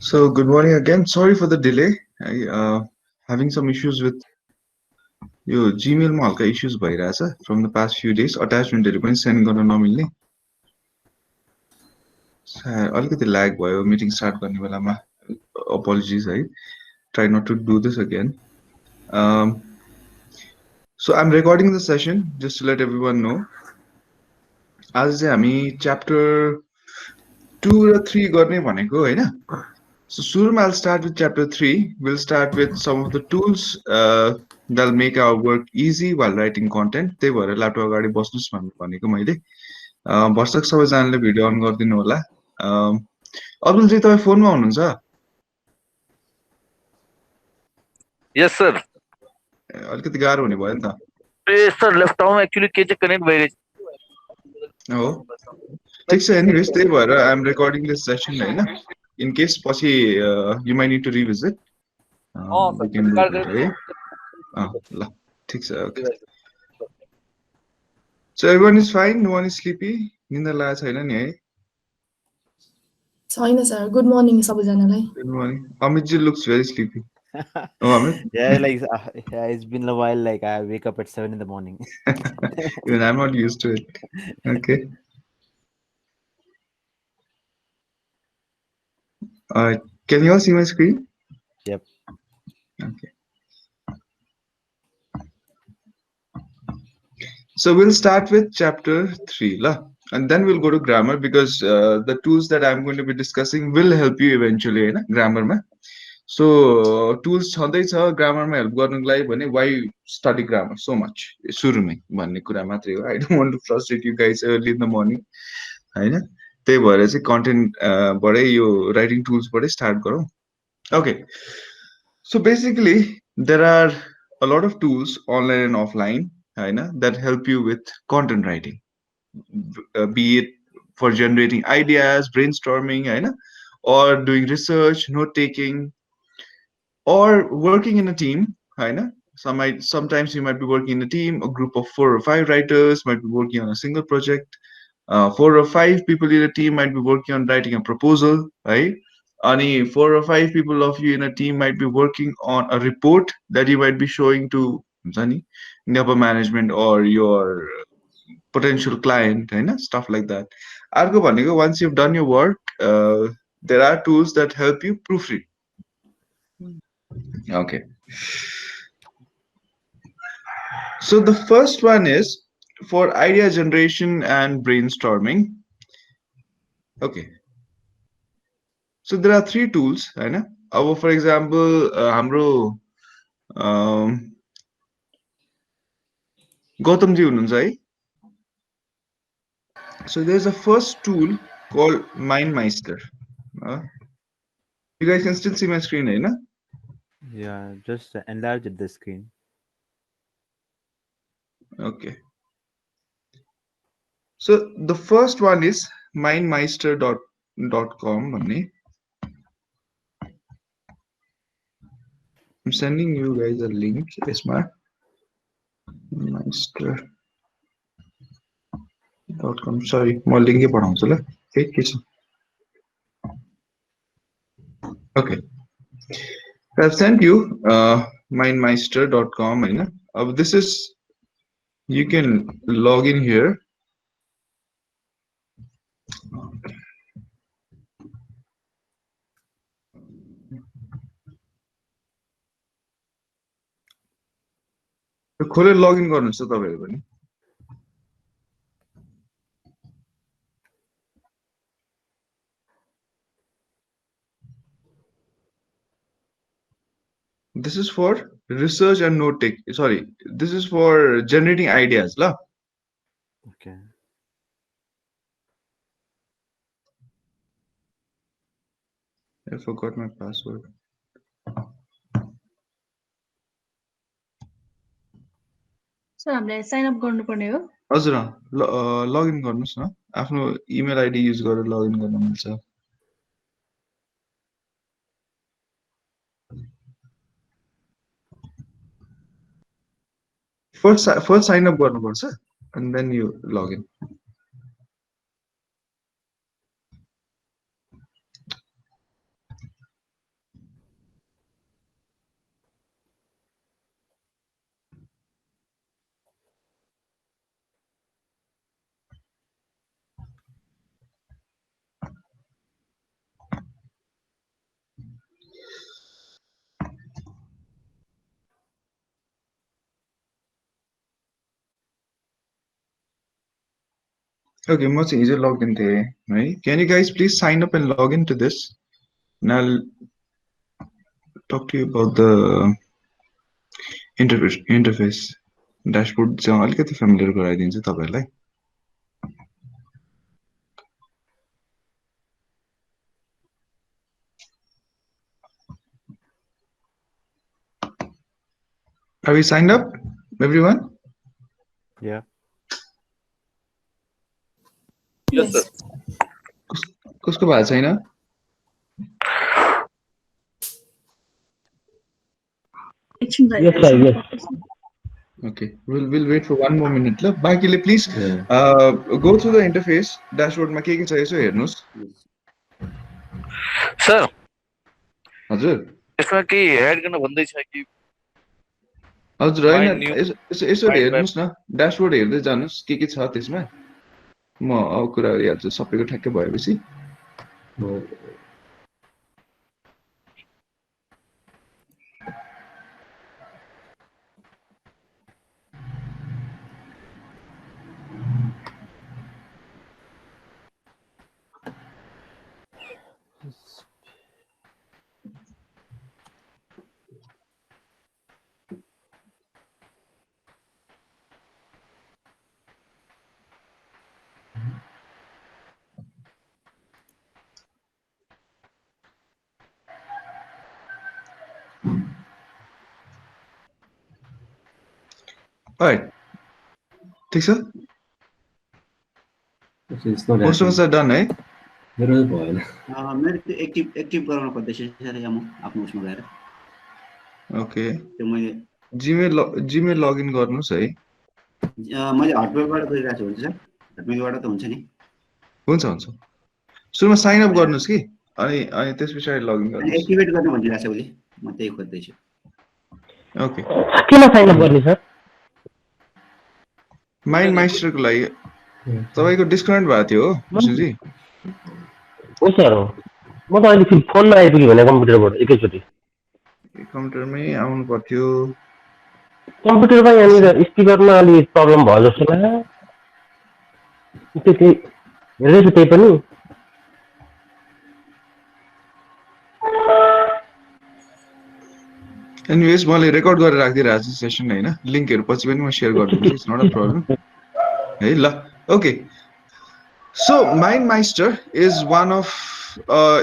So good morning again. Sorry for the delay. I having some issues with your Gmail मा हल्का issues भइरहेछ from the past few days. Attachmentहरु पनि send गर्न नमिल्ने. अलिकति lag भयो meeting start गर्ने बेलामा. Apologies है. Try not to do this again. Um, so I'm recording the session just to let everyone know. आज चाहिँ हामी chapter 2 र 3 गर्ने भनेको हैन. So सुरुमा I'll start with chapter 3. We'll start with some of the tools that'll make our work easy while writing content. त्यही भएर ल्यापटप अगाडि बस्नुस् भनेको मैले. भर्सक सबैजनाले भिडियो अन गरिदिनु होला. अब्दुल जी तपाईँ फोनमा हुनुहुन्छ? Yes sir. अलिकति गाह्रो हुने भयो नि त. ए सर ल्यापटपमा एक्चुअली के चाहिँ कनेक्ट भइरहेछ. हो. ठिक छ एनीवेज त्यही भएर I am recording this session हैन. In case पछि you might need to revisit. We can do that, है. ल ठिक छ. Okay. So everyone is fine? No one is sleepy? निन्द्रा लागेको छैन नि है? छैन sir. Good morning सबैजनालाई. Good morning. Amit ji looks very sleepy. Oh, Amit? Yeah, like it's been a while. Like I wake up at 7 in the morning. Even I'm not used to it. Okay. Can you all see my screen? Yep. Okay. So we'll start with chapter 3, la, and then we'll go to grammar because the tools that I'm going to be discussing will help you eventually, na, grammar ma. So tools छँदै छ grammar मा help गर्नको लागि भने why study grammar so much सुरुमै भन्ने कुरा मात्रै हो. I don't want to frustrate you guys early in the morning, हैन. त्यही भएर चाहिँ कन्टेन्ट बाटै यो राइटिङ टुल्स बाटै स्टार्ट गरौँ. Okay. So basically there are a lot of tools online and offline, हैन, that help you with content writing, be it for generating ideas, brainstorming, हैन, or doing research, note taking, or working in a team, हैन. Sometimes you might be working in a team, a group of 4 or 5 writers might be working on a single project. 4 or 5 people in a team might be working on writing a proposal, right? And 4 or 5 people of you in a team might be working on a report that you might be showing to upper management or your potential client, right? Stuff like that. Argo bhaneko, once you've done your work, there are tools that help you proofread. Okay. So the first one is for idea generation and brainstorming. Okay. So there are 3 tools, right? For example, hamro Gautam ji hununcha hai. So there's a first tool called MindMeister. You guys can still see my screen, right? Yeah, just enlarge the screen. Okay. So the first one is mindmeister.com. I'm sending you guys a link. Isma meister.com. Sorry, म link पढाउँछु ल. के छ? Okay. I've sent you mindmeister.com, हैन. अब this is, you can log in here. खोलेर login गर्नुस् त तपाईहरु पनि. This is for research and note take. Sorry, this is for generating ideas, la. Okay. I forgot my password. Sir हामीले sign up गर्नुपर्ने हो? हजुर, लगइन गर्नुस् न. आफ्नो इमेल आईडी युज गरेर लगइन गर्न मिल्छ. First sign up गर्नुपर्छ and then you log in. Okay, म चाहिँ हिजो लगइन थिएँ है. Can you guys please sign up and log into this? And I'll talk to you about the interface. Dashboard चाहिँ अलिकति familiar गराइदिन्छु तपाईहरुलाई. Are we signed up, everyone? Yeah. Yes, sir. कसको भएको छैन? एकछिन Yes, भइरहेछ। sir. Yes. Okay, we'll wait for one more minute. ल बाकीले please go through the interface. Dashboard मा के छ यसो हेर्नुस्. Sir, हजुर. यसमा के एड गर्न भन्दैछ कि हजुर हैन Mind new- यसो mind हेर्नुस् न. Dashboard हेर्दै जानुस् के छ त्यसमा. म अब कुरा गरिहाल्छु सबैको ठ्याक्कै भएपछि. Alright. ठिक छ? It's not Most of us happening. are done है? मेरो चाहिँ भएन. मेरो त्यो एक्टिभ गराउनु पर्दैछ सर यहाँ म आफ्नो उसमा गएर ओके. त्यो मैले जीमेल लगइन गर्नुस् है. मैले हटमेलबाट गरिरहेको छु हुन्छ सर हटमेलबाट त हुन्छ नि हुन्छ. सुरुमा साइन अप गर्नुस् कि अनि त्यसपछि लगइन अनि गर्नुस्. एक्टिभेट गर्नु भनिरहेको छ उसले म त्यही खोज्दैछु ओके. केमा साइन अप गर्ने सर? माइन्ड माइस्टरको लागि तपाईको डिस्कनेक्ट भएको थियो हो विष्णुजी. हो सर हो. म त अहिले फेरि फोनमा आइपुग्यो भने कम्प्युटरबाट एकैचोटि. कम्प्युटरमै आउनु पर्थ्यो. कम्प्युटरमा यहाँनिर स्पिकरमा अलि प्रब्लम भयो जस्तो लाग्यो. त्यही हेर्दैछु त्यही पनि. एनिवेज मैले रेकर्ड गरेर राखिदिइरहेको छु सेसन हैन. लिंकहरु पछि पनि म शेयर गरिदिन्छु. It's not a problem. है ल. Okay. So MindMeister is one of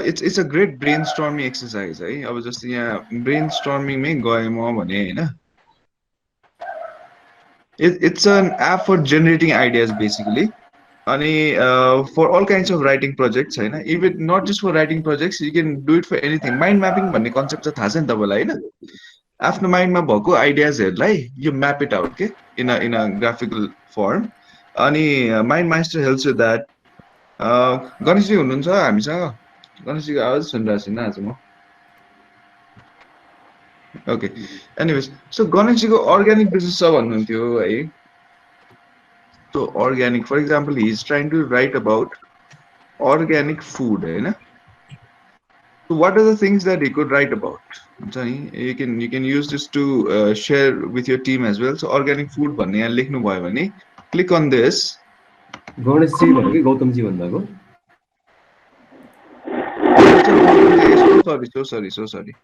it's a great brainstorming exercise है. अब जस्तो यहाँ brainstorming मै गए म भने हैन. It's an app for generating ideas basically. अनि for all kinds of writing projects हैन. Even not just for writing projects, you can do it for anything. Mind mapping भन्ने concept चाहिँ थाहा छ नि तपाईलाई हैन. आफ्नो माइन्डमा भएको आइडियाजहरुलाई you map it out के in a graphical form. अनि MindMeister helps with that. Ganeshji हुनुहुन्छ हामीसँग? गणेशजीको आवाज सुनिरहेको छैन आज म. ओके. एनिवेज सो गणेशजीको अर्ग्यानिक बिजनेस छ भन्नुहुन्थ्यो है. So organic, for example, he is trying to write about organic food, हैन? So what are the things that he could write about? You can use this to share with your team as well. So organic food भन्ने यहाँ लेख्नु भयो भने click on this. Ganeshji भन्नु कि गौतमजी भन्नुभएको? So sorry.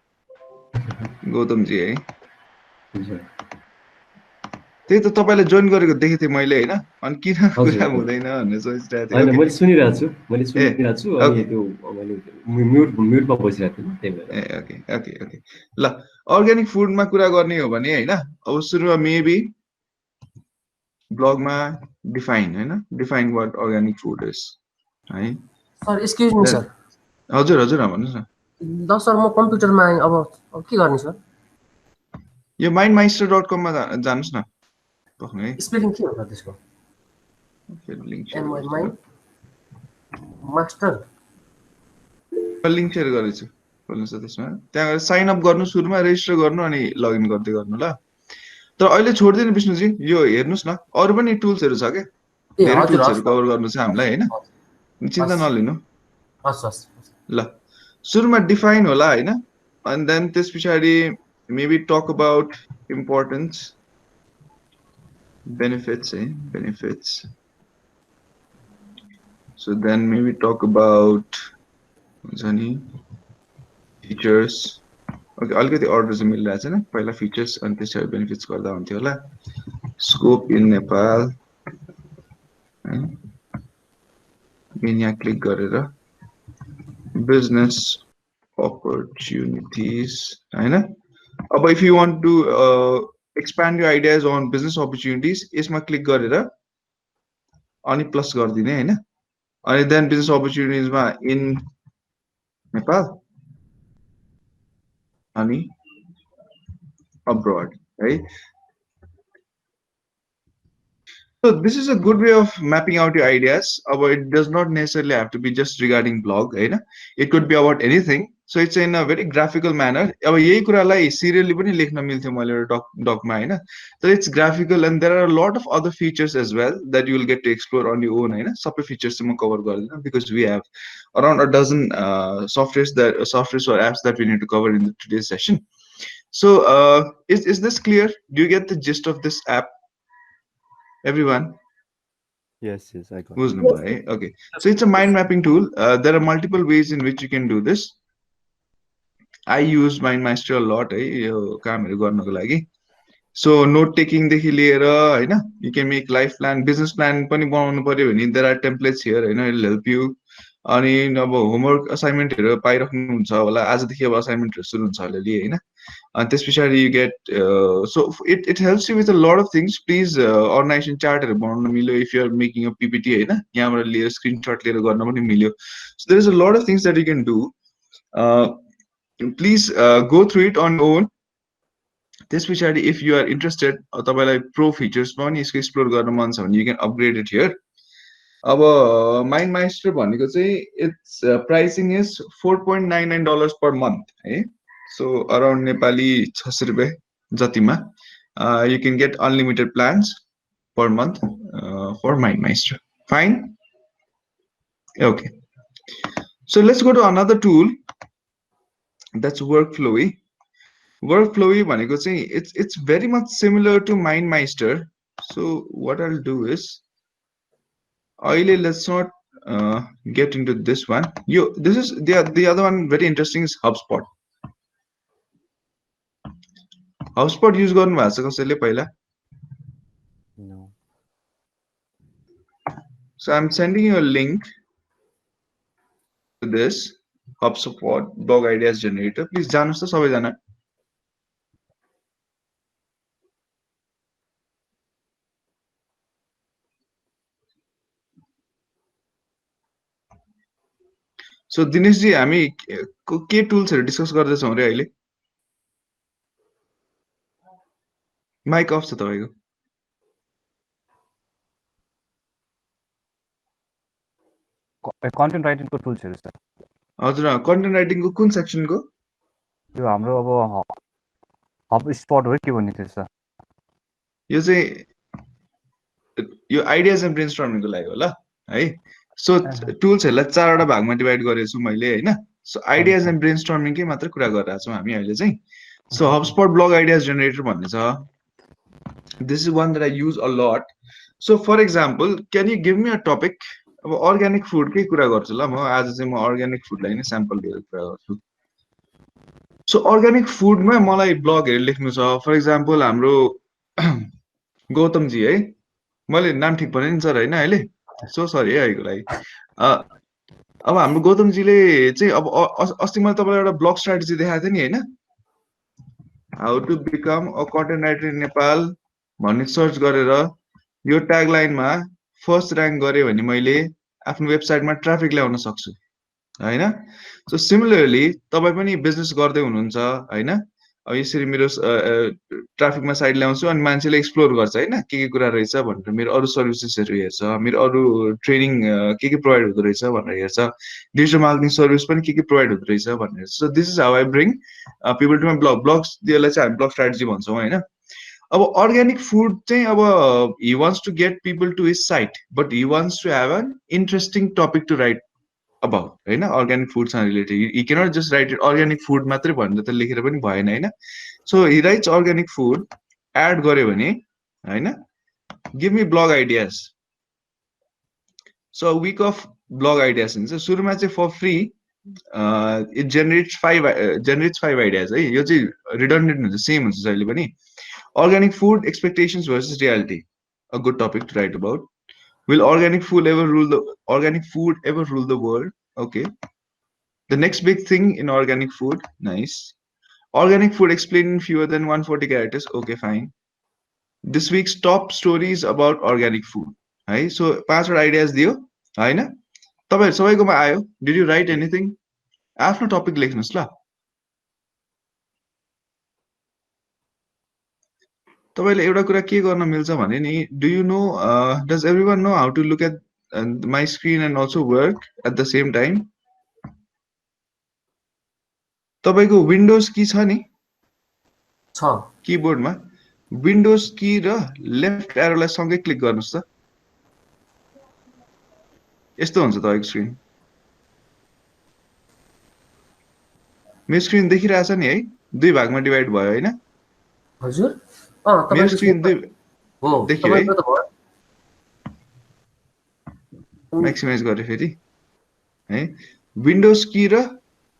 गौतमजी है. त्यही त तपाईले जोइन गरेको देखे थिए मैले हैन. अनि किन कुरा हुँदैन भनेर सोचिरहेको थिएँ. हैन मैले सुनिरहेको छु अनि त्यो मैले म्युटमा बसिरहेको थिएँ त्यही भएर. ओके. ल अर्ग्यानिक फुडमा कुरा गर्ने हो भने हैन. अब सुरुमा मेबी ब्लगमा डिफाइन हैन. Define what organic food is है. Sir excuse me sir. हजुर भन्नुस् न. ल सर म कम्प्युटरमा आएँ अब के गर्ने सर? यो mindmeister.com मा जानुस् न. स्पेलिङ के हुन्छ त्यसको? मास्टर लिंक शेयर गरेछु. खोल्नुस् त्यसमा. त्यहाँ गएर साइन अप गर्नु सुरुमा रेजिस्टर गर्नु अनि लगइन गर्दै गर्नु ल. तर अहिले छोड्दिनु विष्णुजी. यो हेर्नुस् न अरु पनि टुल्सहरु छ के. धेरै टुल्सहरु कभर गर्नु छ हामीलाई हैन. चिन्ता नलिनु. हस्. ल सुरुमा डिफाइन होला हैन. And then त्यसपछि maybe talk about importance, benefits. So then maybe talk about features. Okay, अलिकति अर्डर चाहिँ मिलिरहेको छैन पहिला फिचर्स अनि त्यसपछि बेनिफिट्स गर्दा हुन्थ्यो होला स्कोप इन नेपाल यहाँ क्लिक गरेर बिजनेस opportunities हैन अब if you want to expand your ideas on business opportunities यसमा क्लिक गरेर अनि प्लस गर्दिने हैन अनि then business opportunities मा in Nepal अनि abroad right. So this is a good way of mapping out your ideas. It does not necessarily have to be just regarding blog, right? It could be about anything. So it's in a very graphical manner. अब यही कुरालाई serially पनि लेख्न मिल्थ्यो मैले एउटा डकमा हैन. So it's graphical and there are a lot of other features as well that you will get to explore on your own हैन. सबै features चाहिँ म cover गर्दिन because we have around a dozen softwares or apps that we need to cover in today's session. So is this clear? Do you get the gist of this app? Everyone? Yes, I got Who's number? Okay. So it's a mind mapping tool. There are multiple ways in which you can do this. I use MindMeister a lot. So note taking देखि लिएर हैन you can make life plan, business plan पनि बनाउनु पर्यो भने there are templates here हैन it will help you. अनि अब होमवर्क असाइनमेन्टहरु पाइराख्नु हुन्छ होला आजदेखि अब असाइनमेन्टहरु सुरु हुन्छ होला लि हैन and त्यसपछि you get so it helps you with a lot of things. Please organization chart if you are making a PPT हैन यहाँबाट लिएर स्क्रिनशट लिएर गर्न पनि मिल्यो. So there is a lot of things that you can do. Please go through it on own. त्यसपछि if you are interested तपाईलाई pro features पनि यसको एक्सप्लोर गर्न मन छ भने you can upgrade it here. अब MindMeister भनेको चाहिँ its pricing is $4.99 per month है. So around Nepali 600 रुपैयाँ जतिमा you can get unlimited plans per month for MindMeister. Fine. Okay. So let's go to another tool. That's Workflowy. Workflowy भनेको चाहिँ it's very much similar to MindMeister. So what I'll do is let's not get into this one. This is the other one very interesting is HubSpot. HubSpot use गर्नु भएको छ कसैले पहिला? No. So I'm sending you a link to this HubSpot blog ideas generator. Please जानुस् त सबैजना. So Dinesh ji हामी के टुल्सहरु discuss गर्दै छौं रे अहिले? माइक अफ छ तपाईको. कन्टेन्ट राइटिङ को टुल्सहरु छ. हजुर कन्टेन्ट राइटिङ को कुन सेक्सन को? यो हाम्रो अब हब स्पट हो के भन्ने थियो सर. यो चाहिँ यो आइडियाज एन्ड ब्रेनस्टर्मिङ को लागि होला है. सो टुल्सहरुलाई चारवटा भागमा डिभाइड गरेको छु मैले हैन. सो आइडियाज एन्ड ब्रेनस्टर्मिङ के मात्र कुरा गरिरहेको छौं हामी अहिले चाहिँ. So HubSpot blog ideas generator भन्ने छ. This is one that I use a lot. So for example, can you give me a topic? अब अर्ग्यानिक फुड के कुरा गर्छु ल म आज चाहिँ म अर्ग्यानिक फुडलाई नै स्याम्पल लिएर कुरा गर्छु. सो अर्ग्यानिक फुडमा मलाई ब्लगहरु लेख्नु छ. फर एक्जाम्पल हाम्रो गौतम जी है. मैले नाम ठीक भने नि सर हैन अहिले. सो सरी है आइको लागि. अब हाम्रो गौतम जीले चाहिँ अब अस्ति मैले तपाईलाई एउटा ब्लग स्ट्र्याटेजी देखाएको थिएँ नि हैन. How to become a content writer in Nepal भन्ने सर्च गरेर यो ट्यागलाइनमा फर्स्ट र्याङ्क गरे भने मैले आफ्नो वेबसाइटमा ट्राफिक ल्याउन सक्छु हैन. सो सिमिलरली तपाई पनि बिजनेस गर्दै हुनुहुन्छ हैन. अब यसरी मेरो ट्राफिकमा साइट ल्याउँछु अनि मान्छेले एक्सप्लोर गर्छ हैन के कुरा रहेछ भनेर मेरो अरु सर्भिसेसहरु हेर्छ मेरो अरु ट्रेनिङ के प्रोवाइड हुँदै रहेछ भनेर हेर्छ डिजिटल मार्केटिङ सर्भिस पनि के प्रोवाइड हुँदै रहेछ भनेर. So this is how I bring people to my blogs त्यसलाई चाहिँ हामी ब्लग स्ट्र्याटेजी भन्छौं हैन. अब अर्ग्यानिक फुड चाहिँ अब he wants to get people to his site but he wants to have an interesting topic to write about हैन. Organic food सँग related he cannot just write it organic food मात्रै भनेर त लेखेर पनि भएन हैन. So he writes organic food add गर्यो भने हैन give me blog ideas. So a week of blog ideas हुन्छ सुरुमा चाहिँ for free it generates five ideas है यो चाहिँ रिडन्डेन्ट हुन्छ सेम हुन्छ जहिले पनि organic food expectations versus reality a good topic to write about will organic food ever rule the world okay the next big thing in organic food nice organic food explain in fewer than 140 characters okay fine this week's top stories about organic food है so 5वटा ideas दियो होइन तपाईँहरू सबैकोमा आयो did you right anything आफ्नो topic लेख्नुहोस् ल तपाईँले एउटा कुरा के गर्न मिल्छ भने नि do you know does everyone know how to look at my screen and also work at the same time तपाईँको विन्डोज की छ नि छ किबोर्डमा विन्डोज की र लेफ्ट एरोलाई सँगै क्लिक गर्नुहोस् त यस्तो हुन्छ तपाईँको स्क्रिन मेरो स्क्रिन देखिरहेछ नि है 2 भागमा डिभाइड भयो होइन हजुर मेरो स्क्रिन हो देखियो है तपाईँको त भयो म्याक्सिमाइज गरेँ फेरि है विन्डोज की र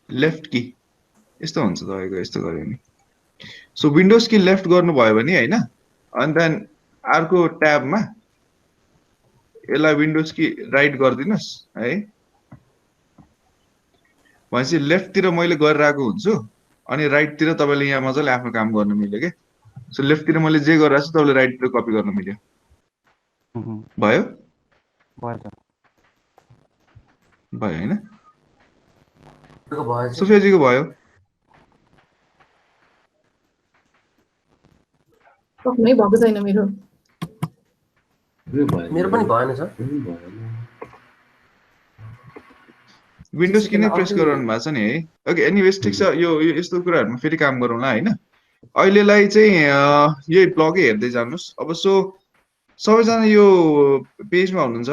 लेफ्ट की यस्तो हुन्छ तपाईँको यस्तो गऱ्यो भने सो विन्डोज की लेफ्ट गर्नुभयो भने होइन अनि देन अर्को ट्याबमा यसलाई विन्डोज की राइट गरिदिनुहोस् है भनेपछि लेफ्टतिर मैले गरिरहेको हुन्छु अनि राइटतिर तपाईँले यहाँ मजाले आफ्नो काम गर्न मिल्यो क्या सो लेफ्टतिर मैले जे गरिरहेको छु तपाईँले राइटतिर कपी गर्न मिल्यो भयो भयो त भयो होइन भयो सोफियाजीको भयो सक्नै भएको छैन मेरो मेरो पनि भएन सर विन्डोज किन प्रेस गरिरहनु भएको छ नि है ओके एनिवेज ठिक छ यो यस्तो कुराहरूमा फेरि काम गरौँला होइन अहिलेलाई चाहिँ यही ब्लगै हेर्दै जानुहोस् अब सो सबैजना यो पेजमा हुनुहुन्छ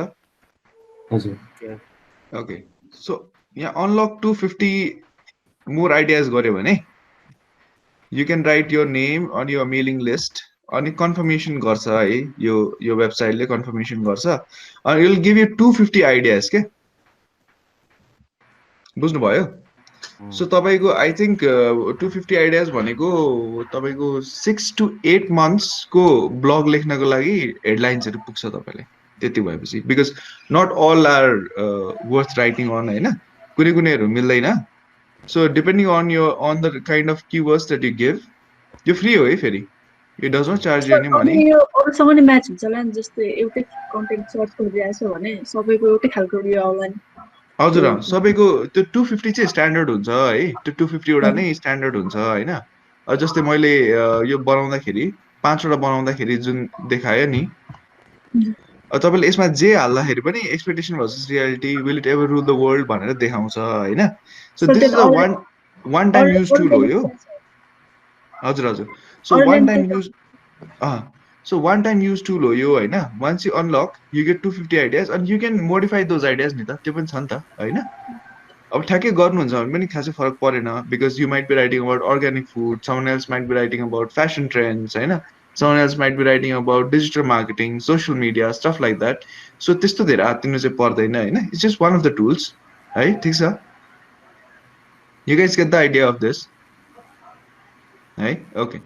हजुर ओके सो यहाँ अनलक 250 मोर आइडियाज गऱ्यो भने you can write your name on your mailing list अनि कन्फर्मेसन गर्छ है यो वेबसाइटले कन्फर्मेसन गर्छ अनि विल गिभ यु 250 आइडियाज के बुझ्नुभयो सो तपाईँको आई थिङ्क 250 आइडियाज भनेको तपाईँको 6 to 8 मन्थ्सको ब्लग लेख्नको लागि हेडलाइन्सहरू पुग्छ तपाईँलाई त्यति भएपछि because not all are worth writing on होइन कुनै कुनैहरू मिल्दैन so depending on the kind of keywords that you give यो फ्री हो है फेरि it does not charge you any money यो अरूसँग नि म्याच हुन्छ होला नि जस्तै एउटै कन्टेन्ट सर्च गरिरहेछ भने सबैको एउटै खालको उयो आउला नि हजुर सबैको त्यो 250 चाहिँ स्ट्यान्डर्ड हुन्छ है त्यो 250 वटा नै स्ट्यान्डर्ड हुन्छ होइन जस्तै मैले यो बनाउँदाखेरि 5वटा बनाउँदाखेरि जुन देखायो नि तपाईँले यसमा जे हाल्दाखेरि पनि expectation versus reality will it ever rule the world भनेर देखाउँछ होइन so this is a one time use tool हो यो हजुर हजुर so one time use So one time use tool हो यो होइन once you unlock you get 250 ideas and you can modify those ideas नि त त्यो पनि छ नि त होइन अब ठ्याक्कै गर्नुहुन्छ भने पनि खासै फरक परेन because you might be writing about organic food someone else might be writing about fashion trends होइन someone else might be writing about digital marketing social media stuff like that so त्यस्तो धेरै हातिनु चाहिँ पर्दैन होइन it's just one of the tools है ठिक छ you guys get the idea of this है okay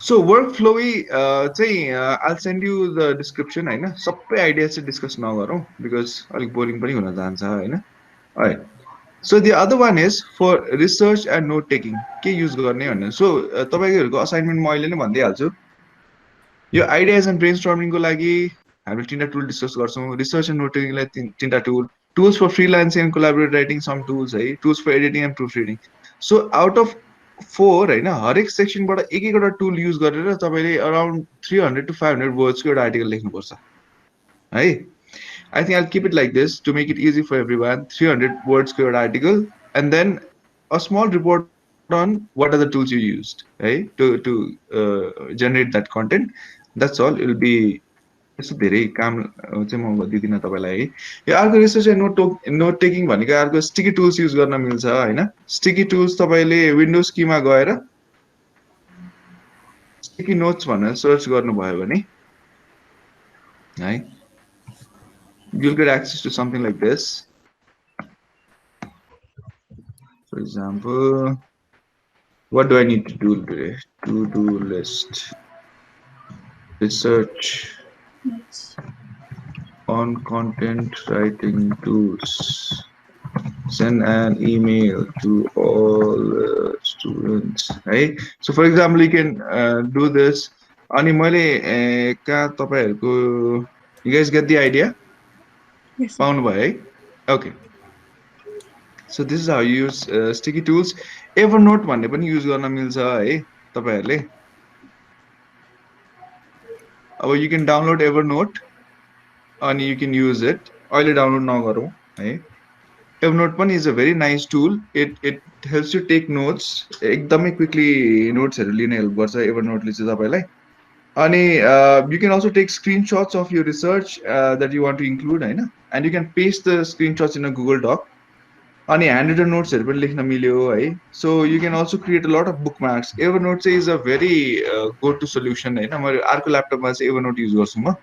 So workflow I'll send you the description होइन सबै आइडिया चाहिँ डिस्कस नगरौँ बिकज अलिक बोरिङ पनि हुन जान्छ होइन right so the other one is for research and note taking के युज गर्ने भनेर सो तपाईँहरूको असाइनमेन्ट म अहिले नै भनिदिइहाल्छु यो आइडियाज एन्ड ब्रेन स्टर्मिङको लागि हामीले 3टा टुल डिस्कस गर्छौँ रिसर्च एन्ड नोट टेकिङलाई 3टा tools for freelancing and collaborate writing some tools है tools for editing and proofreading so out of 4 होइन हरेक सेक्सनबाट एक एकवटा टुल युज गरेर तपाईँले अराउन्ड 300 to 500 वर्ड्सको एउटा आर्टिकल लेख्नुपर्छ है I think I keep it like this to make it easy for everyone 300 वर्ड्सको एउटा article and then a small report on what are the tools you used है to generate that content that's all will be यस्तो धेरै काम चाहिँ म दिँदिनँ तपाईँलाई है यो अर्को रिसर्च एन्ड नोट टेकिङ भनेको अर्को स्टिकी टुल्स युज गर्न मिल्छ होइन स्टिकी टुल्स तपाईँले विन्डोज कीमा गएर स्टिकी नोट्स भनेर सर्च गर्नुभयो भने है you'll get access to something like this. For example, what do I need to do today? To-do list, research on content writing tools, send an email to all students, right? So for example, you can do this. Ani मैले कहाँ तपाईहरुको, you guys get the idea? Yes, sir. पाउनु भयो है? Okay. So this is how you use sticky tools. Evernote भन्ने पनि use गर्न मिल्छ है तपाईहरुले. अब you can download Evernote and you can use it. अहिले डाउनलोड नगरौँ है. Evernote पनि is a very nice tool. It helps you take notes. एकदमै quickly notes हरु लिन हेल्प गर्छ Evernote ले चाहिँ तपाईलाई. अनि you can also take screenshots of your research that you want to include हैन, and you can paste the screenshots in a Google Doc. अनि handwritten notes हरु पनि लेख्न मिल्यो है. So you can also create a lot of bookmarks. Evernote चाहिँ is a very go to solution हैन. म अर्को ल्यापटपमा चाहिँ Evernote युज गर्छु म.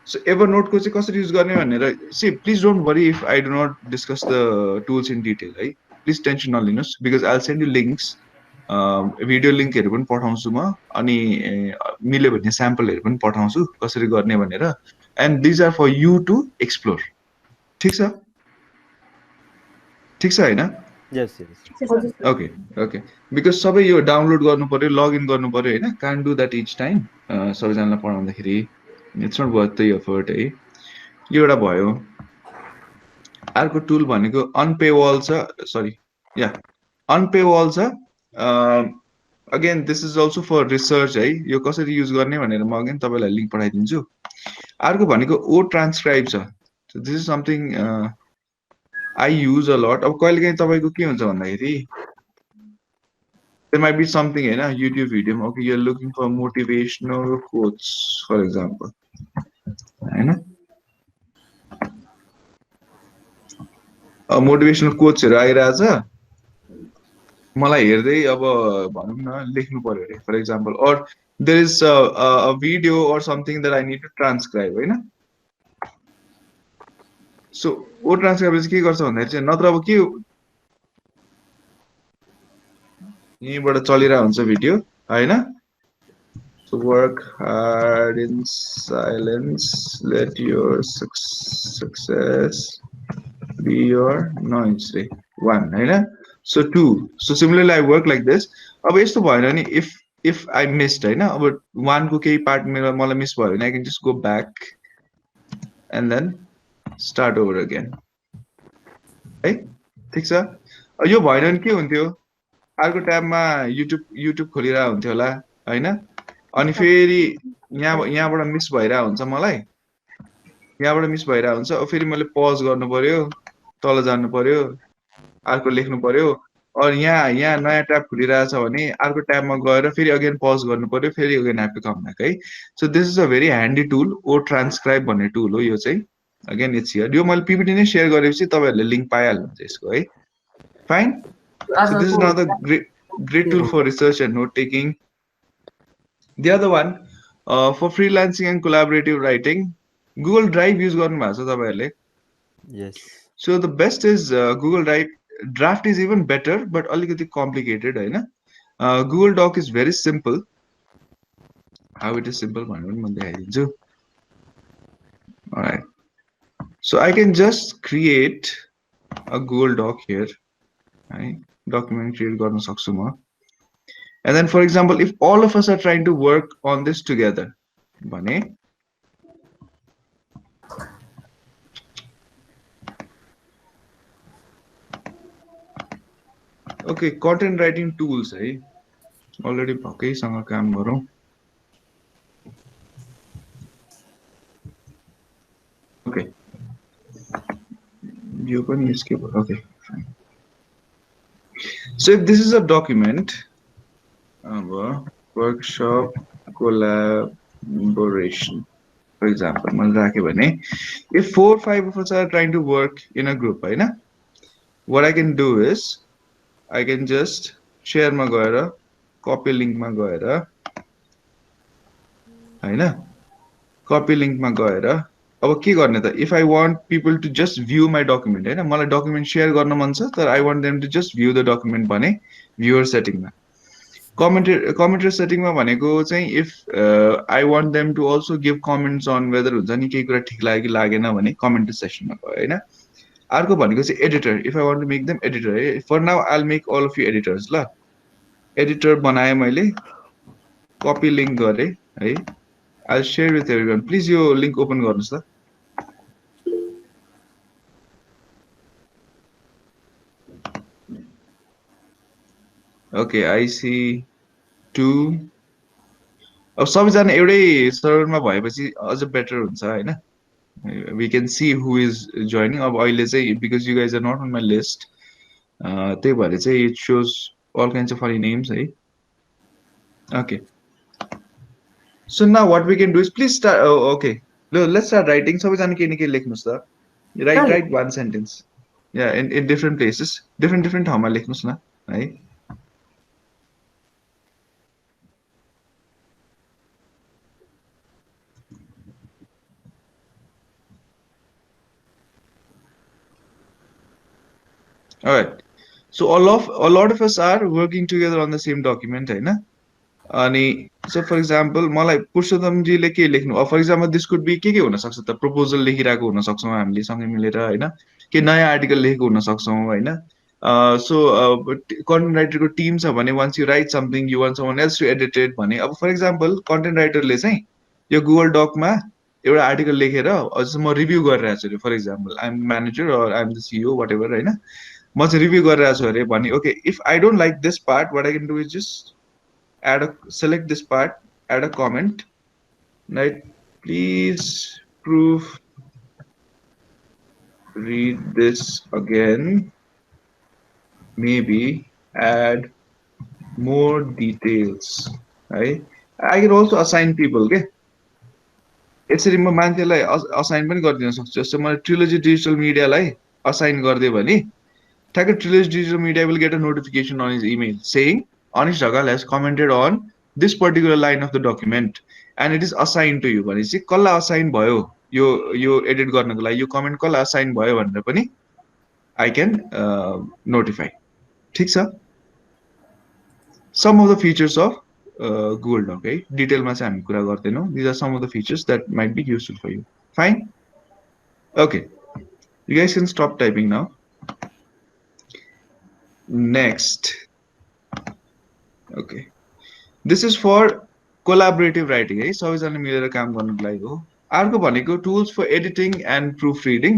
So Evernote को चाहिँ कसरी युज गर्ने भनेर, see, please don't worry if I do not discuss the tools in detail है. Please tension नलिनुस्, because I'll send you links. Video लिङ्कहरु पनि पठाउँछु म, अनि मिल्यो भने स्याम्पलहरु पनि पठाउँछु कसरी गर्ने भनेर. And these are for you to explore. ठीक छ? ठीक छ हैन? Yes. Okay. Because सबै यो डाउनलोड गर्नु पर्यो, लगइन गर्नु पर्यो हैन? Can't do that each time. सबैजनालाई पढाउँदाखेरि it's not worth the effort है. यो एउटा भयो. अर्को टुल भनेको unpaywall छ, unpaywall छ. Again, this is also for research है. यो कसरी युज गर्ने भनेर म अगेन तपाईलाई लिंक पठाइदिन्छु. अर्को भनेको O-Transcribe छ. So this is something I use a lot. अब कहिलेकाहीँ तपाईको के हुन्छ भन्दाखेरि, there might be something हैन, YouTube video, okay, you're looking for motivational quotes, for example, हैन, मोटिभेशनल कोट्सहरु आइराछ, मलाई हेर्दै अब भनौं न लेख्नु पर्यो रे, for example, or there is a video or something that I need to transcribe, हैन. So O-Transcribe चाहिँ के गर्छ भन्दाखेरि चाहिँ नत्र अब के यहीँबाट चलिरा हुन्छ भिडियो हैन. So work hard in silence, let your success be your noise. One हैन. So two. So similarly I work like this. अब यस्तो भएन नि, if I missed हैन, अब one को केही पार्ट मलाई मिस भयो भने I can just go back and then start over again. है, ठीक छ? यो भएन भने के हुन्थ्यो, अर्को ट्याबमा YouTube खोलिरा हुन्थ्यो होला हैन, अनि फेरि यहाँबाट मिस भइरा हुन्छ मलाई, यहाँबाट मिस भइरा हुन्छ, फेरि मैले पज गर्नु पर्यो, तल जानु पर्यो, अर्को लेख्नु पर्यो, और यहाँ नयाँ ट्याब खुलिरहेछ भने अर्को ट्याबमा गएर फेरि अगेन पज गर्नु पर्यो, फेरि again have to come back है. So this is a very handy tool. O-Transcribe भन्ने टुल हो यो चाहिँ. Again it's here. यो मैले पीपीटी नै शेयर गरेपछि तपाईहरुले लिंक पाइहाल्नुहुन्छ यसको है. Fine. So this is another great tool for research and note taking. The other one for freelancing and collaborative writing, Google Drive use गर्नु भएको छ तपाईहरुले. Yes. So the best is Google Drive. Draft is even better, but अलिकति complicated हैन. Google Doc is very simple. How it is simple भनेर पनि म देखाइदिन्छु. Alright. So I can just create a Google Doc here. Right? Document create गर्न सक्छु म. And then for example, if all of us are trying to work on this together, भने okay, content writing tools है. Already भकैसँग काम गरौँ. Okay. You can escape. Okay, fine. So if this is a document, workshop collaboration, for example, if 4 or 5 of us are trying to work in a group, what I can do is I can just share my copy link my copy लिङ्कमा गएर अब के गर्ने त if I want people to just view my document होइन मलाई document share गर्न मन छ तर I want them to just view the document भने भ्युवर सेटिङमा कमेन्टर सेटिङमा भनेको चाहिँ if I want them to also give comments on whether हुन्छ नि केही कुरा ठिक लाग्यो कि लागेन भने कमेन्ट सेक्सनमा गयो होइन अर्को भनेको चाहिँ editor if I want to make them editor है for now I make all of you editors ल एडिटर बनाएँ मैले कपी लिङ्क गरेँ है I'll share with everyone. Please यो link open गर्नुस् त Okay, I see 2 अब सबैजना एउटै सर्भरमा भएपछि अझ बेटर हुन्छ हैन we can see who is joining अब अहिले चाहिँ because you guys are not on my list त्यही भएर चाहिँ it shows all kinds of funny names है Okay. So now what we can do is please start. Oh, okay. Let's start writing. So write one sentence. Yeah, in different places, different ठाउँमा लेख्नुस् न है. All right. So a lot of us are working together on the same document, है ना? अनि so for example मलाई पुरुषोत्तमजीले के लेख्नु for example this could be के हुन सक्छ त प्रपोजल लेखिरहेको हुन सक्छौं हामीले सँगै मिलेर हैन के नयाँ आर्टिकल लेखेको हुन सक्छौं हैन so कन्टेन्ट राइटरको टिम छ भने once you write something you want someone else to edit it भने अब for example कन्टेन्ट राइटरले चाहिँ यो गुगल डकमा एउटा आर्टिकल लेखेर अझ म रिभ्यू गरिरहेछु रे for example I am manager or I am the CEO whatever हैन म चाहिँ रिभ्यू गरिरहेछु अरे भने okay if I don't like this part what I can do is just select this part, add a comment, right? Please read this again. Maybe add more details, right? I can also assign people, okay? यसरी म मान्छेलाई assign पनि गरिदिन सक्छु जस्तो मैले trilogy digital मिडियालाई assign गरिदिए भने ठ्याक्कै trilogy digital media will get a notification on his email saying Anish Dhagal has commented on this particular line of the document and it is assigned to you भनेपछि कसलाई assign भयो यो edit गर्नको लागि यो कमेन्ट कसलाई assign भयो भनेर पनि I can notify ठीक छ some of the features of Google Doc है डिटेलमा चाहिँ हामी कुरा गर्दैनौं these are some of the features that might be useful for you fine okay you guys can stop typing now next okay this is for collaborative writing है सबैजना मिलेर काम गर्नको लागि हो अर्को भनेको tools for editing and proofreading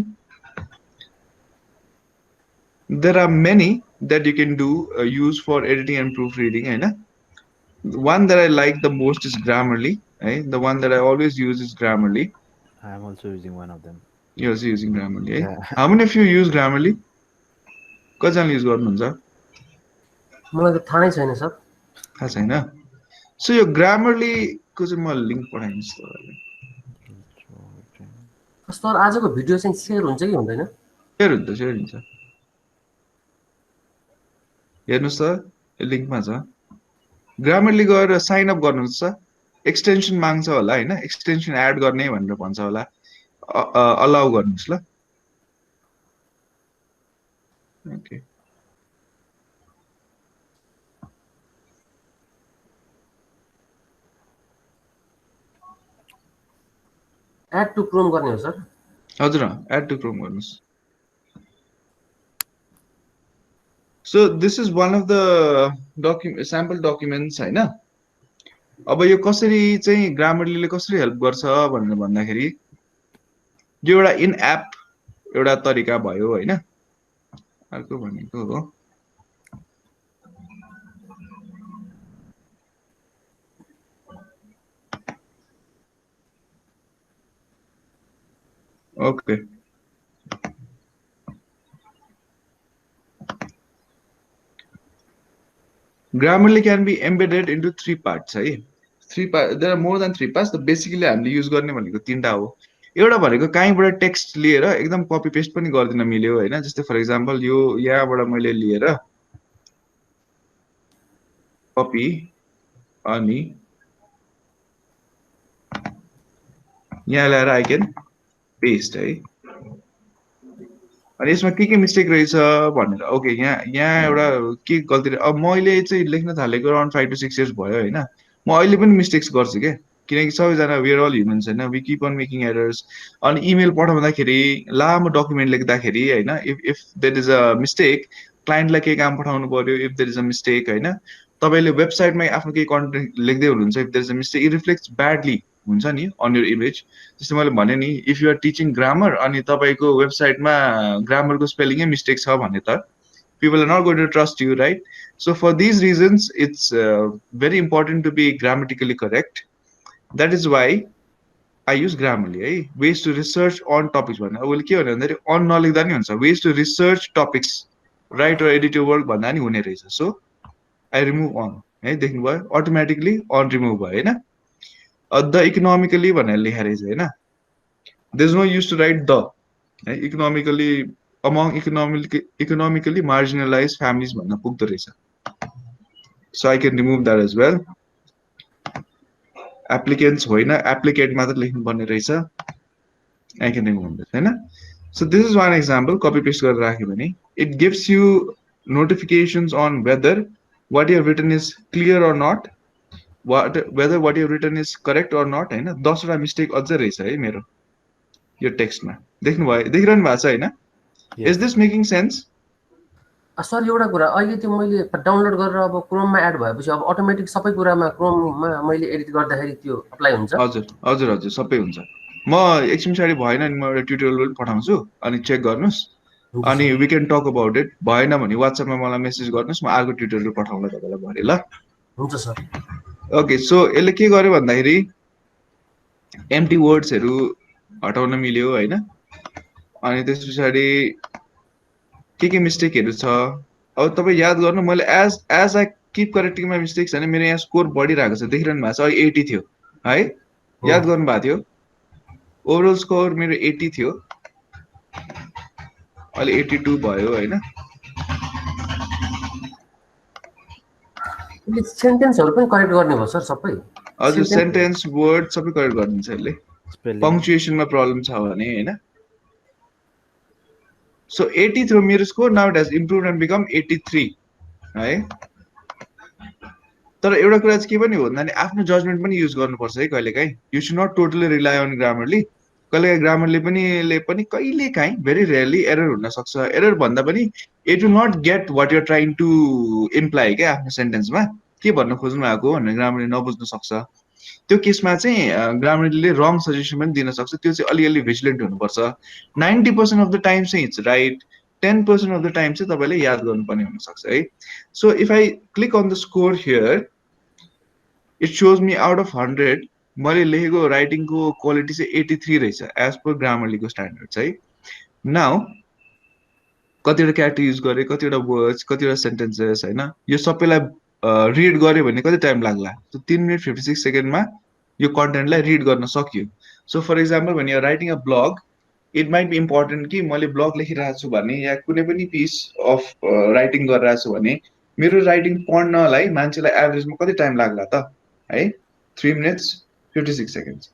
there are many that you can do use for editing and proofreading हैन one that I like the most is Grammarly right? The one that I always use is Grammarly I am also using one of them you're also using Grammarly right? Yeah. How many of you use Grammarly कतिजनाले use गर्नुहुन्छ मलाई त थाहा नै छैन sir थाहा छैन so यो Grammarly को चाहिँ म लिंक पठाइदिन्छु तपाईलाई सर आजको भिडियो चाहिँ शेयर हुन्छ कि हुँदैन शेयर हुन्छ हेर्नुस् त लिंकमा छ Grammarly गएर साइन अप गर्नुहुन्छ एक्सटेन्सन माग्छ होला हैन एक्सटेन्सन एड गर्ने भनेर भन्छ होला अलाउ गर्नुस् ल ओके एड टु क्रोम गर्ने हो सर हजुर एड टु क्रोम गर्नुस् So this is one of the sample documents हैन अब यो कसरी चाहिँ Grammarly ले कसरी हेल्प गर्छ भनेर भन्दाखेरि यो एउटा इन एप एउटा तरिका भयो हैन अर्को भनेको हो okay Grammarly can be embedded into 3 parts है there are more than 3 parts the basically हामीले युज गर्ने भनेको तीनटा हो एउटा भनेको कहीँबाट टेक्स्ट लिएर एकदम कपी पेस्ट पनि गर्दिन मिल्यो हैन जस्तै फर एक्जाम्पल यो यहाँबाट मैले लिएर कपी अनि यहाँ ल्याएर आई क्यान पेस्ट है। अनि यसमा के मिस्टेक रहेछ भनेर ओके यहाँ एउटा के गल्ती अब मैले चाहिँ लेख्न थालेको अराउन्ड 5 to 6 years भयो होइन। म अहिले पनि मिस्टेक्स गर्छु के, किनकि सबैजना वी आर अल ह्युमन्स होइन, we keep on making errors. अनि इमेल पठाउँदाखेरि लामो डकुमेन्ट लेख्दाखेरि होइन, if there is a mistake, क्लाइन्टलाई केही काम पठाउनु पर्यो, if there is a mistake होइन, तपाईँले वेबसाइटमै आफ्नो केही कन्टेन्ट लेख्दै हुनुहुन्छ, if there is a mistake it reflects badly हुन्छ नि अन योर इमेज। जस्तो मैले भने नि if you are teaching grammar अनि तपाईँको वेबसाइटमा ग्रामरको स्पेलिङै मिस्टेक छ भने त people are not going to trust you, right? So for these reasons it's very important to be grammatically correct. That is why I use Grammarly है। ways to research on topics भन्दा अहिले के भन्यो भन्दाखेरि on नलेख्दा नि हुन्छ, ways to research topics write or edit your work भन्दा नि हुने रहेछ। so I remove on है, देख्नुभयो automatically on remove भयो हैन। the economically भनेर लेखेर रहेछ हैन, there is no use to write the है, economically among economically marginalized families भन्ने पुग्दो रहेछ। So I can remove that as well. Applicants होइन, applicant मात्र लेख्नु पर्ने रहेछ। I can remove that हैन। So this is one example, copy paste गरेर राख्यो भने it gives you notifications on whether what you have written is clear or not, whether what you have written is correct or not हैन। 10 वटा mistake अझै रहेछ है मेरो यो टेक्स्टमा, देख्नुभयो, देखिरहनु भएको छ हैन। Is this making sense? Sir एउटा कुरा, अहिले त्यो मैले डाउनलोड गरेर अब क्रोममा एड भएपछि अब अटोमेटिक सबै कुरामा क्रोममा मैले एडिट गर्दाखेरि त्यो अप्लाई हुन्छ? हजुर हजुर हजुर सबै हुन्छ। म एकछिन पछाडि भएन नि म एउटा ट्युटोरियल पनि पठाउँछु अनि चेक गर्नुहोस्, अनि we can talk about it. भएन भने वाट्सएपमा मलाई मेसेज गर्नुहोस्, म अर्को ट्युटोरियल पठाउँला तपाईँलाई भरे ल। हुन्छ सर। ओके सो यसले के गर्यो भन्दाखेरि एम्प्टी वर्ड्सहरू हटाउन मिल्यो होइन। अनि त्यस पछाडि के मिस्टेकहरू छ अब तपाईँ याद गर्नु, मैले as I keep correcting my mistakes होइन, मेरो यहाँ स्कोर बढिरहेको छ, देखिरहनु भएको छ। अहिले 80 थियो है, याद गर्नु भएको थियो, ओभरअल स्कोर मेरो 80 थियो, अहिले 82 भयो होइन। सेन्टेन्सहरू पनि करेक्ट गर्ने भयो सर सबै? हजुर सेन्टेन्स वर्ड सबै करेक्ट गरिदिन्छ यसले, पङ्क्चुएसनमा प्रब्लम छ भने होइन। So 80 थियो मेरो score, now it has improved and become 83 है। तर एउटा कुरा चाहिँ के पनि हो भन्दा नि आफ्नो जजमेन्ट पनि युज गर्नुपर्छ है कहिलेकाहीँ। You should not totally rely on Grammarly. कहिलेकाहीँ ग्रामरले पनि कहिलेकाहीँ भेरी रेयरली एरर हुन सक्छ। एरर भन्दा पनि it will not get what you're trying to imply क्या आफ्नो सेन्टेन्समा, के भन्न खोज्नु भएको भनेर ग्रामरले नबुझ्नु सक्छ। त्यो केसमा चाहिँ ग्रामरले रङ सजेसन पनि दिन सक्छ, त्यो चाहिँ अलिअलि भिजिलेन्ट हुनुपर्छ। 90% अफ द टाइम चाहिँ it's right, 10% of the time चाहिँ तपाईँले याद गर्नुपर्ने हुनसक्छ है। So if I click on the score here it shows me out of 100 मैले लेखेको राइटिङको क्वालिटी चाहिँ 83 रहेछ एज पर ग्रामरलीको स्ट्यान्डर्ड है। नाउ कतिवटा क्यारेक्टर युज गरेँ, कतिवटा वर्ड्स, कतिवटा सेन्टेन्सेस होइन, यो सबैलाई रिड गर्यो भने कति टाइम लाग्ला? 3 minutes 56 सेकेन्डमा यो कन्टेन्टलाई रिड गर्न सक्यो। सो फर इक्जाम्पल भने यो writing a blog, it might be important कि मैले ब्लग लेखिरहेको छु भने या कुनै पनि पिस अफ राइटिङ गरिरहेको छु भने मेरो राइटिङ पढ्नलाई मान्छेलाई एभरेजमा कति टाइम लाग्ला त है? 3 minutes 56 seconds।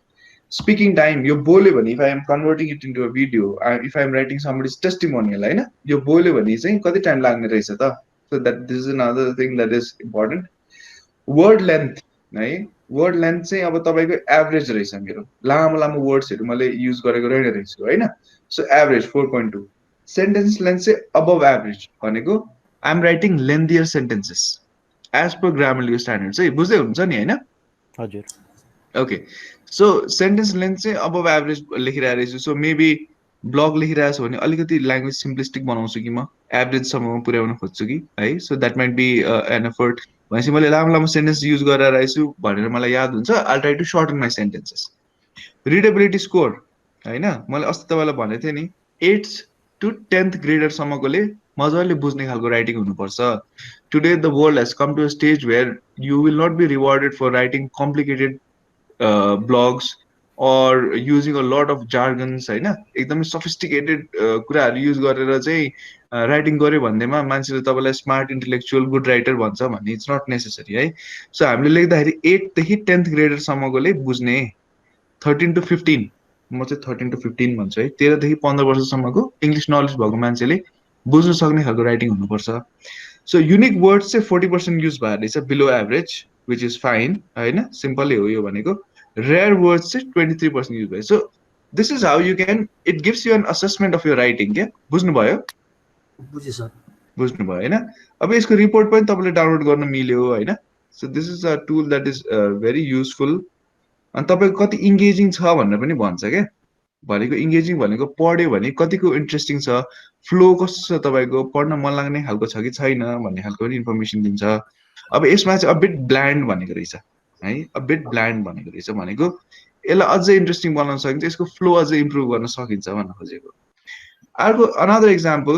स्पिकिङ टाइम यो बोल्यो भने if I am converting it into a video, if I am writing somebody's testimonial होइन, यो बोल्यो भने चाहिँ कति टाइम लाग्ने रहेछ त? So that this is another thing that is important। word length है, word length चाहिँ अब तपाईँको एभरेज रहेछ मेरो, लामो लामो वर्ड्सहरू मैले युज गरेको रहेछु होइन। So average 4.2। सेन्टेन्स लेन्थ चाहिँ अबभ एभरेज भनेको I am writing lengthier sentences as per Grammarly standard चाहिँ बुझ्दै हुन्छ नि होइन? हजुर। ओके सो सेन्टेन्स लेन्थ चाहिँ अबभ एभरेज लेखिरहेको रहेछु। सो मेबी ब्लग लेखिरहेको छु भने अलिकति ल्याङ्ग्वेज सिम्प्लिस्टिक बनाउँछु कि म एभरेजसम्म पुर्याउन खोज्छु कि है। So that might be an effort. भनेपछि मैले लामो लामो सेन्टेन्स युज गरेर रहेछु भनेर मलाई याद हुन्छ, I try to shorten my sentences. Readability score होइन, मैले अस्ति तपाईँलाई भनेको थिएँ नि 8th to 10th ग्रेडरसम्मकोले मजाले बुझ्ने खालको राइटिङ हुनुपर्छ। Today the world has come to a stage where you will not be rewarded for writing complicated blogs or using a lot of jargons होइन, एकदमै सफिस्टिकेटेड कुराहरू युज गरेर चाहिँ राइटिङ गर्यो भन्दैमा मान्छेले तपाईँलाई स्मार्ट इन्टेलेक्चुअल गुड राइटर भन्छ भन्ने इट्स नट नेसेसरी है। सो हामीले लेख्दाखेरि 8th देखि 10th ग्रेडरसम्मकोले बुझ्ने, 13 to 15 म चाहिँ 13 to 15 भन्छु है, 13 देखि 15 वर्षसम्मको इङ्ग्लिस नलेज भएको मान्छेले बुझ्न सक्ने खालको राइटिङ हुनुपर्छ। सो युनिक वर्ड्स चाहिँ 40% युज भएर रहेछ, below average, which is fine होइन, सिम्पलै हो यो भनेको। रेयर वर्ड्स चाहिँ 23% युज भयो। So this is how you can, it gives you an assessment of your writing. क्या बुझ्नुभयो? बुझेँ सर। बुझ्नुभयो होइन? अब यसको रिपोर्ट पनि तपाईँले डाउनलोड गर्न मिल्यो होइन। So this is a tool that is very useful. अनि तपाईँको कति इङ्गेजिङ छ भनेर पनि भन्छ क्या। भनेको इङ्गेजिङ भनेको पढ्यो भने कतिको इन्ट्रेस्टिङ छ, फ्लो कस्तो छ तपाईँको, पढ्न मन लाग्ने खालको छ कि छैन भन्ने खालको पनि इन्फर्मेसन दिन्छ। अब यसमा चाहिँ अबिट ब्ल्यान्ड भनेको रहेछ है, अबिट ब्ल्यान्ड भनेको रहेछ भनेको यसलाई अझै इन्ट्रेस्टिङ बनाउन सकिन्छ, यसको फ्लो अझै इम्प्रुभ गर्न सकिन्छ भन्न खोजेको। अर्को अनदर इक्जाम्पल,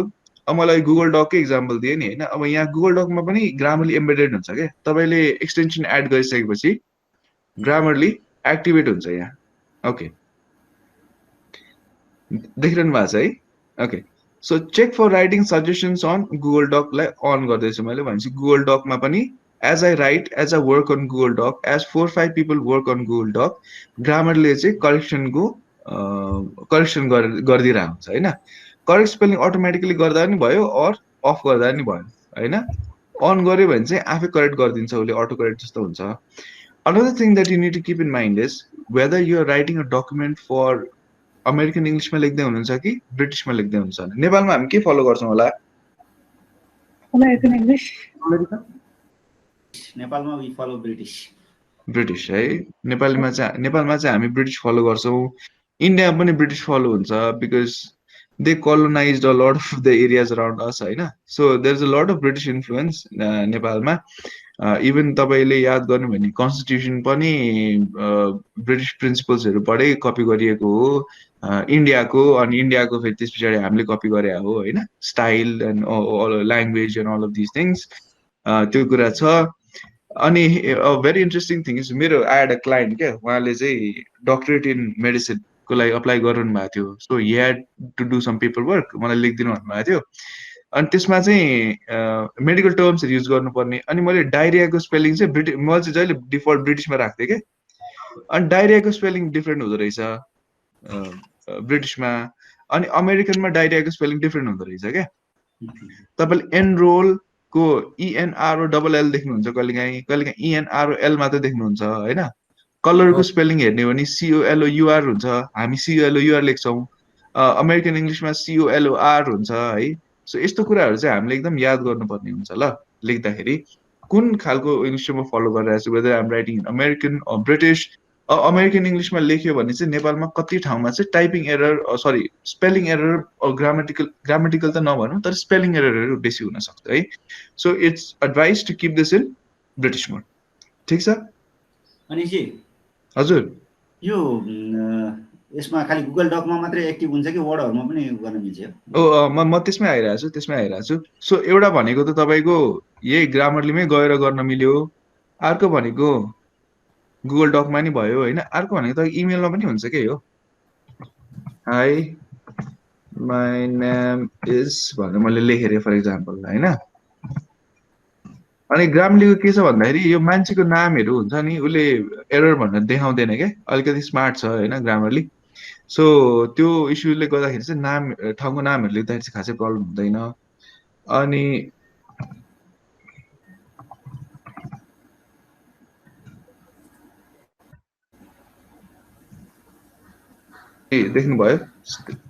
अब मलाई गुगल डककै इक्जाम्पल दिएँ नि होइन। अब यहाँ गुगल डकमा पनि ग्रामरली एम्बेडेड हुन्छ क्या। तपाईँले एक्सटेन्सन एड गरिसकेपछि ग्रामरली एक्टिभेट हुन्छ यहाँ। ओके, देखिरहनु भएको छ है? Okay, so check for writing suggestions on Google डकलाई अन गर्दैछु मैले। भनेपछि गुगल डकमा पनि as I write, as I work on Google doc, as 4-5 people work on Google doc, ग्रामरले चाहिँ करेक्सन गरिदिरहेको हुन्छ होइन। करेक्ट स्पेलिङ अटोमेटिकली गर्दा पनि भयो, अर अफ गर्दा पनि भयो होइन। अन गऱ्यो भने चाहिँ आफै करेक्ट गरिदिन्छ उसले, अटो करेक्ट जस्तो हुन्छ। Another thing that you need to keep in mind is whether you are writing a document for American इङ्ग्लिसमा लेख्दै हुनुहुन्छ कि ब्रिटिसमा लेख्दै हुनुहुन्छ। नेपालमा हामी के फलो गर्छौँ होला? American English. नेपालमा वी फलो ब्रिटिस। ब्रिटिस है। नेपालमा चाहिँ हामी ब्रिटिस फलो गर्छौँ। इन्डियामा पनि ब्रिटिस फलो हुन्छ, because they colonized a lot of the areas around us होइन। So there is a lot of British influence नेपालमा। इभन तपाईँले याद गर्नु भने कन्स्टिट्युसन पनि ब्रिटिस प्रिन्सिपल्सहरूबाटै कपी गरिएको हो इन्डियाको। अनि इन्डियाको फेरि त्यस पछाडि हामीले कपी गरे हो होइन, style and language and all of this things, त्यो कुरा छ। अनि भेरी इन्ट्रेस्टिङ थिङ इज, मेरो आएर क्लाइन्ट क्या, उहाँले चाहिँ डक्टरेट इन मेडिसिनको लागि अप्लाई गरिरहनु भएको थियो। So he had to do some paper work, मलाई लेखिदिनु भन्नुभएको थियो। अनि त्यसमा चाहिँ मेडिकल टर्म्सहरू युज गर्नुपर्ने। अनि मैले डायरियाको स्पेलिङ चाहिँ मैले चाहिँ जहिले डिफल्ट ब्रिटिसमा राख्थेँ क्या। अनि डायरियाको स्पेलिङ डिफ्रेन्ट हुँदो रहेछ ब्रिटिसमा, अनि अमेरिकनमा डायरियाको स्पेलिङ डिफ्रेन्ट हुँदो रहेछ क्या। तपाईँले एनरोलको ENROLL देख्नुहुन्छ कहिलेकाहीँ, कहिलेकाहीँ ENROL मात्रै देख्नुहुन्छ होइन। कलरको स्पेलिङ हेर्ने हो भने COLOUR हुन्छ, हामी COLOUR लेख्छौँ। अमेरिकन इङ्ग्लिसमा COLOR हुन्छ है। सो यस्तो कुराहरू चाहिँ हामीले एकदम याद गर्नुपर्ने हुन्छ ल लेख्दाखेरि, कुन खालको इङ्ग्लिस म फलो गरिरहेको छु, whether I'm writing American British. American इङ्ग्लिसमा लेख्यो भने चाहिँ नेपालमा कति ठाउँमा चाहिँ typing error, sorry spelling error, grammatical त नभनौँ तर स्पेलिङ एररहरू बेसी हुनसक्छ है। So it's advice to keep this in British mode. ठिक छ अनिशजी? हजुर, यो यसमा खालि गुगल डकमा मात्रै एक्टिभ हुन्छ कि वर्डहरूमा पनि गर्न मिल्छ? म त्यसमै आइरहेको छु। सो एउटा भनेको त तपाईँको यही ग्रामरलीमै गएर गर्न मिल्यो, अर्को भनेको गुगल डकमा नि भयो होइन, अर्को भनेको त इमेलमा पनि हुन्छ के हो। हाई माई नेम इज भनेर मैले लेखेँ फर इक्जाम्पल होइन। अनि ग्रामरलीको के छ भन्दाखेरि यो मान्छेको नामहरू हुन्छ नि, उसले एरर भनेर देखाउँदैन क्या, अलिकति स्मार्ट छ होइन ग्रामरली। सो त्यो इस्युले गर्दाखेरि चाहिँ नाम, ठाउँको नामहरू लेख्दाखेरि चाहिँ खासै प्रब्लम हुँदैन। अनि देख्नुभयो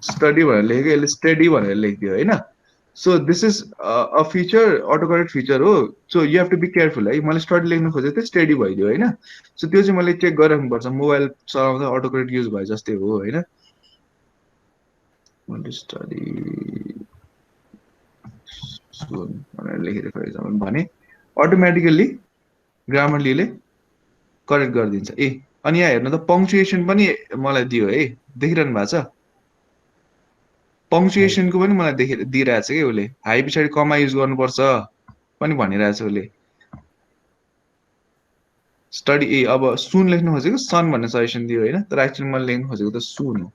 स्टडी भनेर लेखेको, यसले स्टडी भनेर लेखिदियो होइन। So this is a feature, autocorrect feature हो। So you have to be careful है। मैले स्टडी लेख्नु खोजेको थिएँ, स्टडी भइदियो होइन। सो त्यो चाहिँ मैले चेक गरिराख्नुपर्छ, मोबाइल चलाउँदा अटोकरेक्ट युज भए जस्तै हो होइन। स्टडी भनेर लेखेर फर इक्जाम्पल भने अटोमेटिकल्ली ग्रामरलीले करेक्ट गरिदिन्छ। अनि यहाँ हेर्नु त पङ्क्चुएसन पनि मलाई दियो है, देखिरहनु भएको छ? पङ्क्चुएसनको पनि मलाई दिइरहेको छ कि उसले, हाई पछाडि कमा युज गर्नुपर्छ पनि भनिरहेछ उसले। स्टडी अब सुन लेख्नु खोजेको सन भन्ने सजेसन दियो होइन, तर एक्चुअली मैले लेख्नु खोजेको त सुन हो।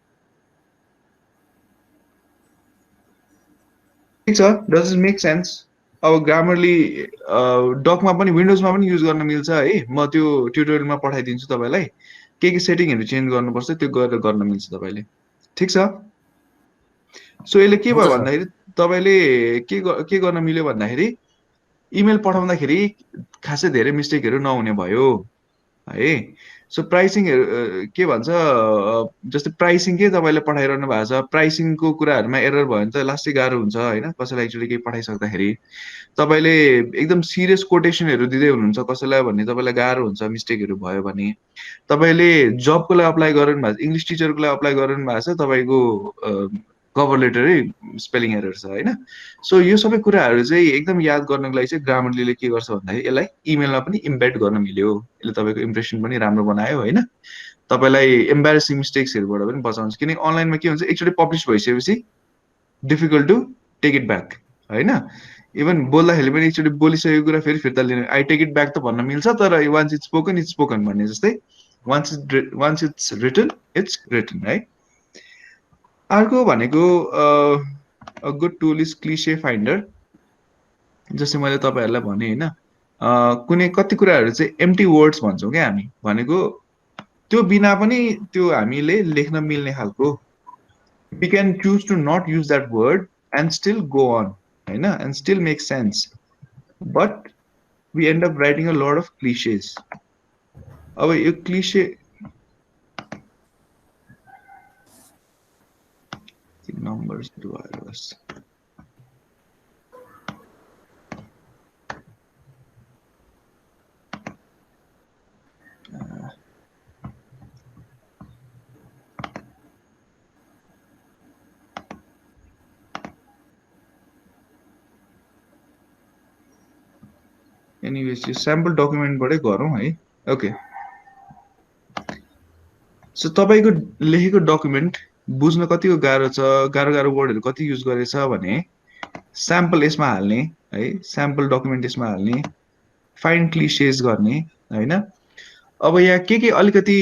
ठिक छ, डज इट मेक सेन्स? अब ग्रामरली डकमा पनि विन्डोजमा पनि युज गर्न मिल्छ है। म त्यो ट्युटोरियलमा पठाइदिन्छु तपाईँलाई। के सेटिङहरु चेन्ज गर्नुपर्छ त्यो गरेर गर्न मिल्छ तपाईले ठीक छ सो यसले के भयो भन्दाखेरि तपाईले के गर्न मिल्यो भन्दाखेरि इमेल पठाउँदाखेरि खासै धेरै मिस्टेकहरु नहुने भयो है सो प्राइसिङहरु के भन्छ जस्तै प्राइसिङ के तपाईले पठाइरहनु भएको छ प्राइसिङको कुराहरुमा एरर भयो भने त लास्टै गाह्रो हुन्छ हैन कसैलाई एक्चुअली के पठाइसक्दाखेरि तपाईले एकदम सिरियस कोटेसनहरु दिदै हुनुहुन्छ कसैलाई भन्ने तपाईलाई गाह्रो हुन्छ मिस्टेकहरु भयो भने तपाईले जबको लागि अप्लाई गरिरहनु भएको छ इंग्लिश टिचरको लागि अप्लाई गरिरहनु भएको छ तपाईको कभर लेटरै स्पेलिङ एरर छ हैन सो यो सबै कुराहरु चाहिँ एकदम याद गर्नको लागि चाहिँ ग्रामरलीले के गर्छ भन्दाखेरि यसलाई इमेलमा पनि इम्बेड गर्न मिल्यो यसले तपाईको इम्प्रेसन पनि राम्रो बनायो हैन तपाईलाई एम्बारेसिङ मिस्टेक्सहरुबाट पनि बचाउँछ किनकि अनलाइनमा के हुन्छ एकचोटी पब्लिश भइसकेपछि difficult to take it back हैन इभन बोल्दाखेरि पनि एकचोटी बोलिसकेको कुरा फेरि फिर्ता लिने आई टेक इट ब्याक त भन्न मिल्छ तर वान्स इट्स स्पोकन भन्ने जस्तै वान्स इट्स रिटन है अर्को भनेको a good tool is cliché finder जस्तै मैले तपाईहरुलाई भने हैन कुनै कति कुराहरु चाहिँ एम्प्टी वर्ड्स भन्छौं के हामी भनेको त्यो बिना पनि त्यो हामीले लेख्न मिल्ने खालको we can choose to not use that word and still go on हैन and still make sense but we end up writing a lot of cliches अब यो cliché numbers do I was anyways यो sample document बाटै गरौँ है okay so तपाईको लेखेको document बुझ्न कतिको गाह्रो छ गाह्रो वर्डहरु कति युज गरेछ भने स्याम्पल यसमा हाल्ने है स्याम्पल डकुमेन्ट यसमा हाल्ने फाइन क्लिशेस गर्ने हैन अब यहाँ के अलिकति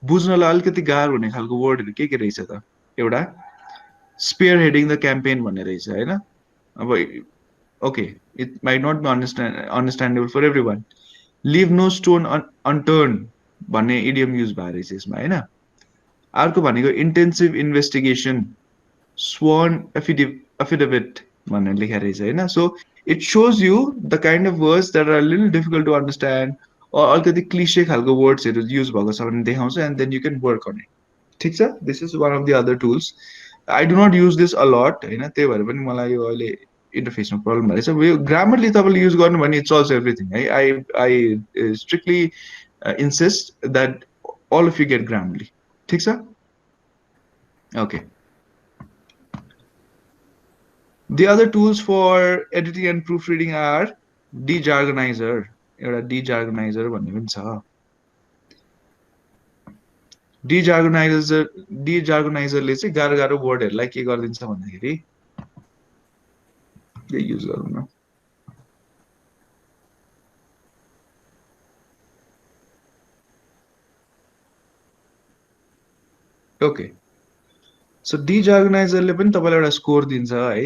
बुझ्नलाई अलिकति गाह्रो हुने खालको वर्डहरु के रहेछ त एउटा स्पेयर हेडिङ द क्याम्पेन भन्ने रहेछ हैन अब okay it might not be understandable for everyone leave no stone unturn भन्ने इडियम युज भएर रहेछ यसमा हैन अर्को भनेको इन्टेन्सिभ इन्भेस्टिगेसन स्वर्ण एफिडेभिट भन्ने लेखा रहेछ हैन so it shows you the kind of words that are little difficult to understand अलिकति क्लिशे खालको वर्ड्सहरु युज भएको छ भने देखाउँछ and then you can work on it ठीक छ this is one of the other tools I do not use this a lot हैन त्यही भएर पनि मलाई यो अहिले इन्टरफेसमा प्रब्लम भइरहेछ यो ग्रामरली तपाईले युज गर्नु भने इट सल्भ्स एभ्रिथिङ है I strictly insist that all of you get Grammarly ठीक छ okay the other tools for editing and proofreading are dejargonizer एउटा dejargonizer भन्ने पनि छ dejargonizerले चाहिँ गाह्रो वर्डहरुलाई के गर्दिन्छ भन्दाखेरि यो युज गरौँ न ओके सो डिजार्गनाइजरले पनि तपाईलाई एउटा स्कोर दिन्छ है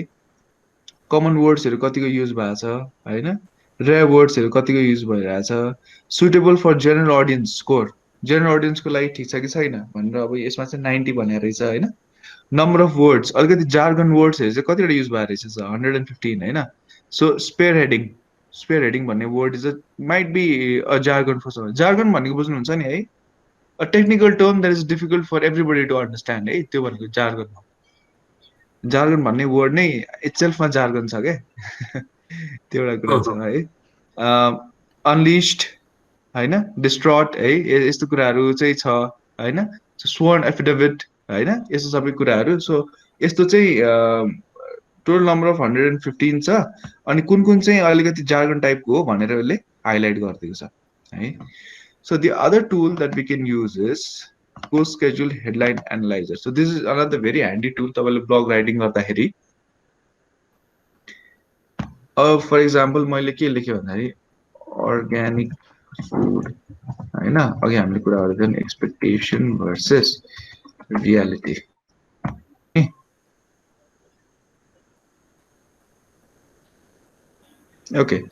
कमन वर्ड्सहरु कतिको युज भएको छ हैन रेयर वर्ड्सहरु कतिको युज भइरहेछ suitable for general audience score general ऑडियन्सको लागि ठीक छ कि छैन भनेर अब यसमा चाहिँ 90 भनेर रहेछ हैन नम्बर अफ वर्ड्स अलिकति जार्गन वर्ड्सहरु चाहिँ कतिवटा युज भएर रहेछ 115 हैन सो स्पेयर हेडिङ भन्ने word is might be a jargon for some jargon भनेको बुझ्नुहुन्छ नि है a technical term that is difficult for everybody to understand है त्यो भनेको जार्गन भन्ने वर्ड नै इटसेल्फमा जार्गन छ के त्यो एउटा कुरा छ है अनलिस्ड हैन डिस्ट्रॉट है यस्तो कुराहरु चाहिँ छ हैन स्वर्ण एफिडेभिट हैन यस्तो सबै कुराहरु सो यस्तो चाहिँ टोटल नम्बर अफ 115 छ अनि कुन चाहिँ अलिकति जार्गन टाइपको हो भनेर यसले हाइलाइट गरिदिएको छ है So the other tool that we can use is post schedule headline analyzer. So this is another very handy tool तपाईले blog writing गर्दाखेरि for example मैले के लेखे भन्दाखेरि organic food हैन अघि हामीले कुरा गरेको थियौं expectation versus reality okay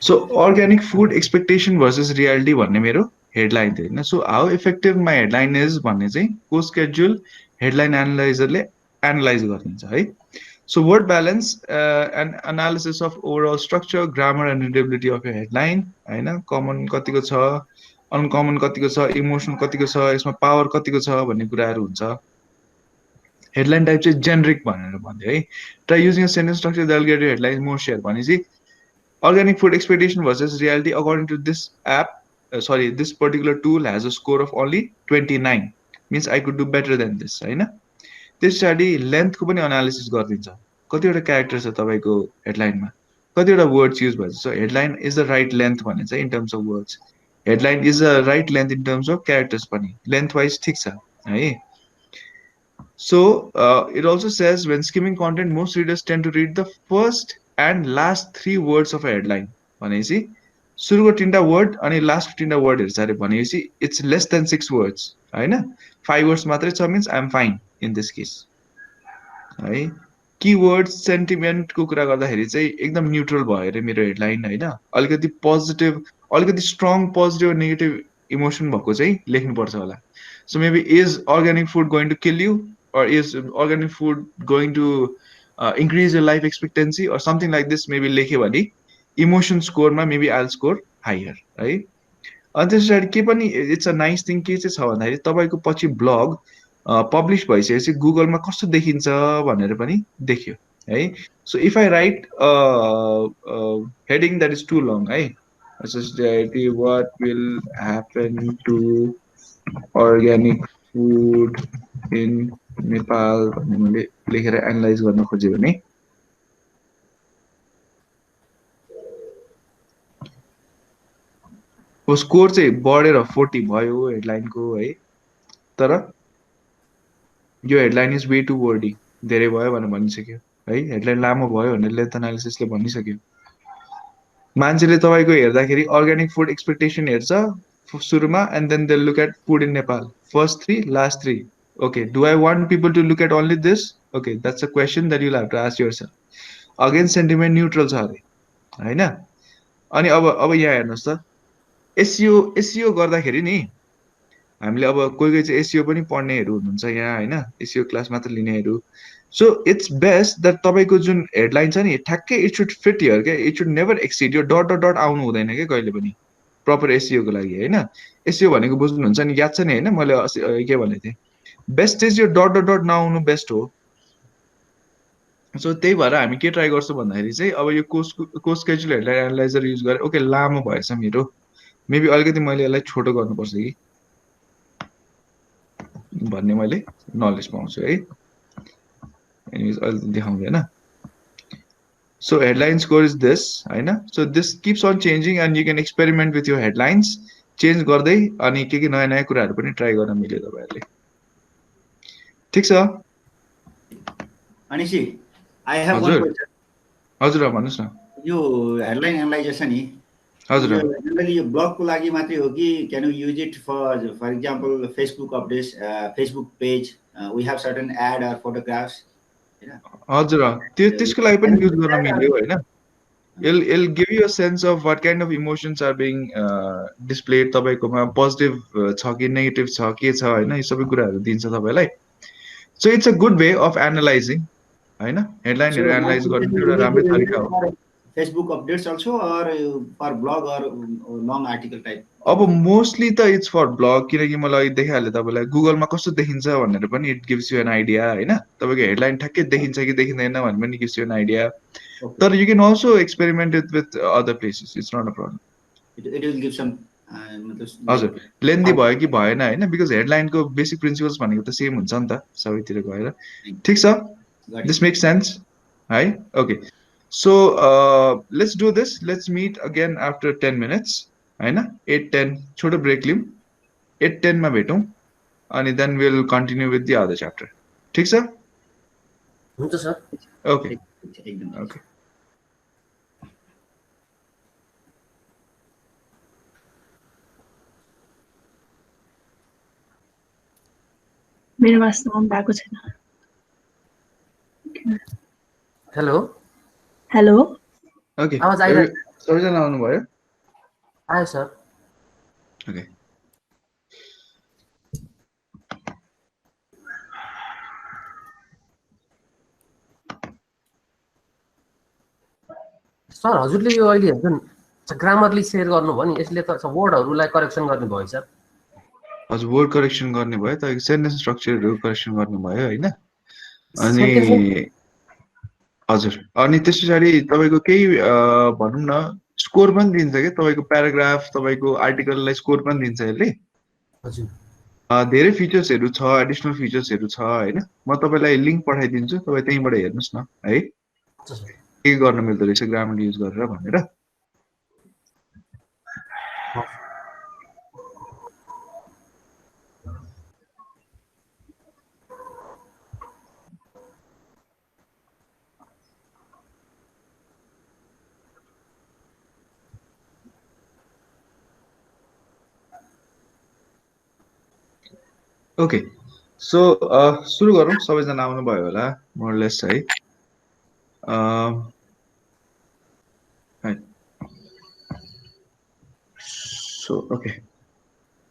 So organic food expectation versus reality भन्ने मेरो हेडलाइन थियो होइन. So how effective my headline is भन्ने चाहिँ को स्केड्युल हेडलाइन एनालाइजरले एनालाइज गरिदिन्छ है. So word balance and analysis of overall structure, grammar and readability of your headline, हैन, common कतिको छ, uncommon कतिको छ, emotional कतिको छ, यसमा power कतिको छ भन्ने कुराहरू हुन्छ. Headline type चाहिँ generic भनेर भन्थे है. Try using a sentence structure that will get your headlines more share. भनेपछि organic food expectation versus reality according to this app, this particular tool has a score of only 29. Means I could do better than this, हैन. त्यस पछाडि लेन्थको पनि analysis गरिदिन्छ. कतिवटा character छ तपाईँको हेडलाइनमा, कतिवटा वर्ड्स युज भन्छ. So headline is the right length भने चाहिँ in terms of words, headline is the right length in terms of characters पनि लेन्थ वाइज ठिक छ है. So it also says when skimming content most readers tend to read the first and last 3 words of a headline. भनेपछि सुरुको 3टा word अनि लास्टको 3टा word हेर्छ अरे भनेपछि इट्स लेस देन 6 वर्ड्स होइन. 5 वर्ड्स मात्रै छ means I am fine in this case है. कीवर्ड सेन्टिमेन्टको कुरा गर्दाखेरि चाहिँ एकदम न्युट्रल भयो अरे मेरो हेडलाइन होइन. अलिकति पोजिटिभ, अलिकति स्ट्रङ पोजिटिभ नेगेटिभ इमोसन भएको चाहिँ लेख्नुपर्छ होला. So maybe is organic food going to kill you or is organic food going to increase your life expectancy or something like this, maybe लेख्यो भने emotion स्कोरमा maybe I'll score higher है. अनि त्यसरी के पनि इट्स अ नाइस थिङ के चाहिँ छ भन्दाखेरि तपाईँको पछि ब्लग पब्लिश भइसकेपछि गुगलमा कस्तो देखिन्छ भनेर पनि देखियो है. So if I write heading that is too long है, what will happen to organic food in Nepal भन्ने मैले लेखेर एनालाइज गर्न खोजेँ भने स्कोर चाहिँ बढेर 40 भयो हेडलाइनको है. तर यो headline is way too wordy, धेरै भयो भनेर भनिसक्यो है. हेडलाइन लामो भयो भनेर लेन्थ एनालिसिसले भनिसक्यो. मान्छेले तपाईँको हेर्दाखेरि अर्ग्यानिक फुड एक्सपेक्टेसन हेर्छ सुरुमा and then they look at food in Nepal first 3 last 3. Okay, do I want people to look at only this? Okay, that's a question that you'll have to ask yourself. Again, sentiment neutral छ अरे हैन. अनि अब यहाँ हेर्नुस् त, SEO गर्दाखेरि नि हामीले अब कोही चाहिँ एसईओ पनि पढ्नेहरू हुनुहुन्छ यहाँ हैन, एसईओ क्लास मात्र लिनेहरू. सो इट्स बेस्ट दैट तपाईको जुन हेडलाइन छ नि ठ्याक्कै इट शुड फिट हियर के, इट शुड नेभर एक्सिड. यो डट डट डट आउनु हुँदैन के कहिले पनि प्रपर एसईओ को लागि हैन. एसईओ भनेको बुझ्नुहुन्छ नि, याद छ नि हैन मैले के भनेको थिएँ, बेस्ट इज यो डट डट डट नआउनु बेस्ट हो. सो त्यही भएर हामी के ट्राई गर्छौँ भन्दाखेरि चाहिँ अब यो को स्केड्युल हेडलाइन एनालाइजर युज गरेर ओके लामो भएछ मेरो, मेबी अलिकति मैले यसलाई छोटो गर्नुपर्छ कि भन्ने मैले नलेज पाउँछु है. एनिवेज अहिले देखाउँदैन. So headline score is this हैन. So this keeps on changing and you can experiment with यो हेडलाइन्स, चेन्ज गर्दै अनि के नयाँ नयाँ कुराहरू पनि ट्राई गर्न मिल्यो तपाईँहरूले. ठीक छ अनिसी, आई हैव वन क्वेशन. हजुर भन्नुस् न. यो हेडलाइन एनालाइजर छ नि, हजुर जनरली यो ब्लगको लागि मात्रै हो कि can you use it for example Facebook updates, Facebook page, we have certain ad or photographs हैन? हजुर त्यसको लागि पनि युज गर्न मिल्यो हैन. it'll give you a sense of what kind of emotions are being displayed. तपाईकोमा पोजिटिभ छ कि नेगेटिभ छ के छ हैन, यो सबै कुराहरू दिन्छ तपाईलाई. So it's a good way of analyzing हैन. हेडलाइनहरु एनालाइज गर्ने एउटा राम्रो तरिका हो. Facebook updates also or for blog or long article type? अब मोस्टली त इट्स फर ब्लग, किनकि मलाई देखाइहाले तपाईलाई गुगलमा कस्तो देखिन्छ भनेर पनि it gives you an idea हैन. तपाईको हेडलाइन ठ्याक्कै देखिन्छ कि देखिँदैन भन्ने पनि गिभ्स यु एन आइडिया. तर you can also experiment with other places, it's not a problem. It will give some हजुर लेन्दी भयो कि भएन हैन, बिकज हेडलाइनको बेसिक प्रिन्सिपल्स भनेको त सेम हुन्छ नि त सबैतिर गएर. ठीक छ, दिस मेक्स सेन्स है. Okay, so let's do this. Let's meet again after 10 minutes हैन. 8-10 छोटो ब्रेक लिउँ, 8-10 मा भेटौँ अनि then will continue with the other chapter. ठीक छ, हुन्छ सर. Okay okay. मेरो वास्तवमा भएको छैन. हेलो हेलो, ओके आवाज आइरहेको सबैजना आउनु भयो? आयो सर. ओके सर हजुरले यो अहिले जुन ग्रामरली सेयर गर्नुभयो नि यसले त वर्डहरूलाई करेक्सन गर्ने भयो सर हजुर वर्ड करेक्सन गर्ने भयो तपाईँको सेन्टेन्स स्ट्रक्चरहरू करेक्सन गर्नुभयो होइन अनि हजुर अनि त्यस पछाडि तपाईँको केही भनौँ न स्कोर पनि दिन्छ क्या तपाईँको प्याराग्राफ तपाईँको आर्टिकललाई स्कोर पनि दिन्छ यसले हजुर धेरै फिचर्सहरू छ एडिसनल फिचर्सहरू छ होइन म तपाईँलाई लिङ्क पठाइदिन्छु तपाईँ त्यहीँबाट हेर्नुहोस् न है के गर्न मिल्दो रहेछ ग्रामर युज गरेर भनेर ओके सो सुरु गरौँ सबैजना आउनुभयो होला मोरलेस है सो ओके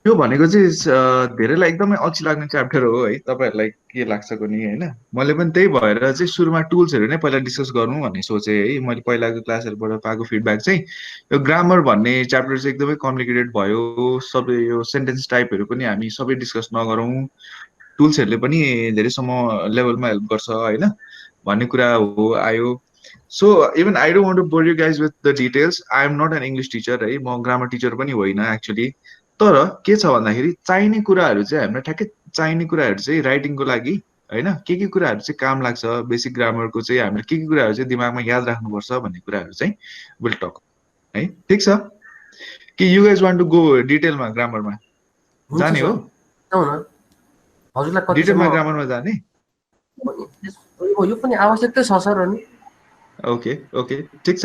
यो भनेको चाहिँ धेरैलाई एकदमै अल्छी लाग्ने च्याप्टर हो है तपाईँहरूलाई के लाग्छ कुनै होइन मैले पनि त्यही भएर चाहिँ सुरुमा टुल्सहरू नै पहिला डिस्कस गरौँ भन्ने सोचेँ है मैले पहिलाको क्लासहरूबाट पाएको फिडब्याक चाहिँ यो ग्रामर भन्ने च्याप्टर चाहिँ एकदमै कम्प्लिकेटेड भयो सबै यो सेन्टेन्स टाइपहरू पनि हामी सबै डिस्कस नगरौँ टुल्सहरूले पनि धेरैसम्म लेभलमा हेल्प गर्छ होइन भन्ने कुरा हो आयो so even I don't want to bore you guys with the details I am not an English teacher है म ग्रामर टिचर पनि होइन एक्चुली तर के छ भन्दाखेरि चाहिने कुराहरू चाहिँ हामीलाई ठ्याक्कै चाहिने कुराहरू चाहिँ राइटिङको लागि होइन के कुराहरू चाहिँ काम लाग्छ बेसिक ग्रामरको चाहिँ हामीले के कुराहरू चाहिँ दिमागमा याद राख्नुपर्छ भन्ने कुराहरू चाहिँ विल टक है ठिक छ कि you guys want to go डिटेलमा ग्रामरमा जाने हो हजुरलाई डिटेलमा ग्रामरमा जाने यो पनि आवश्यकतै छ सर अनि ओके ओके ठिक छ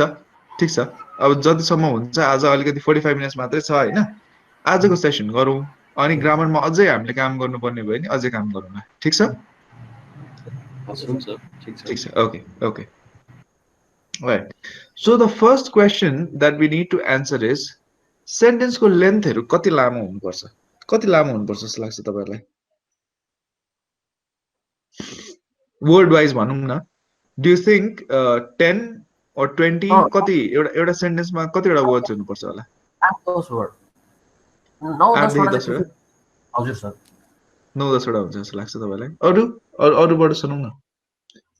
अब जतिसम्म हुन्छ आज अलिकति 45 मिनट्स मात्रै छ होइन आजको सेसन गरौँ अनि ग्रामरमा अझै हामीले काम गर्नुपर्ने भयो नि अझै काम गरौँ ठिक छ ठिक छ okay okay right so the first question that we need to answer is सेन्टेन्सको लेन्थहरू कति लामो हुनुपर्छ जस्तो लाग्छ तपाईँहरूलाई वर्ड वाइज भनौँ न डु यु थिङ्क 10 or 20 कति एउटा सेन्टेन्समा कतिवटा वर्ड्स हुनुपर्छ होला 8-10 वर्ड 9-10 हजुर सर 9-10 वटा हुन्छ जस्तो लाग्छ तपाईँलाई अरूबाट सुनौँ न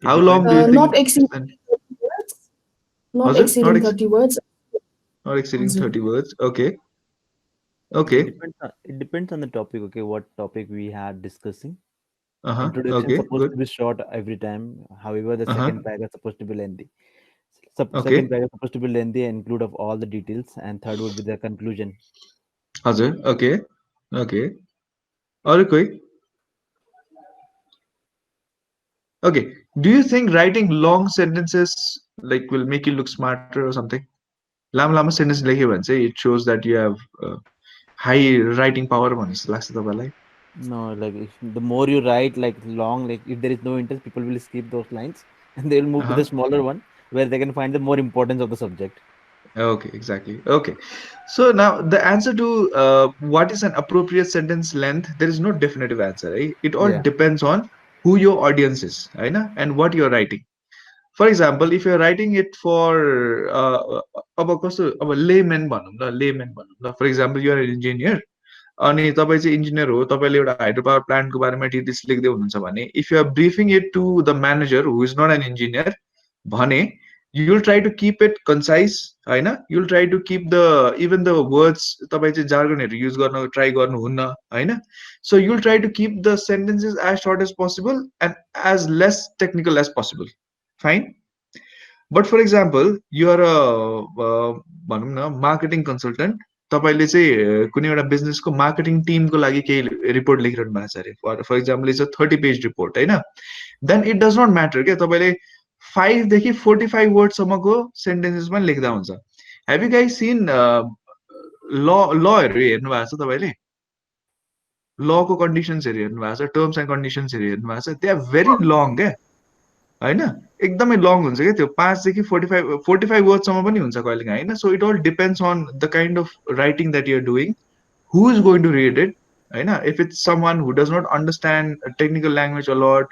how long do you not think not exceeding 30 words. Not exceeding 30 words. Okay. It depends on the topic. Okay, what topic we are discussing. Introduction Okay. supposed Good. to be short every time. However, the second paragraph is supposed to be lengthy. Okay. Second paragraph is supposed to be lengthy and include of all the details, and third would be the conclusion. Hazur. Okay. Aru koi? Okay. Do you think writing long sentences like will make you look smarter or something? Lama sentence lekhe bhane chai it shows that you have high writing power bhanne jasto लाग्छ तपाईलाई. No, like the more you write like long, like if there is no interest, people will skip those lines and they will move to the smaller one where they can find the more importance of the subject. Okay, exactly. Okay. So now the answer to what is an appropriate sentence length, there is no definitive answer. Right? It all depends on who your audience is, right? And what you're writing. For example, if you're writing it for a layman, for example, you are an engineer. अनि तपाईँ चाहिँ engineer हो तपाईले एउटा hydro power प्लान्टको बारेमा details लेख्दै हुनुहुन्छ भने if you are briefing it to the manager who is not an engineer भने you will try to keep it concise हैन you will try to keep the even the words तपाई चाहिँ jargonहरु use गर्न try गर्नुहुन्न हैन so you will try to keep the sentences as short as possible and as less technical as possible fine but for example you are a भनौं न marketing consultant तपाईले चाहिँ कुनै एउटा बिजनेसको मार्केटिङ टिमको लागि केही रिपोर्ट लेखिरहनु भएको छ अरे for example is a 30 page report हैन then it does not matter के तपाईले 5 देखि 45 वर्ड सम्मको सेन्टेन्सेस पनि लेख्दा हुन्छ हैव यु गाइस सीन लहरु हेर्नु भएको छ तपाईले लको कन्डिसन्सहरु हेर्नु भएको छ टर्म्स एन्ड कन्डिसन्सहरु हेर्नु भएको छ दे आर भेरी लङ के हैन एकदमै लङ हुन्छ के त्यो 5 देखि 45 वर्ड सम्म पनि हुन्छ कहिलेकाहीँ हैन so it all depends on the kind of writing that you are doing who is going to read it हैन if it's someone who does not understand technical language a lot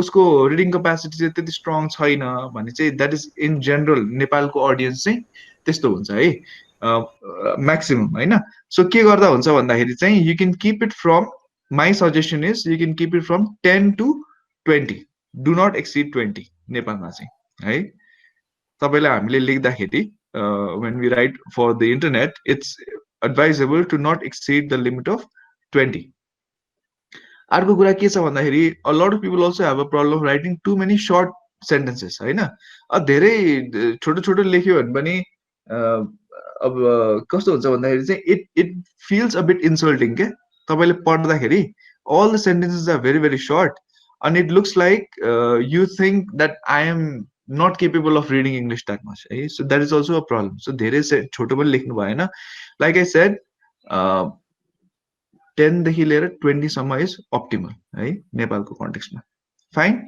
उसको reading capacity चाहिँ त्यति strong छैन भने चाहिँ that is in general नेपालको audience चाहिँ त्यस्तो हुन्छ है म्याक्सिमम हैन सो के गर्दा हुन्छ भन्दाखेरि चाहिँ you can keep it from my suggestion is you can keep it from 10 to 20 do not exceed 20 नेपालमा चाहिँ है तपाईलाई हामीले लेख्दाखेरि when we write for the internet it's advisable to not exceed the limit of 20 अर्को कुरा के छ भन्दाखेरि a lot of people also have a problem writing too many short sentences हैन धेरै छोटो छोटो लेख्यो भने पनि अब कस्तो हुन्छ भन्दाखेरि चाहिँ it feels a bit insulting के तपाईले पढ्दाखेरि all the sentences are very very short and it looks like you think that I am not capable of reading English that much. Right? So that is also a problem. So there is a छोटो पनि लेख्नु भएन. Like I said, 10 देखि लिएर 20 सम्म is optimal है नेपालको कन्टेक्स्टमा. Fine?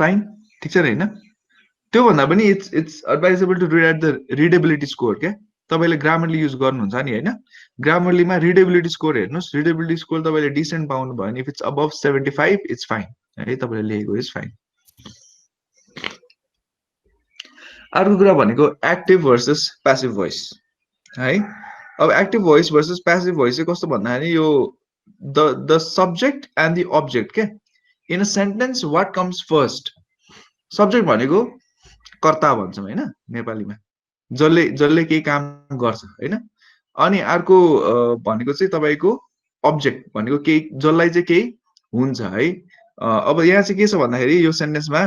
Fine? ठीक छ हैन? त्यो भन्दा पनि it's advisable to read at the readability score के तपाईले ग्रामरली युज गर्नुहुन्छ नि हैन ग्रामरलीमा रिडेबिलिटी स्कोर हेर्नुस् रिडेबिलिटी स्कोर तपाईले डिसेन्ट पाउनु भयो नि इफ इट्स अबभ 75 इट्स फाइन है तपाईले लेखेको इज फाइन अर्को कुरा भनेको एक्टिभ भर्सेस प्यासिभ भोइस है अब active voice versus passive voice चाहिँ कस्तो भन्दाखेरि यो the subject and the object के in a sentence what comes first subject भनेको कर्ता भन्छौं हैन नेपालीमा जसले केही काम गर्छ हैन अनि अर्को भनेको चाहिँ तपाईको अब्जेक्ट भनेको केही जसलाई चाहिँ केही हुन्छ है अब यहाँ चाहिँ के छ भन्दाखेरि यो सेन्टेन्समा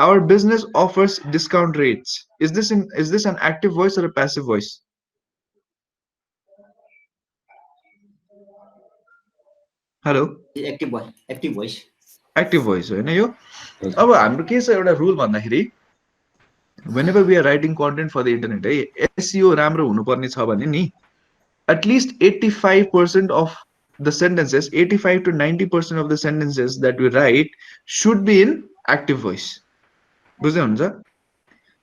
our business offers discount rates is this an active voice or a passive voice hello active voice हैन यो अब हाम्रो के छ एउटा रुल भन्दाखेरि whenever we are writing content for the internet है SEO राम्रो हुनुपर्ने छ भने नि at least 85% of the sentences 85 to 90% of the sentences that we write should be in active voice बुझ्दै हुन्छ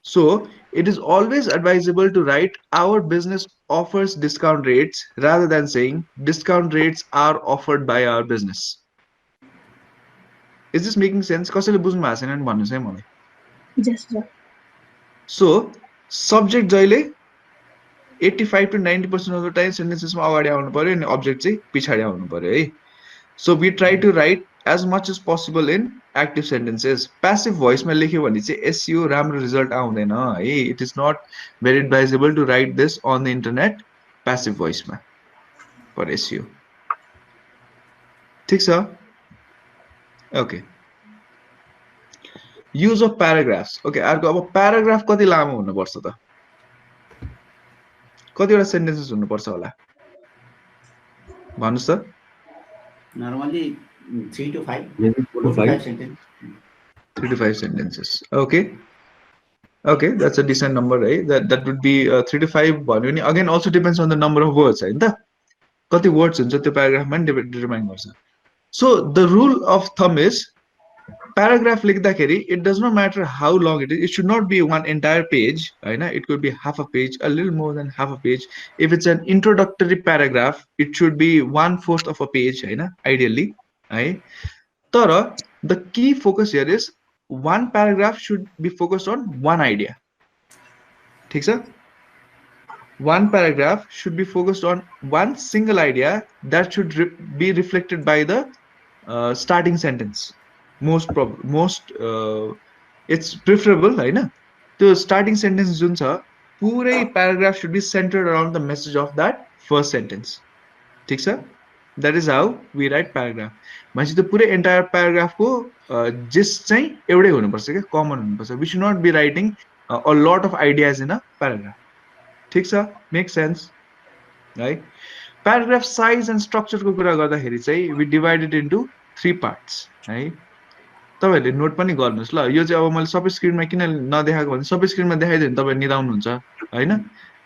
so it is always advisable to write our business offers discount rates rather than saying discount rates are offered by our business is this making sense कसैले बुझ्नु भएको छैन नि भन्नुस् है मलाई yes sir so subject जहिले 85 to 90% of the time sentences मा अगाडि आउनु पर्यो अनि object चाहिँ पछाडी आउनु पर्यो है so we try to write as much as possible in active sentences passive voice मा लेख्यो भने चाहिँ SEO राम्रो रिजल्ट आउँदैन है it is not very advisable to write this on the internet passive voice मा for SEO ठीक छ okay use of paragraphs okay अर्को अब paragraph कति लामो हुनुपर्छ त कतिवटा सेन्टेन्सेस हुनुपर्छ होला भन्नुस् त normally 3 to 5 maybe 4 to 5 sentences 3 to 5 sentences okay that's a decent number right that would be 3 to 5 भन्यो नि again also depends on the number of words हैन त कति वर्ड्स हुन्छ त्यो प्याराग्राफमा नि डिटरमाइन गर्छ so the rule of thumb is paragraph लेख्दाखेरि it does not matter how long it should not be one entire page हैन it could be half a page a little more than half a page if it's an introductory paragraph it should be 1/4 of a page हैन ideally है तर the key focus here is one paragraph should be focused on one idea ठीक छ one paragraph should be focused on one single idea that should be reflected by the starting sentence most it's preferable हैन त्यो starting sentence जुन छ पुरै paragraph should be centered around the message of that first sentence ठीक छ that is how we write paragraph मान्छे त्यो पुरै entire paragraph को gist चाहिँ एउटै हुनुपर्छ के कमन हुनुपर्छ we should not be writing a lot of ideas in a paragraph ठीक छ make sense right paragraph size and structure को कुरा गर्दाखेरि चाहिँ we divide it into 3 parts है तपाईहरुले नोट पनि गर्नुस् ल यो चाहिँ अब मैले सबै स्क्रिनमा किन नदेखाएको भने सबै स्क्रिनमा देखाइदियो भने तपाईहरु निदाउनुहुन्छ हैन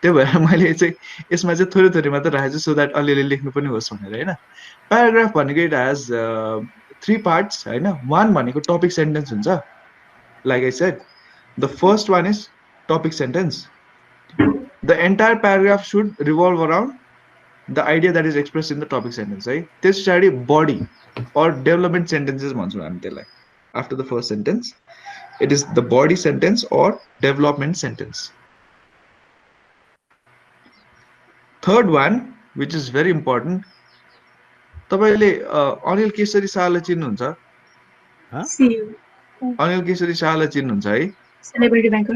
त्यो भएर मैले चाहिँ यसमा चाहिँ थोरै थोरै मात्र राखेको छु सो दैट अलिअलि लेख्नु पनि होस् भनेर हैन प्याराग्राफ भनेको इट हैज 3 पार्ट्स हैन one भनेको टपिक सेन्टेन्स हुन्छ like I said the first one is topic sentence the entire paragraph should revolve around the idea that is expressed in the topic sentence, right? This study body or development sentences bhaन्छौँ हामी त्यसलाई. After the first sentence, it is the body sentence or development sentence. Third one, which is very important, तपाईले अनिल केशरी शाहलाई चिन्नुहुन्छ? अनिल केशरी शाहलाई चिन्नुहुन्छ है? Celebrity banker.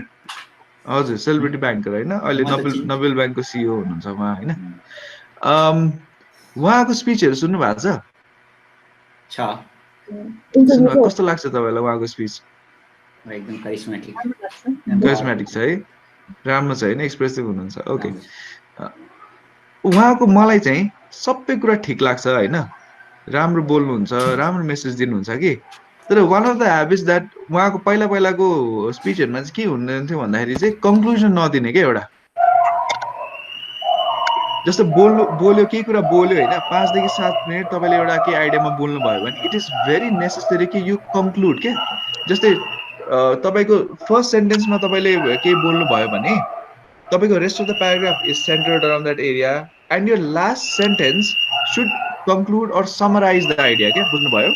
हजुर, celebrity banker हैन, अहिले Nobel ब्याङ्कको सिइओ हुनुहुन्छ उहाँ हैन. उहाँको स्पिचहरु सुन्नु भएको छ? कस्तो लाग्छ तपाईलाई उहाँको स्पिच? एकदम करिस्मेटिक. करिस्मेटिक छ है, राम्रो छ हैन, एक्सप्रेसिभ हुनुहुन्छ. ओके, उहाँको मलाई चाहिँ सबै कुरा ठिक लाग्छ हैन, राम्रो बोल्नुहुन्छ, राम्रो मेसेज दिनुहुन्छ कि. तर one of the habits that उहाँको पहिलाको स्पिचहरुमा चाहिँ के हुँदैन थियो भन्दाखेरि चाहिँ कन्क्लुजन नदिने के. एउटा जस्तो बोल्यो केही कुरा बोल्यो हैन, 5 देखि 7 मिनेट तपाईले एउटा के आइडियामा बोल्नु भयो भने इट इज भेरी नेसेसरी कि यु कन्क्लुड के. जस्तै तपाईको फर्स्ट सेन्टेन्समा तपाईले केही बोल्नु भयो भने तपाईको rest of the paragraph is centred around that area and your last sentence should conclude और समराइज द आइडिया के. बुझ्नुभयो?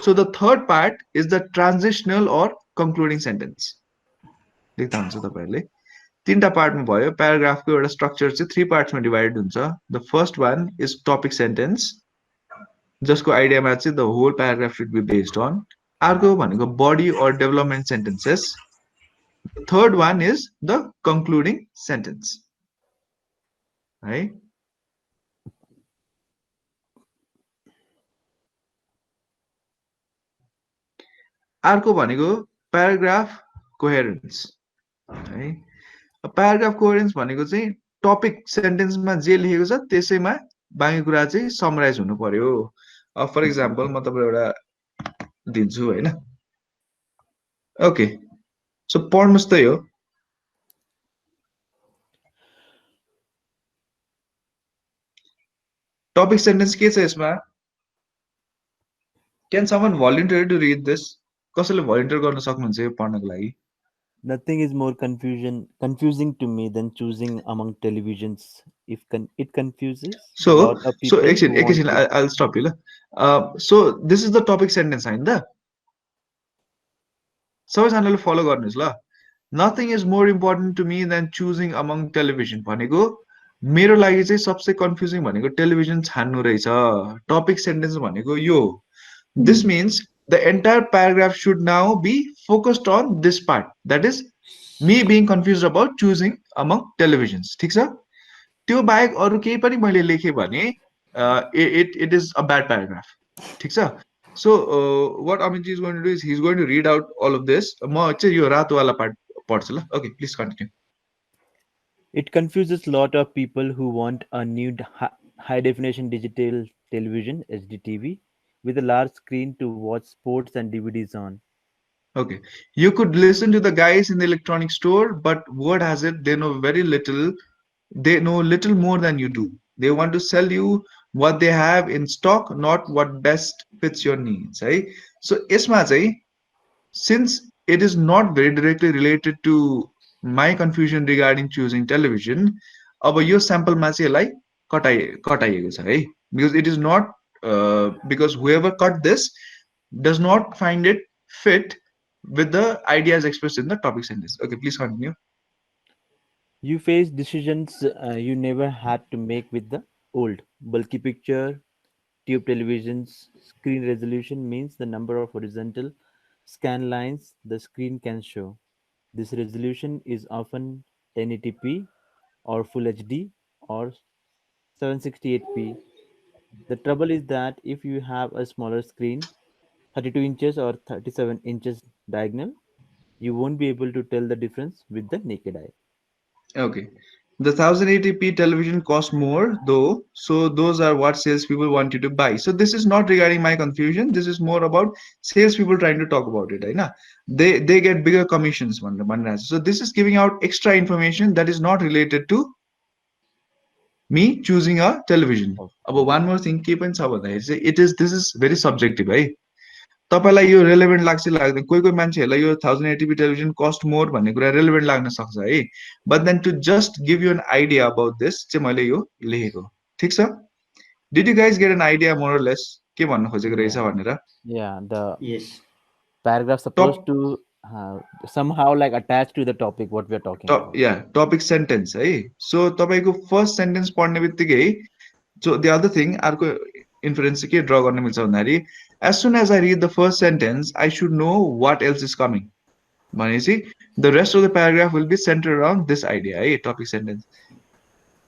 So the third part is the transitional or concluding sentence. लेख्दा हुन्छ तपाईहरुले. तीनटा पार्टमा भयो. प्याराग्राफको एउटा स्ट्रक्चर चाहिँ 3 पार्ट्समा डिवाइडेड हुन्छ. The first one is topic sentence, जसको आइडियामा चाहिँ the whole paragraph should be based on. अर्को भनेको body or development sentences. Third one is the concluding sentence है. अर्को भनेको प्याराग्राफ कोहेरेन्स है. प्याराग्राफ कोहेरेन्स भनेको चाहिँ टपिक सेन्टेन्समा जे लेखेको छ त्यसैमा बाँकी कुरा चाहिँ समराइज हुनु पर्यो. फर एक्जाम्पल म तपाईलाई एउटा दिन्छु हैन. ओके, सो पढ्नुस् त यो. टपिक सेन्टेन्स के छ यसमा? Can someone volunteer to read this? कसैले volunteer गर्न सक्नुहुन्छ यो पढ्नको लागि? Nothing is more confusing to me than choosing among televisions. If it confuses so a lot of people. So I'll stop you. So this is the topic sentence हैन त? सबैजनाले follow गर्नुस् ल. Nothing is more important to me than choosing among television भनेको मेरो लागि चाहिँ सबसे कन्फ्युजिङ भनेको टेलिभिजन छान्नु रहेछ. टपिक सेन्टेन्स भनेको यो. This means the entire paragraph should now be focused on this part. That is me being confused about choosing among televisions. ठीक छ? त्यो बाहेक अरु केही पनि मैले लेखे भने it is a bad paragraph. ठीक छ? So what Amitji is going to do is he's going to read out all of this. म चाहिँ यो रातो वाला पार्ट पढ्छु ल. Okay, please continue. It confuses a lot of people who want a new high definition digital television HDTV with a large screen to watch sports and DVDs on. Okay, you could listen to the guys in the electronic store, but word has it they know very little. They know little more than you do. They want to sell you what they have in stock, not what best fits your needs. Right? So यसमा चाहिँ since it is not very directly related to my confusion regarding choosing television, अब यो sample मा चाहिँ यसलाई कटाइएको छ है, because it is not because whoever cut this does not find it fit with the ideas expressed in the topic sentence. Okay, please continue. You face decisions you never had to make with the old. Bulky picture, tube televisions, screen resolution means the number of horizontal scan lines the screen can show. This resolution is often 1080p or Full HD or 768p. The trouble is that if you have a smaller screen, 32 inches or 37 inches diagonal, you won't be able to tell the difference with the naked eye. Okay, the 1080p television costs more though, so those are what salespeople want you to buy. So this is not regarding my confusion. This is more about salespeople trying to talk about it. Right? They get bigger commissions. So this is giving out extra information that is not related to me choosing a television. But one more thing, keep in this is very subjective, right? तपाईँलाई यो relevant लाग्छ लाग्दैन, कोही कोही मान्छेहरूलाई यो 1080p television cost more भन्ने कुरा रेलेभेन्ट लाग्न सक्छ है, but then to just give you an idea about this चाहिँ मैले यो लेखेको। ठिक छ, did you guys get an idea more or less के भन्न खोजेको रहेछ भनेर? Yeah, the Yes. paragraph supposed to somehow like attach to the topic what we are talking about. Topic sentence है। सो तपाईँको फर्स्ट सेन्टेन्स पढ्ने बित्तिकै so the other thing अर्को इन्फरेन्स के ड्र गर्न मिल्छ भन्दाखेरि as soon as I read the first sentence I should know what else is coming भनेपछि the rest of the paragraph will be centre around this idea है, topic sentence.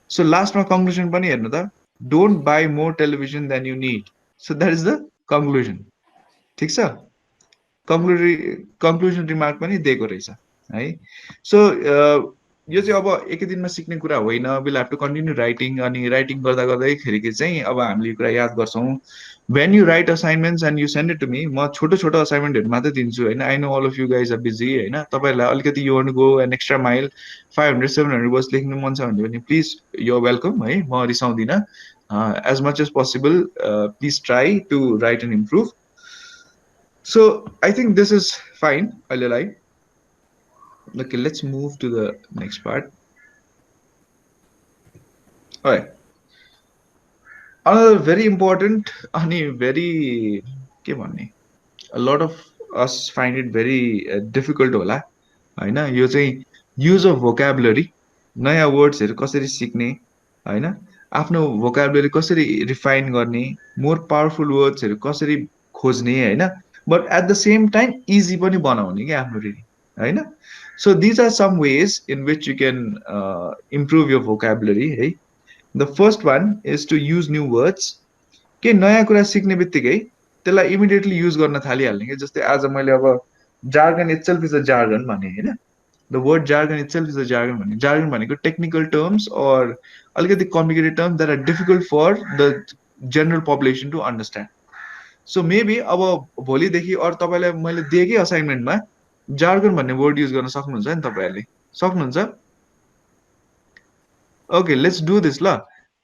So लास्टमा conclusion पनि हेर्नु त, don't buy more television than you need, so that is the conclusion. ठिक छ, conclusion remark पनि दिएको रहेछ है। सो यो चाहिँ अब एकै दिनमा सिक्ने कुरा होइन, will have to continue writing, अनि राइटिङ गर्दा गर्दैखेरि चाहिँ अब हामीले यो कुरा याद गर्छौँ। When you write assignments and you send it to me, म छोटो छोटो असाइनमेन्टहरू मात्रै दिन्छु होइन। I know all of you guys are busy होइन, तपाईँहरूलाई अलिकति you want to go an extra mile 500-700 words लेख्नु मन छ भने प्लिज यु आर वेलकम है, म रिसाउँदिनँ। As much as possible please try to write and improve. So I think this is fine. Okay, let's move to the next part. All right. Another very important, a lot of us find it very difficult होला हैन, यो चाहिँ use of vocabulary, नयाँ वर्ड्सहरु कसरी सिक्ने हैन, आफ्नो vocabulary कसरी रिफाइन गर्ने, मोर पावरफुल वर्ड्सहरु कसरी खोज्ने हैन, but at the same time easy पनि बनाउने के आफ्नो रिडिङ हैन। So these are some ways in which you can improve your vocabulary है। The first one is to use new words। के नयाँ कुरा सिक्ने बित्तिकै त्यसलाई इमिडिएटली युज गर्न थालिहाल्ने के, जस्तै आज मैले अब jargon itself is a jargon भने हैन, the word jargon itself is a jargon भने, जार्गन भनेको टेक्निकल टर्म्स और अलिकति complicated terms that are difficult for the general population to understand. So maybe अब भोलिदेखि अरू तपाईँलाई मैले दिएँ कि असाइनमेन्टमा जार्गन भन्ने वर्ड युज गर्न सक्नुहुन्छ नि तपाईँहरूले, सक्नुहुन्छ? ओके, लेट्स डु दिस ल।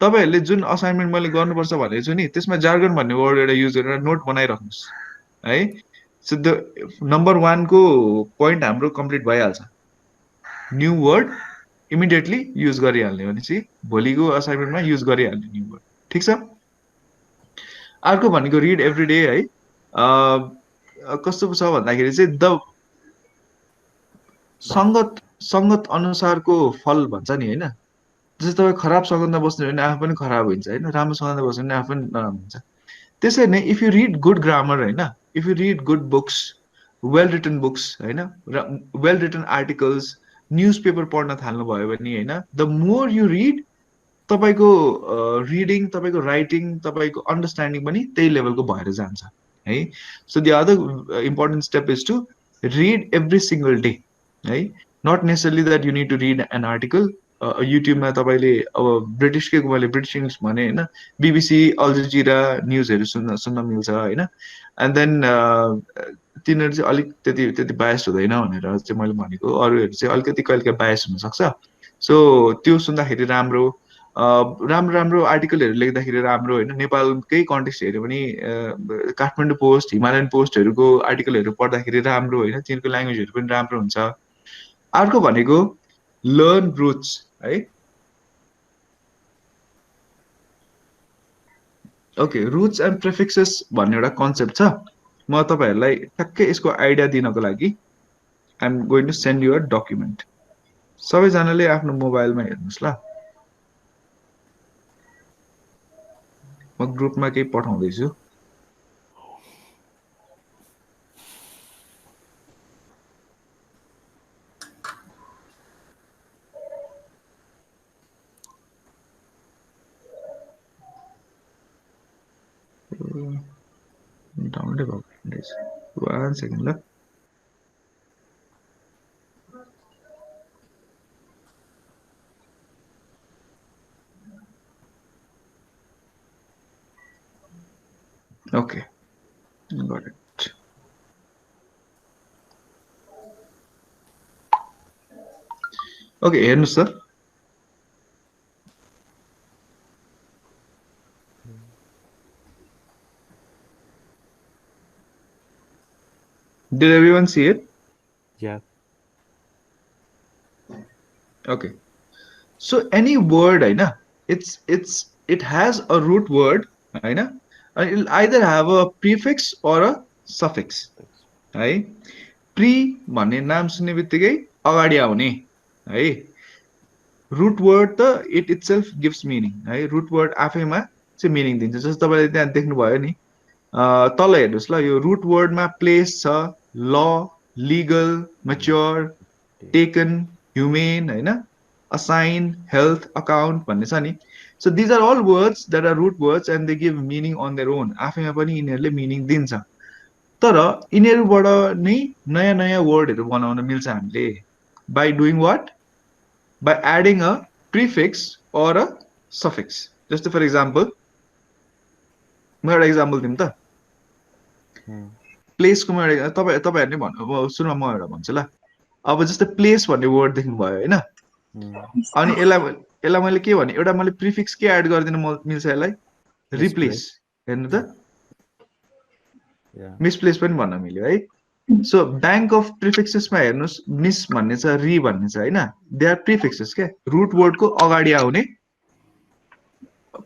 तपाईँहरूले जुन असाइनमेन्ट मैले गर्नुपर्छ भनेको छु नि, त्यसमा जार्गन भन्ने वर्ड एउटा युज गरेर नोट बनाइराख्नुहोस् है। सो द नम्बर 1 को पोइन्ट हाम्रो कम्प्लिट भइहाल्छ, न्यू वर्ड इमिडिएटली युज गरिहाल्ने भनेपछि भोलिको असाइनमेन्टमा युज गरिहाल्ने न्यू वर्ड। ठिक छ। अर्को भनेको रिड एभ्री डे है। कस्तो छ भन्दाखेरि चाहिँ द सङ्गत अनुसारको फल भन्छ नि होइन। जस्तै तपाईँ खराब सङ्गतमा बस्नु भने आफू पनि खराब हुन्छ होइन, राम्रो सङ्गतमा बस्नु भने आफू पनि नराम्रो हुन्छ। त्यसरी नै if you read good grammar होइन, if you read good books, well written books होइन, well written articles, newspaper पढ्न थाल्नुभयो भने होइन, द मोर यु रिड तपाईँको रिडिङ, तपाईँको राइटिङ, तपाईँको अन्डरस्ट्यान्डिङ पनि त्यही लेभलको भएर जान्छ है। So the other important step is to read every single day है, not necessarily that you need to read an article. युट्युबमा तपाईँले अब ब्रिटिसकै मैले ब्रिटिस इङ्ग्लिस भने होइन, बिबिसी, अल जजिरा न्युजहरू सुन्न मिल्छ होइन। एन्ड देन तिनीहरू चाहिँ अलिक त्यति बायस हुँदैन भनेर चाहिँ मैले भनेको, अरूहरू चाहिँ अलिकति कहिले बायस हुनसक्छ। सो त्यो सुन्दाखेरि राम्रो राम्रो आर्टिकलहरू लेख्दाखेरि राम्रो होइन। नेपालकै कन्टेक्स्ट हेऱ्यो भने काठमाडौँ पोस्ट, हिमालयन पोस्टहरूको आर्टिकलहरू पढ्दाखेरि राम्रो होइन, तिनीहरूको ल्याङ्ग्वेजहरू पनि राम्रो हुन्छ। अर्को भनेको लर्न रुट्स है। ओके, रुट्स एन्ड प्रिफिक्सेस भन्ने एउटा कन्सेप्ट छ। म तपाईँहरूलाई ठ्याक्कै यसको आइडिया दिनको लागि I am going to send you a document. सबैजनाले आफ्नो मोबाइलमा हेर्नुहोस् ल, म ग्रुपमा केही पठाउँदैछु। डाउनलोड भएको रहेछ, 1 सेकेन्ड ल। Okay, got it. Okay, हेर्नुहोस् sir, Did everyone see it? Yeah. Okay. So any word, it has a root word, and it'll either have a prefix or a suffix. है प्री भन्ने नाम सुन्ने बित्तिकै अगाडि आउने है रुट वर्ड त इट इटसेल्फ गिभ्स मिनिङ है रुट वर्ड आफैमा चाहिँ मिनिङ दिन्छ जस्तो तपाईँले त्यहाँ देख्नुभयो नि तल हेर्नुहोस् ल यो रुट वर्डमा प्लेस छ ल लिगल म्याच्योर टेकन ह्युमेन होइन असाइन हेल्थ अकाउन्ट भन्ने छ नि so these are all words that are root words and they give meaning on their own आफैमा पनि यिनीहरूले मिनिङ दिन्छ तर यिनीहरूबाट नै नयाँ नयाँ वर्डहरू बनाउन मिल्छ हामीले by doing what by adding a prefix or a suffix जस्तो फर इक्जाम्पल म एउटा इक्जाम्पल दिउँ त प्लेसको म एउटा तपाईँहरूले नै भन्नु अब सुन म एउटा भन्छु ल अब जस्तै प्लेस भन्ने वर्ड देख्नुभयो होइन अनि यसलाई मैले के भने एउटा मैले प्रिफिक्स के एड गरिदिन मिल्छ यसलाई रिप्लेस हेर्नु त मिसप्लेस पनि भन्न मिल्यो है सो ब्याङ्क अफ प्रिफिक्सेसमा हेर्नुहोस् मिस भन्ने छ री भन्ने छ होइन दे आर प्रिफिक्सेस क्या रुट वर्डको अगाडि आउने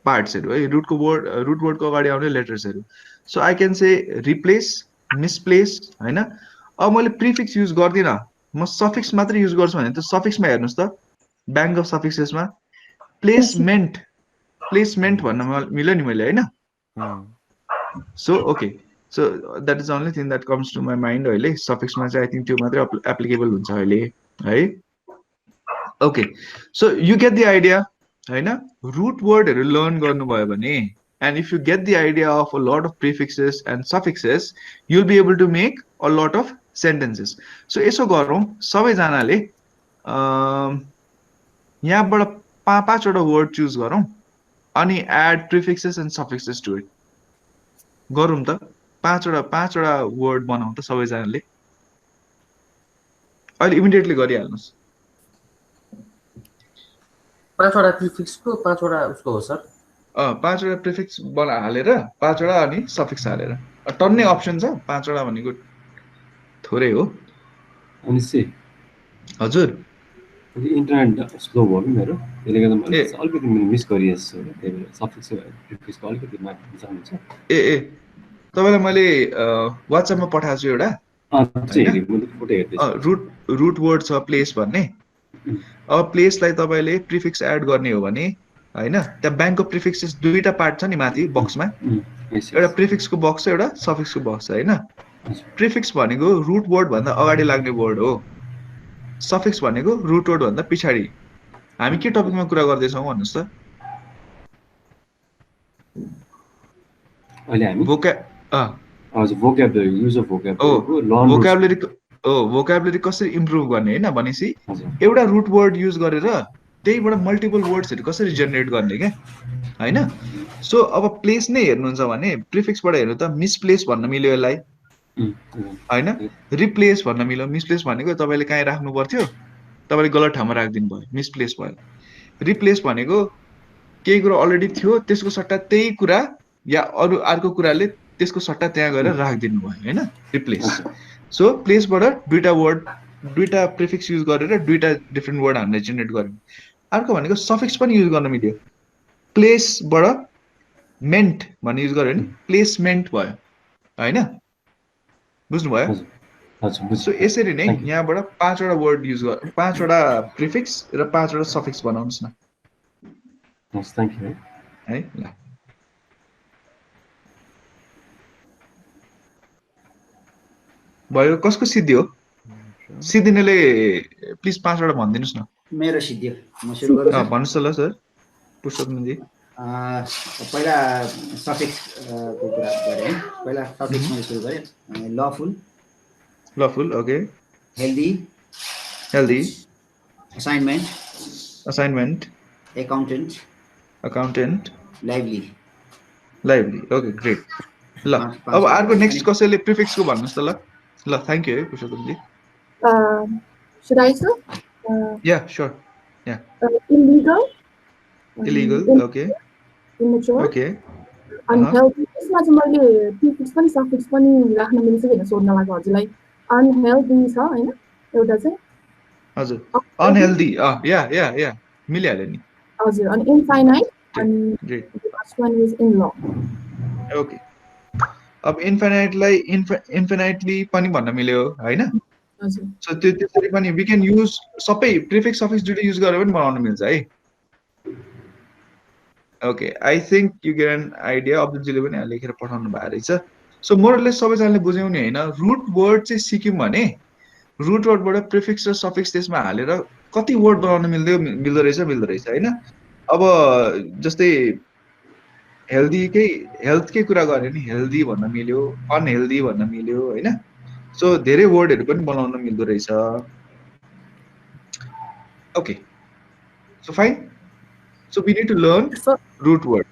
पार्ट्सहरू है रुट वर्डको अगाडि आउने लेटर्सहरू so I can say replace misplace होइन अब मैले प्रिफिक्स युज गर्दिनँ म सफिक्स मात्रै युज गर्छु भने त सफिक्समा हेर्नुहोस् त ब्याङ्क अफ सफिक्सेसमा प्लेसमेन्ट भन्न मिल्यो नि मैले होइन so okay So that is the only thing that comes to my mind अहिले सफिक्समा चाहिँ आई थिङ्क त्यो मात्रै एप्लिकेबल हुन्छ अहिले है okay so you get the idea होइन रुट वर्डहरू लर्न गर्नुभयो भने and if you get the idea of a lot of prefixes and suffixes you'll be able to make a lot of sentences so यसो गरौँ सबैजनाले यहाँबाट पाँचवटा word choose गरौँ अनि add prefixes and suffixes to it गरौँ त पाँचवटा वर्ड बनाउँ त सबैजनाले अहिले इमिडिएटली गरिहाल्नुहोस् पाँचवटा प्रिफिक्सको पाँचवटा उसको हो सर पाँचवटा प्रिफिक्स हालेर पाँचवटा अनि सफिक्स हालेर टन्नै अप्सन छ पाँचवटा भनेको थोरै हो अनि से हजुर इन्टरनेट स्लो भयो कि मेरो त्यसले गर्दा मैले अलिकति मिस गरिएछु त्यही भएर सफिक्स प्रिफिक्सको अलिकति माथि जान्छ ए तपाईँलाई मैले वाट्सएपमा पठाएको छु एउटा रुट वर्ड छ प्लेस भन्ने अब प्लेसलाई तपाईँले प्रिफिक्स एड गर्ने हो भने होइन त्यहाँ ब्याङ्कको प्रिफिक्सेस दुईवटा पार्ट छ नि माथि बक्समा एउटा प्रिफिक्सको बक्स छ एउटा सफिक्सको बक्स छ होइन प्रिफिक्स भनेको रुट वर्ड भन्दा अगाडि लाग्ने वर्ड हो सफिक्स भनेको रुट वर्ड भन्दा पछाडि हामी के टपिकमा कुरा गर्दैछौँ भन्नुहोस् त अहिले हामी भोकाबुलरी कसरी इम्प्रुभ गर्ने होइन भनेपछि एउटा रुट वर्ड युज गरेर त्यहीबाट मल्टिपल वर्ड्सहरू कसरी जेनेरेट गर्ने क्या होइन सो अब प्लेस नै हेर्नुहुन्छ भने प्रिफिक्सबाट हेर्नु त मिसप्लेस भन्न मिल्यो यसलाई होइन रिप्लेस भन्न मिल्यो मिसप्लेस भनेको तपाईँले कहीँ राख्नु पर्थ्यो तपाईँले गलत ठाउँमा राखिदिनु भयो मिसप्लेस भयो रिप्लेस भनेको केही कुरा अलरेडी थियो त्यसको सट्टा त्यही कुरा या अरू अर्को कुराले त्यसको सट्टा त्यहाँ गएर राखिदिनु भयो होइन रिप्लेस सो प्लेसबाट दुईटा प्रिफिक्स युज गरेर दुईटा डिफ्रेन्ट वर्ड हामीले जेनेरेट गर्यौँ अर्को भनेको सफिक्स पनि युज गर्न मिल्यो प्लेसबाट मेन्ट भन्ने युज गर्यो भने प्लेसमेन्ट भयो होइन बुझ्नुभयो सो यसरी नै यहाँबाट पाँचवटा वर्ड युज गर पाँचवटा प्रिफिक्स र पाँचवटा सफिक्स बनाउनुहोस् न है ल भयो कसको सिद्धि हो सिद्धिनेले प्लिज पाँचवटा भनिदिनुहोस् न मेरो सिद्धि म सुरु गर्छु भन्नुहोस् न ल सर पुरुषोत्तमजी पहिला सफिक्सको कुरा गरेँ पहिला सफिक्समा सुरु गरेँ lawful okay healthy assignment accountant lively okay great ल अब अर्को नेक्स्ट कसैले प्रिफिक्सको भन्नुहोस् त ल थ्याङ्क यू है पुरुषोत्तमजी Should I answer? Yeah, sure. Yeah. Illegal. Okay. Immature. Okay. Unhealthy. यसमा चाहिँ मैले प्रिफिक्स पनि सफिक्स पनि राख्न मिल्छ भनेर सोध्न लाग्यो हजुरलाई unhealthy छ हैन एउटा चाहिँ हजुर अनहेल्दी या मिलिहाल्यो नि हजुर अनि infinite अनि great the last one is in law okay अब इन्फिनाइटलाई इन्फिनाइटली पनि भन्न मिल्यो हैन हजुर सो त्यो त्यसरी पनि वी क्यान युज सबै प्रिफिक्स सफिक्स दुइटै युज गरेर पनि बनाउन मिल्छ है okay I think you get an idea अब्दुलजीले पनि यहाँ लेखेर पठाउनु भएको रहेछ सो मोरलेस सबैजनाले बुझ्यौ नि हैन रुट वर्ड चाहिँ सिक्यौँ भने रुट वर्डबाट प्रिफिक्स र सफिक्स त्यसमा हालेर कति वर्ड बनाउन मिल्दो रहेछ हैन अब जस्तै हेल्थकै कुरा गरे नि हेल्दी भन्न मिल्यो अनहेल्दी भन्न मिल्यो हैन सो धेरै वर्डहरु पनि बनाउन मिल्दो रहेछ okay so fine so we need to learn root word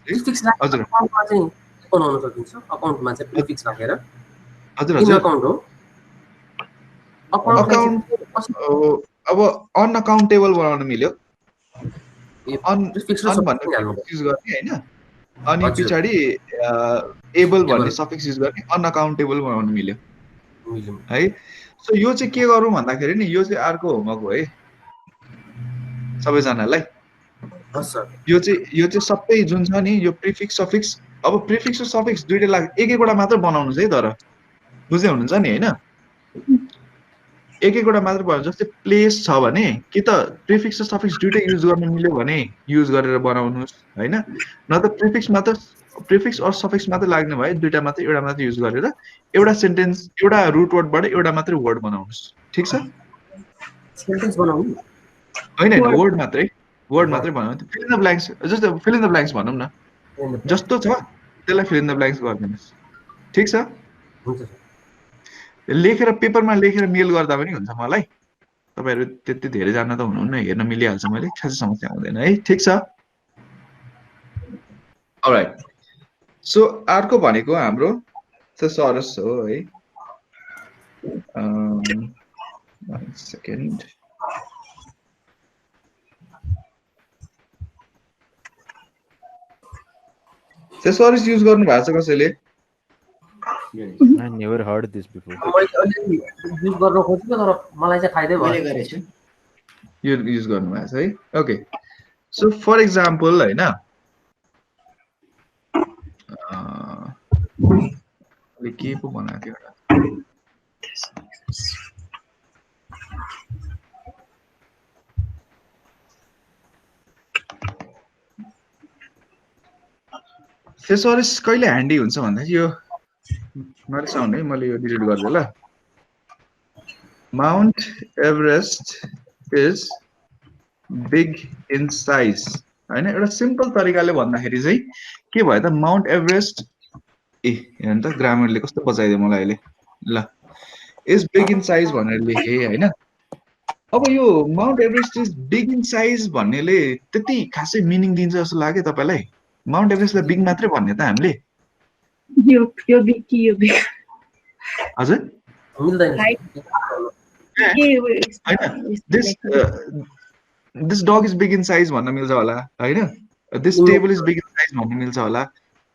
हजुर अकाउन्टमा चाहिँ बनाउन सकिन्छ अकाउन्टमा चाहिँ प्रिफिक्स राखेर हजुर हजुर अकाउन्ट हो अकाउन्ट अब अनअकाउन्टेबल बनाउन मिल्यो प्रिफिक्स र भन्ने युज गर्ने हैन अनि पछाडी एबल भन्ने सफिक्स युज गर्ने अनअकाउन्टेबल बनाउन मिल्यो है सो यो चाहिँ के गरौँ भन्दाखेरि नि यो चाहिँ अर्को होमवर्क हो है सबैजनालाई यो चाहिँ सबै जुन छ नि यो प्रिफिक्स सफिक्स अब प्रिफिक्स र सफिक्स दुईटै एकवटा मात्र बनाउनुस् है तर बुझ्दै हुनुहुन्छ नि हैन एकवटा मात्र बनाउनु जस्तै प्लेस छ भने कि त प्रिफिक्स र सफिक्स दुईटै युज गर्न मिल्यो भने युज गरेर बनाउनुस् हैन न त प्रिफिक्स अर सफिक्स मात्र लाग्ने भए दुईटा मात्र एउटा मात्र युज गरेर एउटा सेन्टेन्स एउटा रुट वर्डबाट एउटा मात्र वर्ड बनाउनुस् ठीक छ सेन्टेन्स बनाउनु हैन वर्ड मात्रै बनाउनु फिल इन द ब्ल्याङ्क्स जस्तो फिल इन द ब्ल्याङ्क्स भनौँ न जस्तो छ त्यसलाई फिल इन द ब्ल्याङ्क्स गरिदिनुस् ठीक छ लेखेर पेपरमा लेखेर मेल गर्दा पनि हुन्छ मलाई तपाईहरु त्यति धेरै जान्न त हुनुहुन्न हेर्न मिलिहाल्छ मैले खासै समस्या हुँदैन है ठीक छ अलराइट सो अर्को भनेको हाम्रो थेसोरस हो है one second थेसोरस युज गर्नु भएको छ कसैले I never heard this before. Use गर्न खोजेको तर मलाई चाहिँ फाइदै भयो मैले गरेछु यो युज गर्नु भएको छ है ओके सो फर एक्जाम्पल हैन के पो बनाएको थियो एउटा थेसोरस कहिले ह्यान्डी हुन्छ भन्दाखेरि यो नरिसाउनु है मैले यो डिलिट गर्छु ल Mount Everest is big in size हैन एउटा सिम्पल तरिकाले भन्दाखेरि चाहिँ के भयो त माउन्ट एभरेस्ट हेर्नु त ग्रामरले कस्तो बचाइदियो मलाई अहिले ल इज बिग इन साइज भनेर लेखे हैन अब यो Mount Everest is big in size भन्नेले त्यति खासै मिनिङ दिन्छ जस्तो लाग्यो तपाईलाई माउन्ट एभरेस्टलाई बिग मात्रै भन्ने त हामीले यो बिग कि यो बिग हजुर मिल्दैन this dog is big in size भन्न मिल्छ होला हैन this table is big in size भन्न मिल्छ होला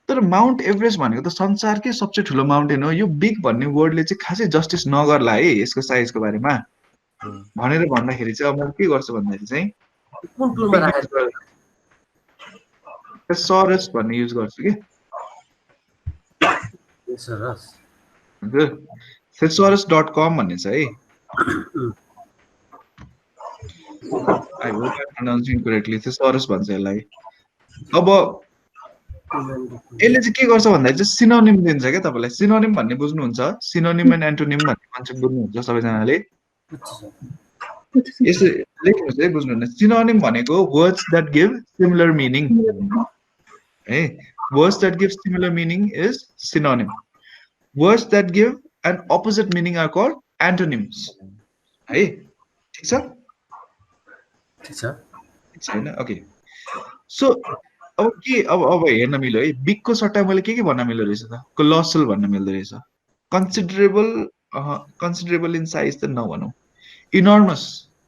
तर माउन्ट एभरेस्ट भनेको त संसारकै सबसे ठुलो माउन्टेन हो यो बिग भन्ने वर्डले चाहिँ खासै जस्टिस नगर्ला है यसको साइजको बारेमा भनेर भन्दाखेरि चाहिँ अब म के गर्छु भन्दाखेरि चाहिँ कुन टुलमा राखेको थेसोरस भन्ने युज गर्छु के thesaurus.com भन्ने छ है I hope I'm pronouncing correctly thesaurus भन्छ यसलाई अब यसले चाहिँ के गर्छ भन्दाखेरि चाहिँ सिनोनिम दिन्छ क्या तपाईलाई सिनोनिम भन्ने बुझ्नुहुन्छ सिनोनिम एन्ड एन्टोनिम भन्ने कन्सेप्ट बुझ्नुहुन्छ सबैजनाले यसो लेख्नुहोस् है बुझ्नुहुन्न सिनोनिम भनेको words that give similar meaning है words that give similar meaning is synonym words that give an opposite meaning are called antonyms है ठीक छ हैन ओके सो अब के अब हेर्न मिल्यो है बिग को सट्टा मैले के भन्न मिल्दो रहेछ त कोलोसल भन्न मिल्दो रहेछ कन्सिडरेबल इन साइज त नभनौं इनर्मस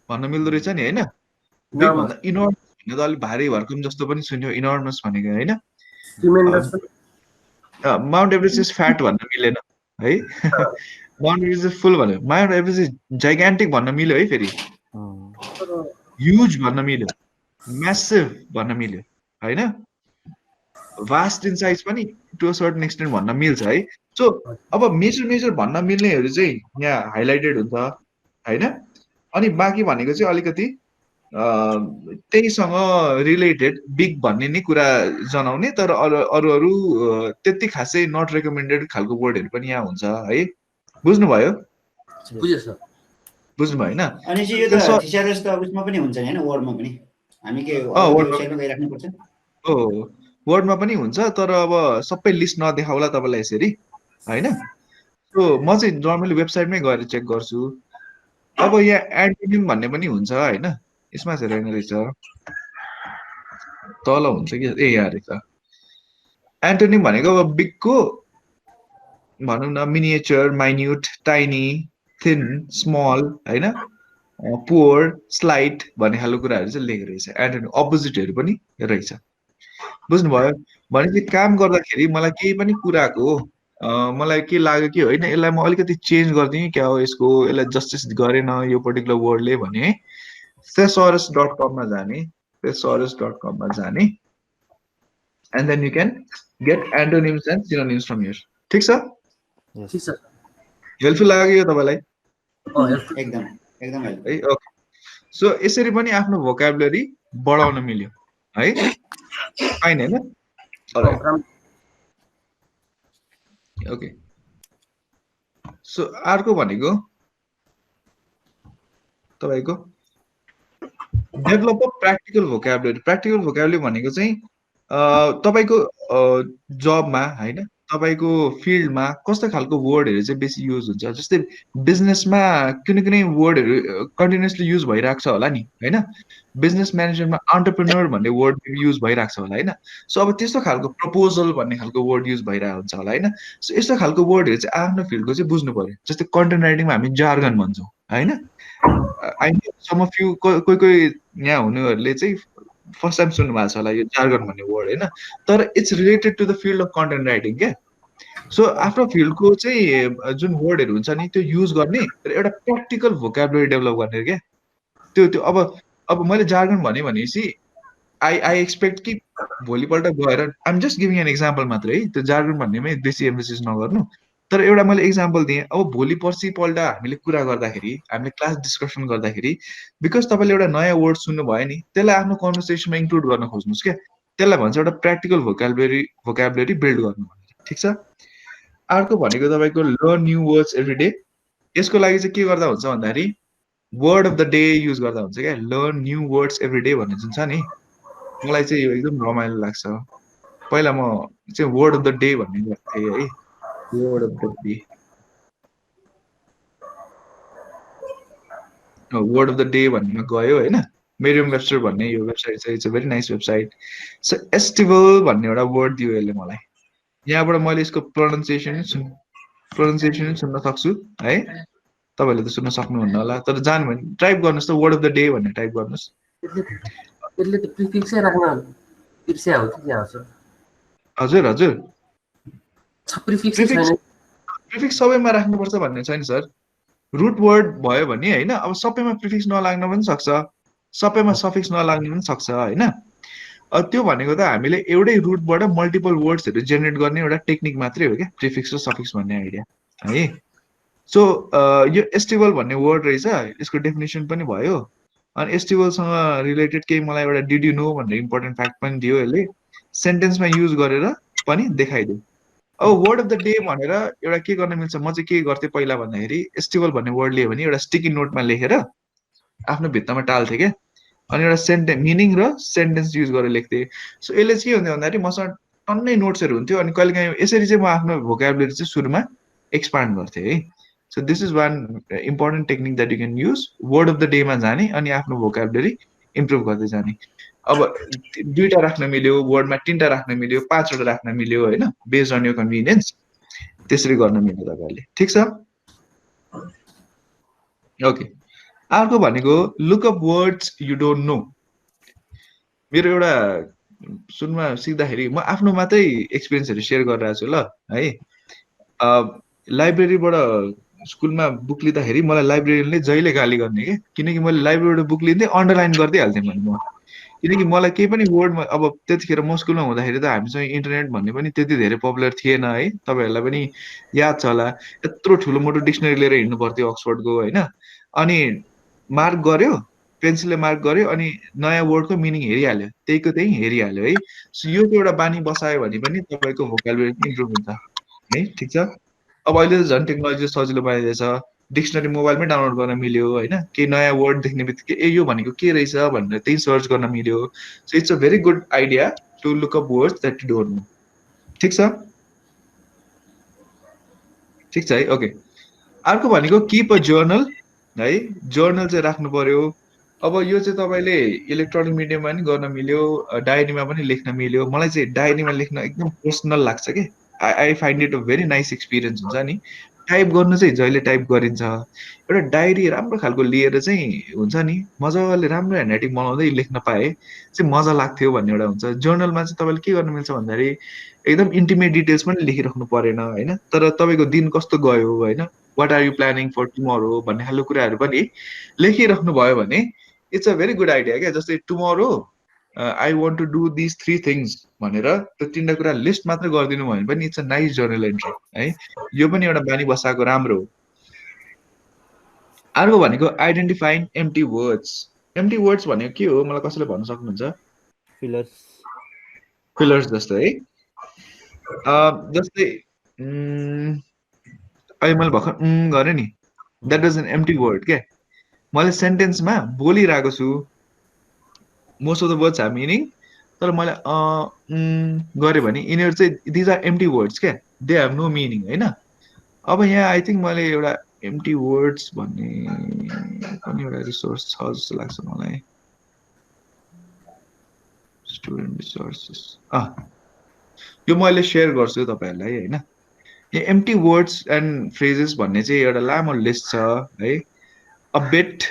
भन्न मिल्दो रहेछ नि हैन बिग भन्दा इनर्मस भन्ने त अलि भारी भरकम जस्तो पनि सुन्यो इनर्मस भनेको हैन माउन्ट एभरेस्ट इज फ्याट भन्न मिलेन है माउन्ट एभरेस्ट फुल भन्यो माउन्ट एभरेस्ट जाइग्यान्टिक भन्न मिल्यो है फेरि तर ह्युज भन्न मिल्यो म्यासिभ भन्न मिल्यो होइन भास्ट इन साइज पनि टु अ सर्टन एक्सटेन्ट भन्न मिल्छ है सो अब मेजर भन्न मिल्नेहरू चाहिँ यहाँ हाइलाइटेड हुन्छ होइन अनि बाँकी भनेको चाहिँ अलिकति त्यहीसँग रिलेटेड बिग भन्ने नै कुरा जनाउने तर अरू त्यति खासै नट रेकमेन्डेड खालको वर्डहरू पनि यहाँ हुन्छ है बुझ्नुभयो बुझेँ सर बुझ्नुभयो होइन अनि चाहिँ यो त थिसरस त उसमा पनि हुन्छ नि हैन वर्डमा पनि हामी के वेबसाइटमा गइराख्नु पर्छ हो वर्डमा पनि हुन्छ तर अब सबै लिस्ट नदेखाउला तपाईँलाई यसरी होइन सो म चाहिँ नर्मली वेबसाइटमै गएर चेक गर्छु अब यहाँ एन्टोनिम भन्ने पनि हुन्छ होइन यसमा चाहिँ रहेन रहेछ तल हुन्छ कि ए यहाँ रहेछ एन्टोनिम भनेको अब बिगको भनौँ न miniature minute tiny thin small होइन पुवर स्लाइट भन्ने खालको कुराहरू चाहिँ लेखेको रहेछ एन्टोनिम अपोजिटहरू पनि रहेछ बुझ्नुभयो भनेपछि काम गर्दाखेरि मलाई केही पनि कुराको मलाई के लाग्यो कि होइन यसलाई म अलिकति चेन्ज गरिदिएँ क्या हो यसको यसलाई जस्टिस गरेन यो पर्टिकुलर वर्डले भने thesaurus.com मा जाने thesaurus.com मा जाने and then you can get antonyms and synonyms from here ठीक छ ठीक छ हेल्पफुल लाग्यो तपाईलाई एकदम एकदम हेल्पफुल है ओके सो यसरी पनि आफ्नो भोकाबुलरी बढाउन मिल्यो है फाइन हैन ओके सो अर्को भनेको तपाईको डेभलप अ प्र्याक्टिकल भोकाबुलरी भनेको चाहिँ तपाईको जबमा हैन तपाईको फिल्डमा कस्तो खालको वर्डहरु चाहिँ बेसी युज हुन्छ जस्तै बिजनेसमा कुनै वर्डहरु कन्टिन्युअसली युज भइराख्छ होला नि हैन बिजनेस म्यानेजरमा एन्टरप्रेन्योर भन्ने वर्ड युज भइराख्छ होला हैन सो अब त्यस्तो खालको प्रपोजल भन्ने खालको वर्ड युज भइरहेको हुन्छ होला हैन सो यस्तो खालको वर्डहरु चाहिँ आफ्नो फिल्डको चाहिँ बुझ्नु पर्यो जस्तै कन्टेन्ट राइटिङमा हामी जार्गन भन्छौं हैन I know some of you कोही यहाँ हुनेहरुले चाहिँ फर्स्ट टाइम सुन्नु भएको छ होला यो जार्गन भन्ने वर्ड हैन तर it's related to the field of content writing के सो आफ्नो फिल्डको चाहिँ जुन वर्डहरु हुन्छ नि त्यो युज गर्ने र एउटा प्र्याक्टिकल भोकाबुलरी डेभलप गर्ने के त्यो अब मैले जार्गन भनेपछि आई एक्सपेक्ट कि भोलिपल्ट गएर I am just giving an example मात्रै है त्यो जार्गन भन्नेमै बेसी एम्फेसिस नगर्नु तर एउटा मैले एक्जाम्पल दिएँ अब भोलि पर्सिपल्ट हामीले कुरा गर्दाखेरि हामीले क्लास डिस्कसन गर्दाखेरि बिकज तपाईँले एउटा नयाँ वर्ड सुन्नु भयो नि त्यसलाई आफ्नो कन्भर्सेसनमा इन्क्लुड गर्न खोज्नुहोस् क्या त्यसलाई भन्छ एउटा प्र्याक्टिकल भोकाबुलरी बिल्ड गर्नु भनेर ठिक छ अर्को भनेको तपाईँको learn new words every day यसको लागि चाहिँ के गर्दा हुन्छ भन्दाखेरि word of the day use गर्दा हुन्छ क्या learn new words every day भन्ने जुन छ नि मलाई चाहिँ यो एकदम रमाइलो लाग्छ पहिला म चाहिँ वर्ड अफ द डे भन्ने गर्थेँ है word of the day word of the day भन्नेमा गयो होइन मेरियम वेबस्टर भन्ने यो वेबसाइट चाहिँ it's a very nice website so estival भन्ने एउटा वर्ड दियो यसले मलाई यहाँबाट मैले यसको प्रोनाउन्सिएसन सुन्न सक्छु है तपाईहरुले त सुन्न सक्नुहुन्न होला तर जान्नु भने टाइप गर्नुस् त वर्ड अफ द डे भन्ने टाइप गर्नुस् यसले त प्रिफिक्सै राख्न बिर्स्या हो कि यहाँ सर हजुर हजुर प्रिफिक्स सबैमा राख्नुपर्छ भन्ने छैन सर रुट वर्ड भयो भने हैन अब सबैमा प्रिफिक्स नलाग्न पनि सक्छ सबैमा सफिक्स नलाग्न पनि सक्छ हैन त्यो भनेको त हामीले एउटै रुटबाट मल्टिपल वर्ड्सहरु जेनेरेट गर्ने एउटा टेक्निक मात्रै हो क्या प्रिफिक्स र सफिक्स भन्ने आइडिया है सो यो एस्टिबल भन्ने वर्ड रहेछ यसको डेफिनेसन पनि भयो अनि एस्टिबलसँग रिलेटेड केही मलाई एउटा डिड यु नो भन्ने इम्पोर्टेन्ट फ्याक्ट पनि दियो यसले सेन्टेन्समा युज गरेर पनि देखाइदियो अब वर्ड अफ द डे भनेर एउटा के गर्न मिल्छ म चाहिँ के गर्थेँ पहिला भन्दाखेरि एस्टिबल भन्ने वर्ड लियो भने एउटा स्टिकी नोटमा लेखेर आफ्नो भित्तामा टाल्थेँ क्या अनि एउटा मिनिङ र सेन्टेन्स युज गरेर लेख्थेँ सो यसले चाहिँ के हुन्थ्यो भन्दाखेरि मसँग टन्नै नोट्सहरू हुन्थ्यो अनि कहिलेकाहीँ यसरी चाहिँ म आफ्नो भोकाबुलरी चाहिँ सुरुमा एक्सपान्ड गर्थेँ है so this is one important technique that you can use word of the डेमा जाने अनि आफ्नो भोकाबुलरी इम्प्रुभ गर्दै जाने अब 2टा राख्न मिल्यो वर्डमा 3टा राख्न मिल्यो 5वटा राख्न मिल्यो होइन बेस्ड अन योर कन्भिनियन्स त्यसरी गर्न मिल्यो तपाईँहरूले ठिक छ ओके अर्को भनेको look up words you don't no मेरो एउटा सुनमा सिक्दाखेरि म आफ्नो मात्रै एक्सपिरियन्सहरू सेयर गरिरहेको छु ल है लाइब्रेरीबाट स्कुलमा बुक लिँदाखेरि मलाई लाइब्रेरीले जहिले गाली गर्ने के, किनकि मैले लाइब्रेरीबाट बुक लिँदै अन्डरलाइन गर्दै हाल्थेँ मैले म, किनकि मलाई केही पनि वर्डमा अब त्यतिखेर म स्कुलमा हुँदाखेरि त हामीसँग इन्टरनेट भन्ने पनि त्यति धेरै पपुलर थिएन है, तपाईँहरूलाई पनि याद छ होला। यत्रो ठुलो मोटो डिक्सनरी लिएर हिँड्नु पर्थ्यो अक्सफोर्डको होइन, अनि मार्क गर्यो, पेन्सिलले मार्क गर्यो, अनि नयाँ वर्डको मिनिङ हेरिहाल्यो, त्यहीको त्यही हेरिहाल्यो है। सो यो एउटा बानी बसायो भने पनि तपाईँको भोकाबुलरी इम्प्रुभ हुन्छ है, ठिक छ। अब अहिले त झन् टेक्नोलोजी सजिलो बनाइदिएछ, डिक्सनरी मोबाइलमै डाउनलोड गर्न मिल्यो होइन, केही नयाँ वर्ड देख्ने बित्तिकै ए यो भनेको के रहेछ भनेर त्यही सर्च गर्न मिल्यो। So it's a very good idea to look up words that you don't know, ठिक छ, ठिक छ है, ओके। अर्को भनेको किप अ जर्नल है, जर्नल चाहिँ राख्नु पर्यो। अब यो चाहिँ तपाईँले इलेक्ट्रोनिक मिडियममा पनि गर्न मिल्यो, डायरीमा पनि लेख्न मिल्यो। मलाई चाहिँ डायरीमा लेख्न एकदम पर्सनल लाग्छ कि, I find it a very nice experience हुन्छ नि। टाइप गर्नु चाहिँ जहिले टाइप गरिन्छ, एउटा डायरी राम्रो खालको लिएर चाहिँ हुन्छ नि, मजाले राम्रो ह्यान्डराइटिङ बनाउँदै लेख्न पाए चाहिँ मजा लाग्थ्यो भन्ने एउटा हुन्छ। जर्नलमा चाहिँ तपाईँले के गर्नु मिल्छ भन्दाखेरि एकदम इन्टिमेट डिटेल्स पनि लेखिराख्नु परेन होइन, तर तपाईँको दिन कस्तो गयो होइन, what are you planning for tomorrow भन्ने खालको कुराहरू पनि लेखिराख्नु भयो भने it's a very good idea क्या। जस्तै tomorrow I want to do this 3 things भनेर त्यो 3टा कुरा लिस्ट मात्र गरिदिनु भयो भने पनि it's a nice journal entry है, यो पनि एउटा बानी बसाएको राम्रो हो। अर्को भनेको identifying empty words. Empty words भनेको के हो मलाई कसैले भन्न सक्नुहुन्छ? फिलर्स। फिलर्स जस्तो है, जस्तै अहिले मैले भर्खर गरेँ नि, that is an empty word क्या। मैले सेन्टेन्समा बोलिरहेको छु, most of the words have meaning, तर मैले गरेँ भने यिनीहरू चाहिँ दिज आर एम्प्टी वर्ड्स क्या, दे हेभ नो मिनिङ होइन। अब यहाँ आई थिङ्क मैले एउटा एम्प्टी वर्ड्स भन्ने पनि एउटा रिसोर्स छ जस्तो लाग्छ मलाई, स्टुडेन्ट रिसोर्सेस, यो मैले सेयर गर्छु तपाईँहरूलाई होइन। यो एम्प्टी वर्ड्स एन्ड फ्रेजेस भन्ने चाहिँ एउटा लामो लिस्ट छ है। अ बेट,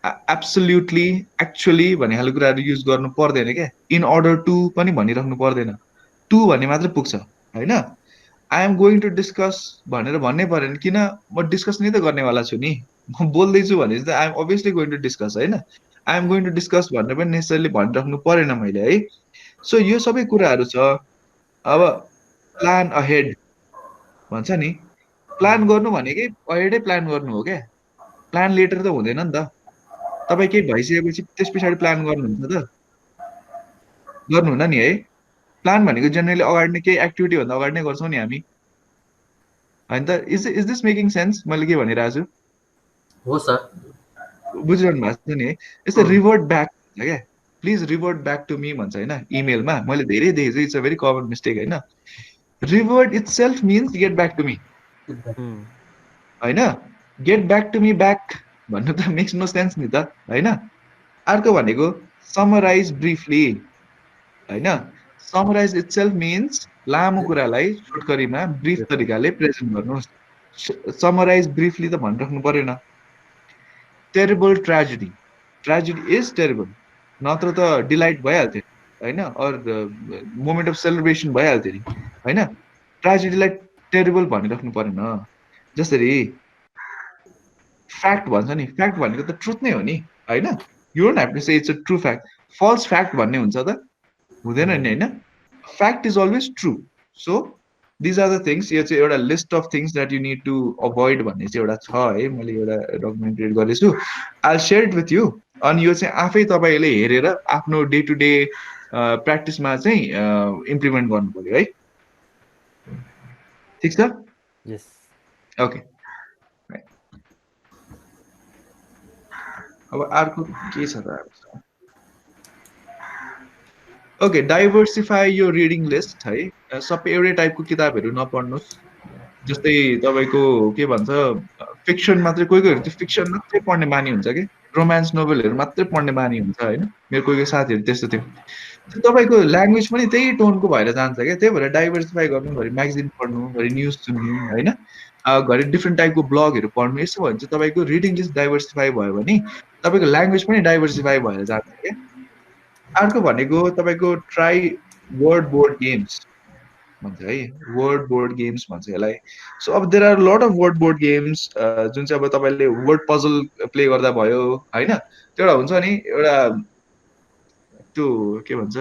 एब्सोल्युटली, एक्चुअली भन्ने खालको कुराहरू युज गर्नु पर्दैन क्या। इन अर्डर टु पनि भनिराख्नु पर्दैन, टु भन्ने मात्रै पुग्छ होइन। I am going to discuss भनेर भन्नै परेन, किन म डिस्कस नै त गर्नेवाला छु नि, म बोल्दैछु भने चाहिँ I am obviously going to discuss होइन। I am going to discuss भनेर पनि नेसेसरली भनिराख्नु परेन मैले है। सो यो सबै कुराहरू छ। अब प्लान अहेड भन्छ नि, प्लान गर्नु भनेकै अहेडै प्लान गर्नु हो क्या, प्लान लेटर त हुँदैन नि त। तपाईँ केही भइसकेपछि त्यस पछाडि प्लान गर्नुहुन्छ त, गर्नुहुन्न नि है। प्लान भनेको जेनरली अगाडि नै केही एक्टिभिटी भन्दा अगाडि नै गर्छौँ नि हामी होइन त। इज दिस मेकिङ सेन्स मैले के भनिरहेको छु? हो सर, बुझिरहनु भएको छ नि है। यस्तो रिभर्ट ब्याक हुन्छ क्या, please revert back to me भन्छ होइन इमेलमा, मैले धेरै देखेको छु, it's a very common mistake होइन। Revert itself means get back to me होइन, get back to me back भन्नु त मेक्स नो सेन्स नि त होइन। अर्को भनेको समराइज ब्रिफली होइन, समराइज इट सेल्फ मिन्स लामो कुरालाई छोटकरीमा ब्रिफ तरिकाले प्रेजेन्ट गर्नुहोस्। समराइज ब्रिफली त भनिराख्नु परेन। Terrible tragedy, tragedy is terrible, नत्र त डिलाइट भइहाल्थ्यो होइन, अर मोमेन्ट अफ सेलिब्रेसन भइहाल्थ्यो नि होइन। ट्रेजेडीलाई टेरिबल भनिराख्नु परेन। जसरी फ्याक्ट भन्छ नि, फ्याक्ट भनेको त ट्रुथ नै हो नि होइन, you don't have to say it's a true fact. False fact भन्ने हुन्छ त, हुँदैन नि होइन। Fact is always true. So these are the things, यो चाहिँ एउटा list of things that you need to avoid भन्ने चाहिँ एउटा छ है, मैले एउटा डकुमेन्ट क्रिएट गरेछु, I share it with you. अनि यो चाहिँ आफै तपाईँले हेरेर आफ्नो डे टु डे प्र्याक्टिसमा चाहिँ इम्प्लिमेन्ट गर्नु पर्यो है, ठिक छ? यस, ओके। अब अर्को के छ त? ओके, डाइभर्सिफाई यो रिडिङ लिस्ट है, सबै एउटै टाइपको किताबहरू नपढ्नुहोस्। जस्तै तपाईँको के भन्छ फिक्सन मात्रै, कोही कोहीहरू चाहिँ फिक्सन मात्रै पढ्ने बानी हुन्छ कि, रोमान्स नोभेलहरू मात्रै पढ्ने बानी हुन्छ होइन। मेरो कोही कोही साथीहरू त्यस्तो थियो। तपाईँको ल्याङ्ग्वेज पनि त्यही टोनको भएर जान्छ क्या, त्यही भएर डाइभर्सिफाई गर्नु, घरि म्यागजिन पढ्नु, घरि न्युज सुन्नु होइन, घरि डिफ्रेन्ट टाइपको ब्लगहरू पढ्नु। यसो भयो भने चाहिँ तपाईँको रिडिङ लिस्ट डाइभर्सिफाई भयो भने तपाईँको ल्याङ्ग्वेज पनि डाइभर्सिफाई भएर जान्छ क्या। अर्को भनेको तपाईँको ट्राई वर्ड बोर्ड गेम्स भन्छ है वर्ड बोर्ड गेम्स भन्छ यसलाई सो अब there are lot of word board games जुन चाहिँ अब तपाईँले वर्ड पजल प्ले गर्दा भयो होइन त्यो एउटा हुन्छ नि एउटा त्यो के भन्छ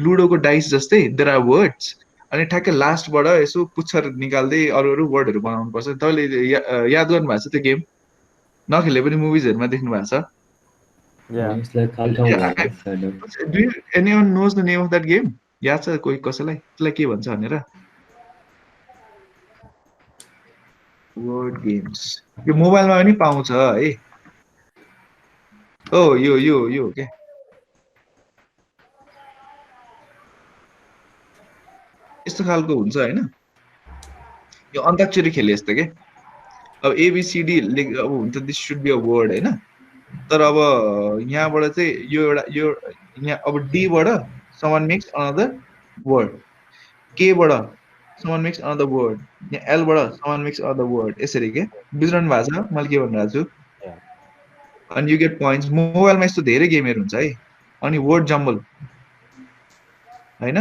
लुडोको डाइस जस्तै देयर आर वर्ड्स अनि ठ्याक्कै लास्टबाट यसो पुच्छर निकाल्दै अरू अरू वर्डहरू बनाउनु पर्छ तपाईँले याद गर्नु भएको छ त्यो गेम नखेले पनि मुभिजहरूमा देख्नु भएको छ Yeah. यसलाई कालटाउन भन्छ do anyone knows the name of that game याद छ कोही कसैलाई त्यसलाई के भन्छ भनेर वर्ड गेम्स यो मोबाइलमा पनि पाउँछ है ओ यो के यस्तो खालको हुन्छ होइन यो अन्ताक्षरी खेले जस्तो के अब एबिसिडी अब हुन्छ this should be a word होइन तर अब यहाँबाट चाहिँ यो एउटा यो यहाँ अब डीबाट someone makes another word K-बाट someone makes another word यहाँ L-बाट someone makes another word यसरी के बुझ्नु भएको छ मैले के भनिरहेको छु अनि you get points मोबाइलमा यस्तो धेरै गेमहरू हुन्छ है अनि वर्ड जम्बल हैन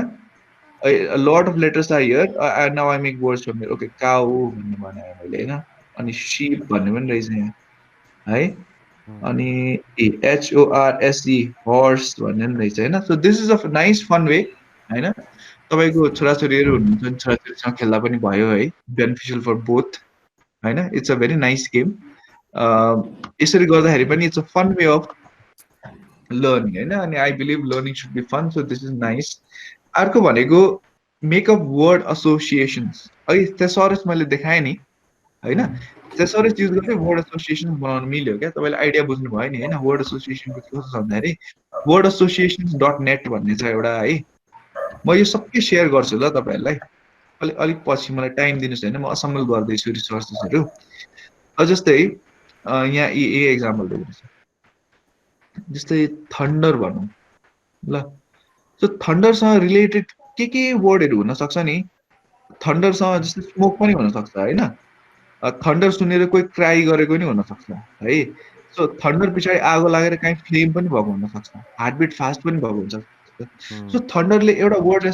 a lot of letters are here and now I make words from here okay cow भन्ने भने मैले हैन अनि sheep भन्ने पनि रहेछ यहाँ है अनि HORSE horse भन्ने पनि रहेछ हैन so this is a nice fun way हैन तपाईको छोराछोरीहरु हुनुहुन्छ छोराछोरीसँग खेल्दा पनि भयो है beneficial for both हैन it's a very nice game यसरी गर्दाखेरि पनि it's a fun way of learning हैन अनि I believe learning should be fun so this is nice अर्को भनेको make up word associations है thesaurus मैले देखाए नि हैन thesaurus युज गर्दै word associations बनाउन मिल्यो क्या तपाईले आइडिया बुझ्नु भयो नि हैन word association को कस्तो छ भन्दाखेरि wordassociations.net भन्ने छ एउटा है म यो सबै शेयर गर्छु ल तपाईहरुलाई अलि पछि मलाई टाइम दिनुस् हैन म असेम्बल गर्दै छु रिसोर्सेसहरु जस्तै यहाँ ए एक्जाम्पल दिन्छु जस्तै थन्डर भनौं ल सो थन्डर सँग रिलेटेड के वर्डहरु हुन सक्छ नि थन्डर सँग जस्तै स्मोक पनि हुन सक्छ हैन थन्डर सुनेर कोही क्राई गरेको पनि हुन सक्छ है सो थन्डर पछाडी आगो लागेर काई फ्लेम पनि भएको हुन सक्छ हार्टबिट फास्ट पनि भएको हुन्छ सो थन्डरले एउटा वर्ड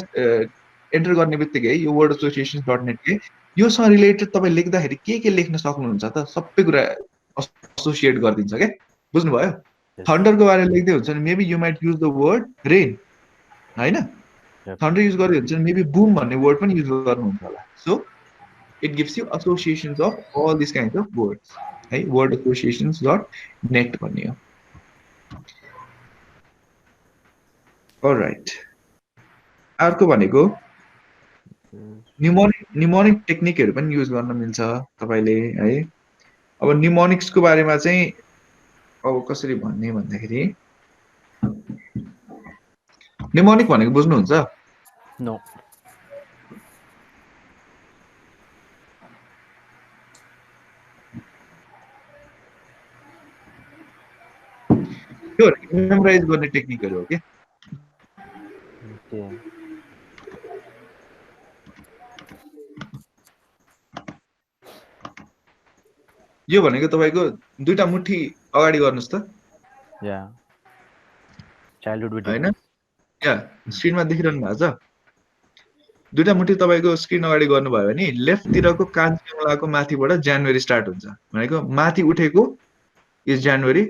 एन्टर गर्ने बित्तिकै यो वर्ड associations.net के यो सँग रिलेटेड तपाई लेख्दाखेरि के लेख्न सक्नुहुन्छ त सबै कुरा एसोसिएट गर्दिन्छ के बुझ्नु भयो थन्डरको बारेमा लेख्दै हुन्छ नि maybe you might use the word rain हैन थन्डर युज गर्दै हुन्छ नि मेबी बूम भन्ने वर्ड पनि युज गर्नुहुन्छ होला so it gives you associations of all these kinds of words है wordassociations.net भन्ने हो alright अर्को भनेको न्यूमोनिक टेक्निकहरु पनि युज गर्न मिल्छ तपाईले है अब न्यूमोनिक्स को बारेमा चाहिँ अब कसरी भन्ने भन्दाखेरि न्यूमोनिक भनेको बुझ्नुहुन्छ नो यो मेमोराइज गर्ने टेक्निकहरु हो के ओके यो भनेको तपाईको दुईटा मुट्ठी अगाडि गर्नुस् त या चाइल्डहुड भिडियो हैन या स्क्रिनमा देखिरहनु भएको छ दुईटा मुट्ठी तपाईको स्क्रिन अगाडि गर्नुभयो भने लेफ्ट तिरको कान्छीमलाको माथिबाट जनवरी स्टार्ट हुन्छ भनेको माथि उठेको इज जनवरी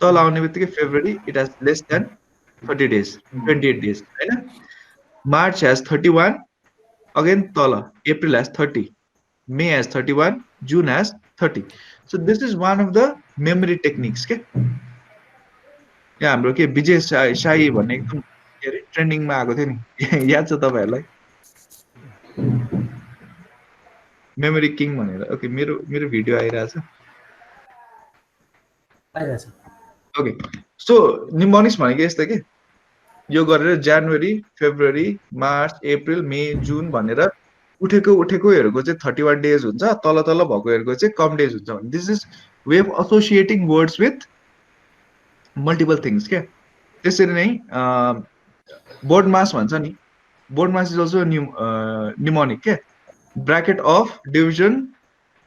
तल आउने बित्तिकै February it has less than 30 days 28 days हैन मार्च हैज 31 अगेन तल April has 30 may has 31 June has 30 so this is one of the memory techniques के यहाँ हाम्रो के विजय शाही भन्ने एकदम के रे ट्रेन्डिङमा आएको थियो नि याद छ तपाईहरुलाई मेमोरी किङ भनेर ओके मेरो भिडियो आइराछ ओके सो निमोनिक्स भनेको यस्तो के यो गरेर जनवरी फेब्रुअरी मार्च अप्रिल मे जुन भनेर उठेकोहरुको चाहिँ 31 days हुन्छ तल भएकोहरुको चाहिँ कम डेज हुन्छ भने this is way of associating words with multiple things के त्यसरी नै बोर्ड मास भन्छ नि BODMAS is also mnemonic के ब्रैकेट अफ डिभिजन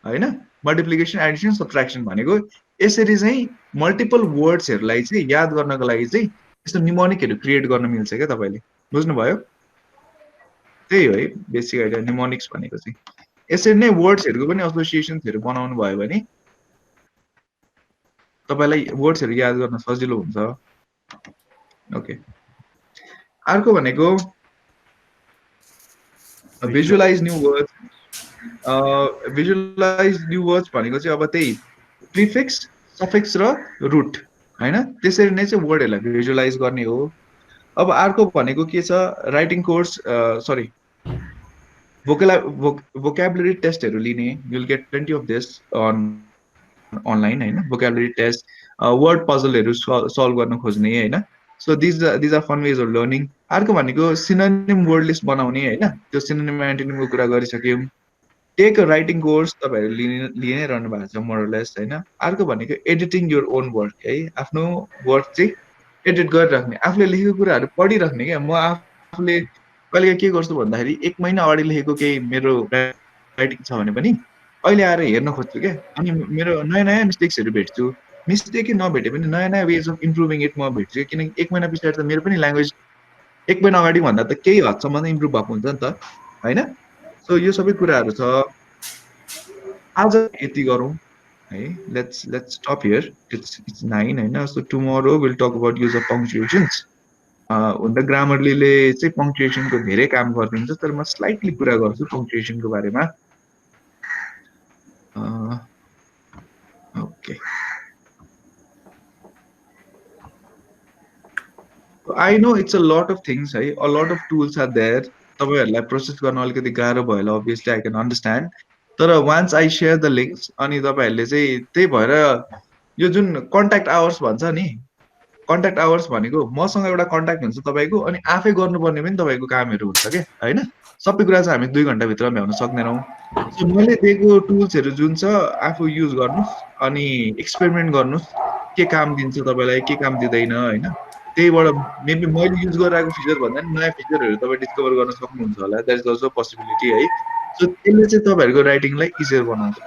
हैन मल्टिप्लिकेसन एडिसन सब्ट्र्याक्सन भनेको यसरी चाहिँ मल्टिपल वर्ड्सहरुलाई चाहिँ याद गर्नको लागि चाहिँ यस्तो न्यूमोनिकहरु क्रिएट गर्न मिल्छ के तपाईले बुझ्नु भयो त्यही हो है बेसिक आइडिया निमोनिक्स भनेको चाहिँ यसरी नै वर्ड्सहरूको पनि एसोसिएसन्सहरू बनाउनु भयो भने तपाईलाई वर्ड्सहरू याद गर्न सजिलो हुन्छ ओके अर्को भनेको visualize new words visualize new words भनेको चाहिँ अब त्यही prefix suffix र root हैन त्यसरी नै चाहिँ वर्डहरुलाई visualize गर्ने हो अब अर्को भनेको के छ राइटिङ कोर्स सरी vocabulary टेस्टहरु लिने you will get plenty of this on online हैन vocabulary test word puzzleहरु solve गर्न खोज्ने हैन so these are fun ways of learning अर्को भनेको synonym word list बनाउने हैन त्यो synonym antonym को कुरा गरिसक्यौं टेक अ राइटिङ कोर्स तपाईहरु लिने रहनु भएको छ मोर लेस हैन अर्को भनेको एडिटिङ योर ओन वर्क है आफ्नो वर्क चाहिँ एडिट गरिराख्ने आफूले लेखेको कुराहरु पढिराख्ने के म आफूले कहिले के गर्छु भन्दाखेरि एक महिना अगाडि लेखेको केही मेरो राइटिङ छ भने पनि अहिले आएर हेर्न खोज्छु के अनि मेरो नयाँ नयाँ मिस्टेक्सहरु भेट्छु मिस्टेक नभेटे पनि नयाँ नयाँ वेज अफ इम्प्रुभिङ इट म भेट्छु किनकि एक महिना पछाडी त मेरो पनि ल्याङ्ग्वेज एक महिना अगाडि भन्दा त केही हदसम्म त इम्प्रुभ भएको हुन्छ नि त हैन सो यो सबै कुराहरु छ आज यति गरौँ है लेट्स स्टप हियर इट्स 9 हैन so tomorrow will talk about use of punctuations हुँदा ग्रामरलीले चाहिँ पंक्चुएशनको धेरै काम गर्दिन्छ तर म स्लाइटली कुरा गर्छु पंक्चुएशनको बारेमा okay I know it's a lot of things है a lot of tools are there तपाईहरुलाई प्रोसेस गर्न अलिकति गाह्रो भयो obviously I can understand तर once I share the links अनि तपाईहरुले चाहिँ त्यही भएर यो जुन कन्ट्याक्ट आवर्स भन्छ नि कन्ट्याक्ट आवर्स भनेको मसँग एउटा कन्ट्याक्ट हुन्छ तपाईको अनि आफै गर्नुपर्ने पनि तपाईको कामहरु हुन्छ के हैन सबै कुरा चाहिँ हामी 2 घण्टा भित्र भ्याउन सक्दैनौं सो मैले दिएको टुल्सहरु जुन छ आफू युज गर्नुस् अनि एक्सपेरिमेन्ट गर्नुस् के काम दिन्छ तपाईलाई के काम दिदैन हैन त्यहीबाट मेबी मैले युज गरिरहेको फिचर भन्दा नि नयाँ फिचरहरु तपाई डिस्कभर गर्न सक्नुहुन्छ होला दैट इज अल्सो पोसिबिलिटी है सो त्यसले चाहिँ तपाईहरुको राइटिङलाई इजियर बनाउँछ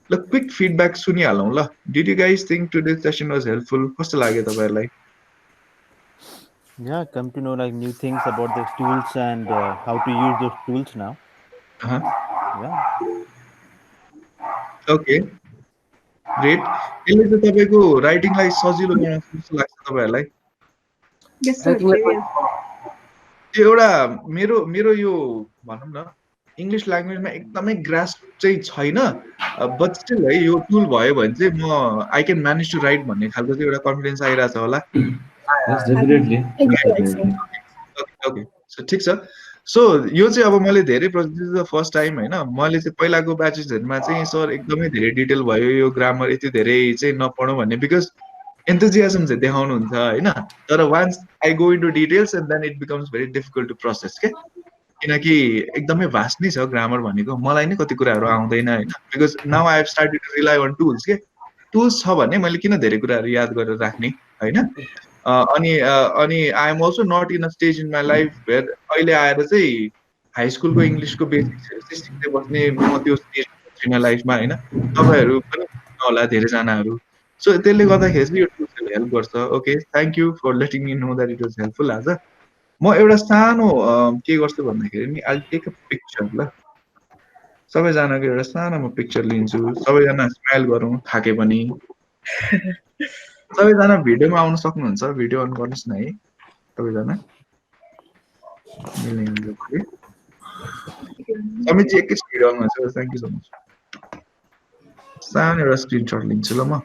ल क्विक फिडब्याक सुनिहालौं ल did you guys think today session was helpful कस्तो लाग्यो तपाईहरुलाई Yeah, come to know like new things about those tools and how to use those tools now. Yeah. Okay. Great. यसले चाहिँ तपाईको राइटिङलाई सजिलो बनाउँछ जस्तो लाग्छ तपाईहरुलाई Yes, sir. त्यो एउटा मेरो यो भनौं न इंग्लिश ल्याङ्ग्वेजमा एकदमै ग्रास्प चाहिँ छैन बट स्टिल है यो टुल भयो भने चाहिँ म I can manage to write भन्ने खालको चाहिँ एउटा कन्फिडेन्स आइराछ होला Yes, definitely. ओके सो ठीक छ सो यो चाहिँ अब मैले धेरै प्रोजेक्ट फर्स्ट टाइम हैन मैले चाहिँ पहिलाको ब्याचेसहरुमा चाहिँ सर एकदमै धेरै डिटेल भयो यो ग्रामर यति धेरै चाहिँ नपढौं भन्ने बिकज एन्थुजियाजम चाहिँ देखाउनुहुन्छ हैन तर once I go into details and then it becomes very difficult to process के किनकि एकदमै भास्ट नै छ ग्रामर भनेको मलाई नै कति कुराहरु आउँदैन हैन because now I have started to rely on tools के टुल्स छ भने मैले किन धेरै कुराहरु याद गरेर राख्ने हैन अनि I am also not in a stage in my life where अहिले आएर चाहिँ हाई स्कुलको इङ्ग्लिसको बेसिक्सहरु चाहिँ सिक्दै बस्ने म त्यो स्टेज छैन लाइफमा हैन तपाईहरु पनि होला धेरैजनाहरु सो त्यसले गर्दाखेरि चाहिँ यो टुल्सले हेल्प गर्छ okay thank you for letting me know that it was helpful आज म एउटा सानो के गर्छु भन्दाखेरि नि आई टेक अ पिक्चर ल सबैजनाको एउटा सानो म पिक्चर लिन्छु सबैजना स्माइल गरौँ थाके पनि सबैजना भिडियोमा आउन सक्नुहुन्छ भिडियो अन गर्नुस् न है सबैजना समित जी एकैछिन भिडियो अन गर्छु थ्यांक यू सो मच सानो एउटा स्क्रिनशट लिन्छु ल म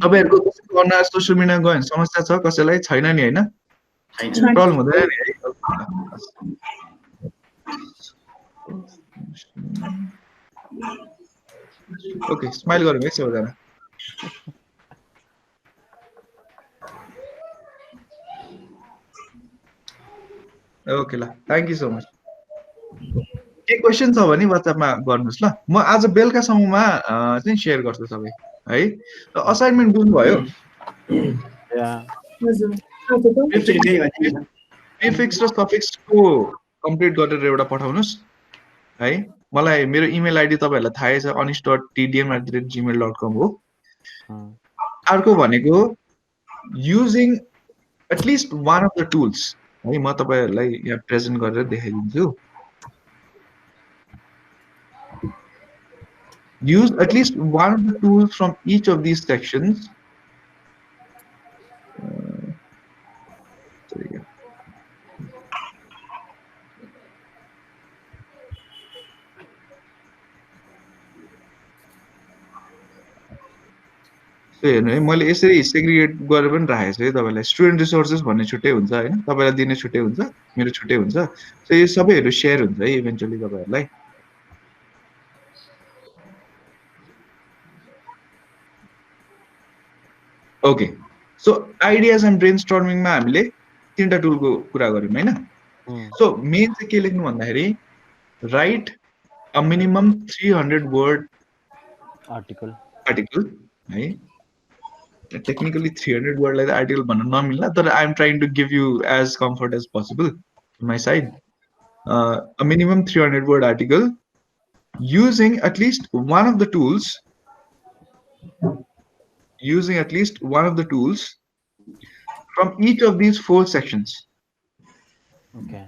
तपाईहरुको कसैको अनुहार सोशल मिडियामा गयो भने समस्या छ कसैलाई छैन नि हैन प्रब्लम हुँदैन नि है ओके स्माइल गरौँ है सबैजना ओके ल थ्यांक यू सो मच के क्वेशन छ भने WhatsApp मा गर्नुस् ल म आज बेलुकासम्ममा चाहिँ शेयर गर्छु सबै है र असाइनमेन्ट बुझ्नु भयो प्रिफिक्स र सफिक्स को कम्प्लिट गरेर एउटा पठाउनुस् है मलाई मेरो इमेल आईडी तपाईहरुलाई थाहै छ anish.tdm@gmail.com हो अर्को भनेको using at least one of the tools है म तपाईहरुलाई यहाँ प्रेजेन्ट गरेर देखाइदिन्छु use at least one of the tools from each of these sections there you go. So हेर्नु है मैले यसरी सेग्रिगेट गरेर पनि राखेको छु है तपाईलाई स्टुडेन्ट रिसोर्सेस भन्ने छुट्टै हुन्छ हैन तपाईलाई दिने छुट्टै हुन्छ मेरो छुट्टै हुन्छ सो यो सबैहरु शेयर हुन्छ है इभेन्चुअली तपाईहरुलाई ओके सो आइडियाज एन्ड ब्रेनस्टर्मिङ मा हामीले तीनटा टुलको कुरा गर्यौं हैन सो मेन चाहिँ के लेख्नु भन्दाखेरि right a minimum 300 word article है technically 300 word like the article bana namilla but I am trying to give you as comfort as possible on my side a minimum 300 word article using at least one of the tools from each of these 4 sections okay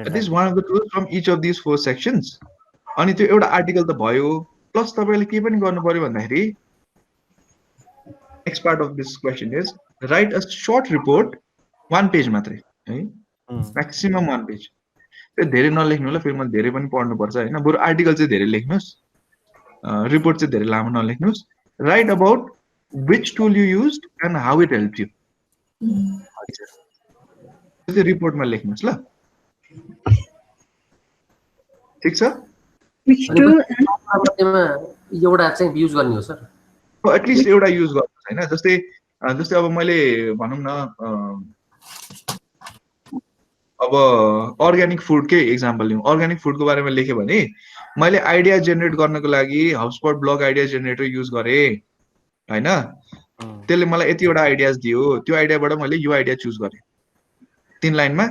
at least one of the tools from each of these 4 sections अनि त्यो एउटा article त भयो plus तपाईले के पनि गर्नु पर्यो भन्दाखेरि next part of this question is write a short report 1 page मात्रै है maximum 1 page त्यो धेरै नलेख्नु ल फेरि म धेरै पनि पढ्नु पर्छ हैन बरु आर्टिकल चाहिँ धेरै लेख्नुस् रिपोर्ट चाहिँ धेरै लामो नलेख्नुस् write about which tool you used and how it helped you त्यो रिपोर्टमा लेख्नुस् ल ठीक छ which tool एउटा चाहिँ युज गर्ने हो सर एटलिस्ट एउटा युज गर्नुस् हैन जस्तै अब मैले भनौं न अब अर्गानिक फुडकै एक्जाम्पल लिउँ अर्गानिक फुडको बारेमा लेखे भने मैले आइडिया जेनेरेट गर्नको लागि हाउसस्पट ब्लग आइडिया जेनेरेटर युज गरे हैन त्यसले मलाई यतिवटा आइडियाज दियो त्यो आइडियाबाट मैले यो आइडिया चुज गरे 3 लाइनमा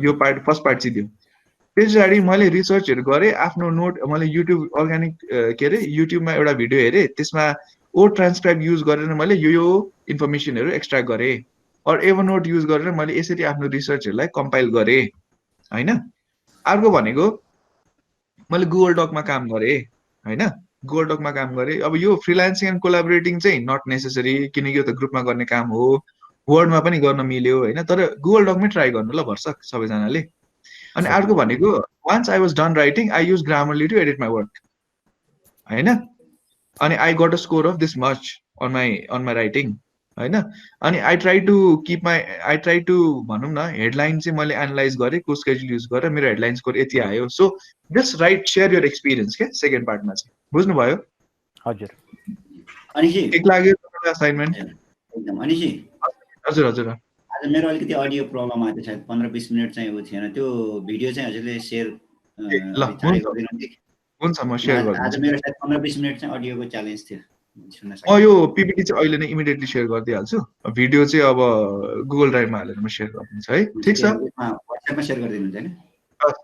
यो पार्ट फर्स्ट पार्ट चाहिँ दियो त्यसपछि मैले रिसर्चहरु गरे आफ्नो नोट मैले युट्युब अर्गानिक के रे युट्युबमा एउटा भिडियो हेरे त्यसमा ओ ट्रान्सक्राइब युज गरेर मैले यो इन्फर्मेसनहरु एक्सट्र्याक्ट गरे और एभरनोट युज गरेर मैले यसरी आफ्नो रिसर्चहरुलाई कम्पाइल गरे हैन अर्को भनेको मैले गुगल डकमा काम गरे हैन गुगल डकमा काम गरे अब यो फ्रीलान्सिङ एन्ड कोलाबोरेटिङ चाहिँ नट नेसेसरी किनकि यो त ग्रुपमा गर्ने काम हो वर्डमा पनि गर्न मिल्यो हैन तर गुगल डकमै ट्राई गर्नु ल भर्सक सबैजनाले अनि अर्को भनेको once I was done writing I used Grammarly to edit my work हैन अनि I got a score of this much on my writing हैन अनि I try to भनौं न हेडलाइन चाहिँ मैले एनालाइज गरे को स्केड्युल युज गरेर मेरो हेडलाइन स्कोर यति आयो so just right share your experience के सेकेन्ड पार्टमा चाहिँ बुझ्नु भयो हजुर अनि जी एक लाग्यो तपाईलाई असाइनमेन्ट एकदम अनि जी हजुर हजुर आज मेरो अलिकति अडियो प्रब्लम आयो सायद 15-20 मिनेट चाहिँ उ थिएन त्यो भिडियो चाहिँ हजुरले शेयर हुन्छ म शेयर गर्छु आज मेरो सायद 15-20 मिनेट चाहिँ अडियोको च्यालेन्ज थियो सुन्न सक्छु यो पीपीटी चाहिँ अहिले नै इमिडिएटली शेयर गरिदिहाल्छु भिडियो चाहिँ अब गुगल ड्राइभमा हालेर म शेयर गरिदिन्छु है ठीक छ व्हाट्सएपमा शेयर गरिदिनुहुन्छ हैन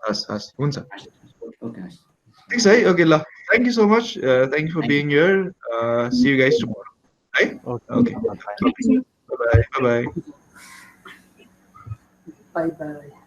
हस् हुन्छ ओके ठीक छ है ओके ल thank you so much thank you for being here see you guys tomorrow है okay bye bye bye bye